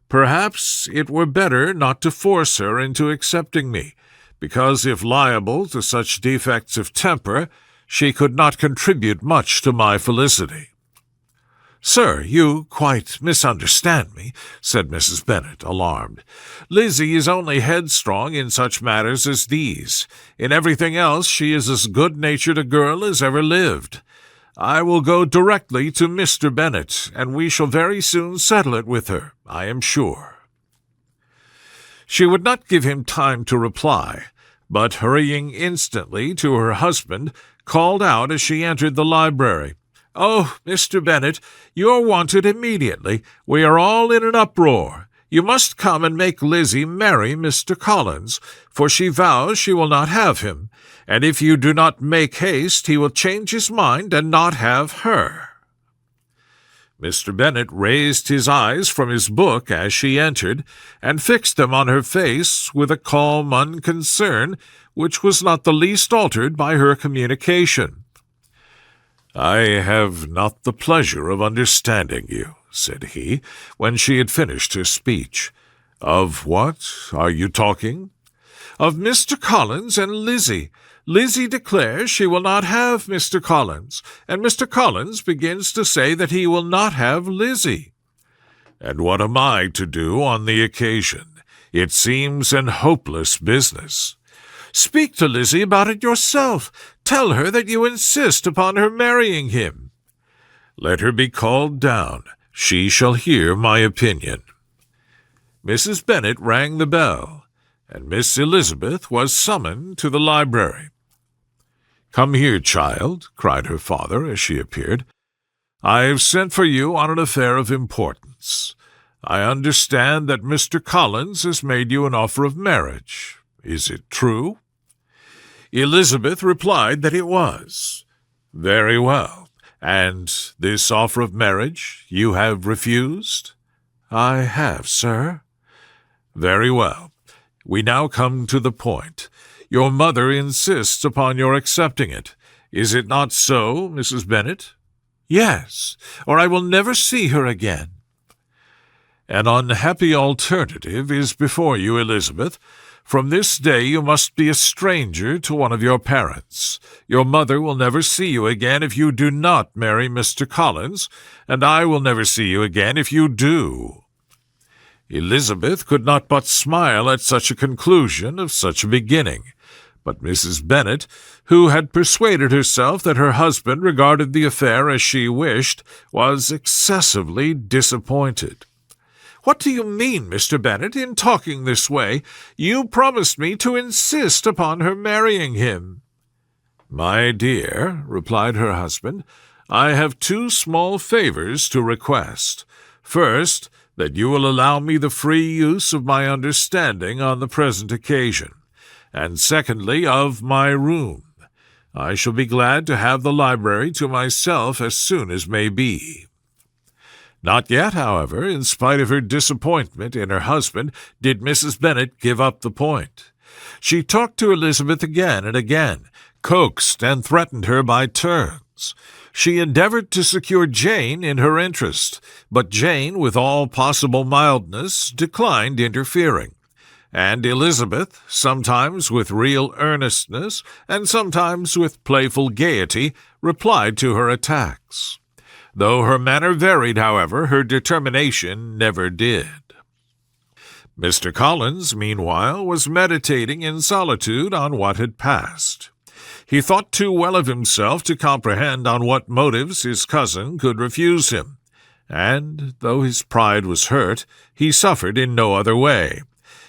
perhaps it were better not to force her into accepting me, because if liable to such defects of temper, she could not contribute much to my felicity." "Sir, you quite misunderstand me," said Mrs. Bennet, alarmed. "Lizzie is only headstrong in such matters as these. In everything else she is as good-natured a girl as ever lived. I will go directly to Mr. Bennet, and we shall very soon settle it with her, I am sure." She would not give him time to reply, but hurrying instantly to her husband, called out as she entered the library, "Oh, Mr. Bennet, you are wanted immediately. We are all in an uproar. You must come and make Lizzie marry Mr. Collins, for she vows she will not have him, and if you do not make haste he will change his mind and not have her." Mr. Bennet raised his eyes from his book as she entered, and fixed them on her face with a calm unconcern which was not the least altered by her communication. "I have not the pleasure of understanding you," said he, when she had finished her speech. "Of what are you talking?" "Of Mr. Collins and Lizzie. Lizzie declares she will not have Mr. Collins, and Mr. Collins begins to say that he will not have Lizzie." "And what am I to do on the occasion? It seems an hopeless business." "Speak to Lizzie about it yourself. Tell her that you insist upon her marrying him." "Let her be called down. She shall hear my opinion." Mrs. Bennet rang the bell, and Miss Elizabeth was summoned to the library. "Come here, child," cried her father as she appeared. "I have sent for you on an affair of importance. I understand that Mr. Collins has made you an offer of marriage. Is it true?" Elizabeth replied that it was. "Very well. And this offer of marriage you have refused?" "I have, sir." "Very well. We now come to the point. Your mother insists upon your accepting it. Is it not so, Mrs. Bennet?" "Yes, or I will never see her again." "An unhappy alternative is before you, Elizabeth. From this day you must be a stranger to one of your parents. Your mother will never see you again if you do not marry Mr. Collins, and I will never see you again if you do." Elizabeth could not but smile at such a conclusion of such a beginning, but Mrs. Bennet, who had persuaded herself that her husband regarded the affair as she wished, was excessively disappointed. "What do you mean, Mr. Bennet, in talking this way? You promised me to insist upon her marrying him." "My dear," replied her husband, "I have two small favors to request. First, that you will allow me the free use of my understanding on the present occasion, and secondly, of my room. I shall be glad to have the library to myself as soon as may be." Not yet, however, in spite of her disappointment in her husband, did Mrs. Bennet give up the point. She talked to Elizabeth again and again, coaxed and threatened her by turns. She endeavored to secure Jane in her interest, but Jane, with all possible mildness, declined interfering, and Elizabeth, sometimes with real earnestness, and sometimes with playful gaiety, replied to her attacks. Though her manner varied, however, her determination never did. Mr. Collins, meanwhile, was meditating in solitude on what had passed. He thought too well of himself to comprehend on what motives his cousin could refuse him, and, though his pride was hurt, he suffered in no other way.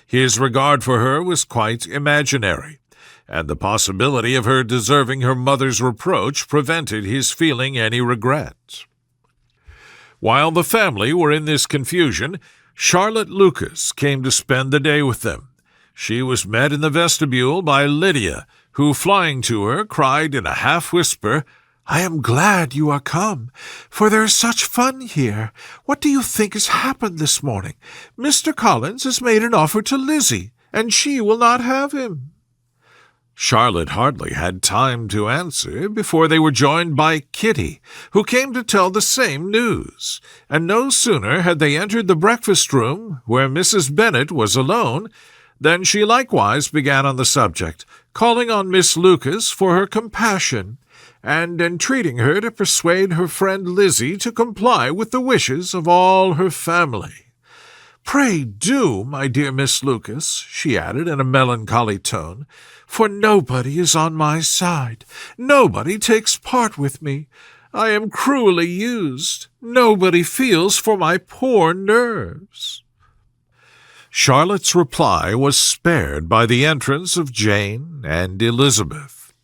His regard for her was quite imaginary, and the possibility of her deserving her mother's reproach prevented his feeling any regret. While the family were in this confusion, Charlotte Lucas came to spend the day with them. She was met in the vestibule by Lydia, who, flying to her, cried in a half-whisper, "I am glad you are come, for there is such fun here. What do you think has happened this morning? Mr. Collins has made an offer to Lizzie, and she will not have him." Charlotte hardly had time to answer before they were joined by Kitty, who came to tell the same news, and no sooner had they entered the breakfast-room, where Mrs. Bennet was alone, than she likewise began on the subject, calling on Miss Lucas for her compassion, and entreating her to persuade her friend Lizzie to comply with the wishes of all her family. "Pray do, my dear Miss Lucas," she added in a melancholy tone, "for nobody is on my side. Nobody takes part with me. I am cruelly used. Nobody feels for my poor nerves." Charlotte's reply was spared by the entrance of Jane and Elizabeth.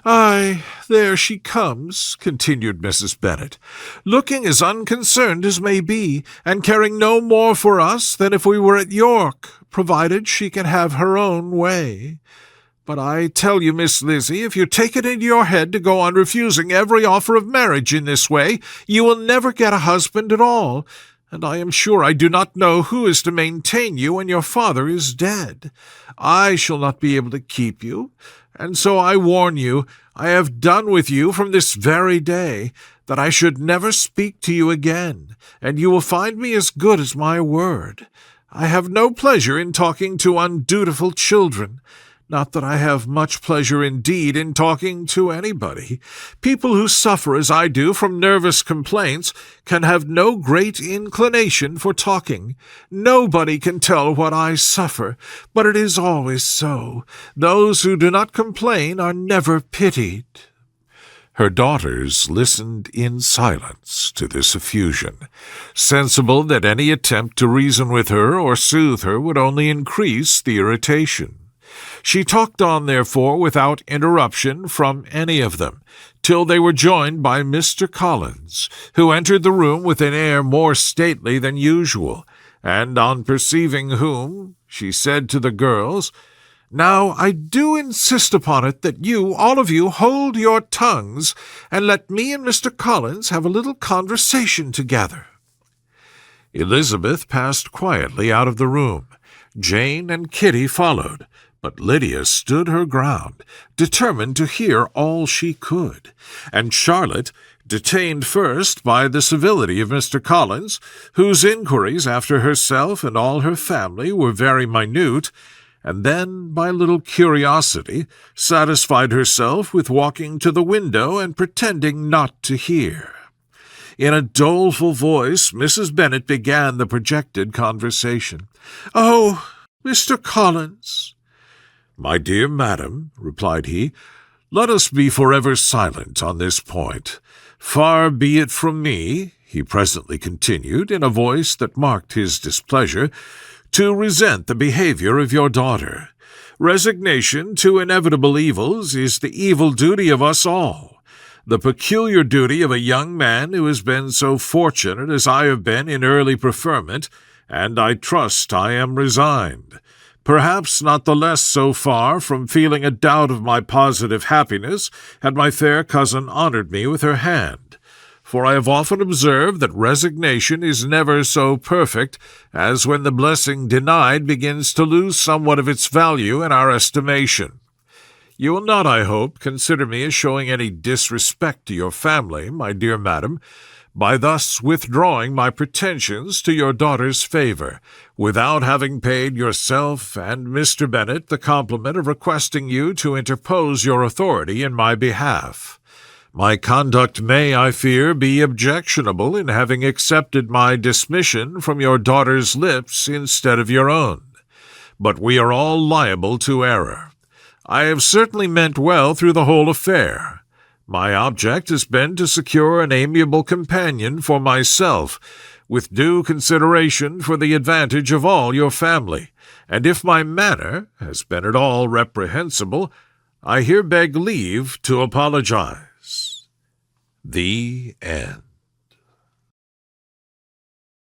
"Ay, there she comes," continued Mrs. Bennet, "looking as unconcerned as may be, and caring no more for us than if we were at York, provided she can have her own way. But I tell you, Miss Lizzie, if you take it into your head to go on refusing every offer of marriage in this way, you will never get a husband at all, and I am sure I do not know who is to maintain you when your father is dead. I shall not be able to keep you, And so I warn you, I have done with you from this very day, that I should never speak to you again, and you will find me as good as my word. I have no pleasure in talking to undutiful children. Not that I have much pleasure indeed in talking to anybody. People who suffer as I do from nervous complaints can have no great inclination for talking. Nobody can tell what I suffer, but it is always so. Those who do not complain are never pitied." Her daughters listened in silence to this effusion, sensible that any attempt to reason with her or soothe her would only increase the irritation. She talked on, therefore, without interruption from any of them, till they were joined by Mr. Collins, who entered the room with an air more stately than usual, and on perceiving whom, she said to the girls, "Now I do insist upon it that you, all of you, hold your tongues, and let me and Mr. Collins have a little conversation together." Elizabeth passed quietly out of the room. Jane and Kitty followed, but Lydia stood her ground, determined to hear all she could, and Charlotte, detained first by the civility of Mr. Collins, whose inquiries after herself and all her family were very minute, and then by little curiosity, satisfied herself with walking to the window and pretending not to hear. In a doleful voice, Mrs. Bennet began the projected conversation. "Oh, Mr. Collins!" "My dear madam," replied he, "let us be forever silent on this point. Far be it from me," he presently continued, in a voice that marked his displeasure, "to resent the behavior of your daughter. Resignation to inevitable evils is the evil duty of us all, the peculiar duty of a young man who has been so fortunate as I have been in early preferment, and I trust I am resigned. Perhaps not the less so far from feeling a doubt of my positive happiness had my fair cousin honored me with her hand, for I have often observed that resignation is never so perfect as when the blessing denied begins to lose somewhat of its value in our estimation. You will not, I hope, consider me as showing any disrespect to your family, my dear madam, by thus withdrawing my pretensions to your daughter's favour, without having paid yourself and Mr. Bennet the compliment of requesting you to interpose your authority in my behalf. My conduct may, I fear, be objectionable in having accepted my dismission from your daughter's lips instead of your own, but we are all liable to error. I have certainly meant well through the whole affair. My object has been to secure an amiable companion for myself, with due consideration for the advantage of all your family, and if my manner has been at all reprehensible, I here beg leave to apologize. The End.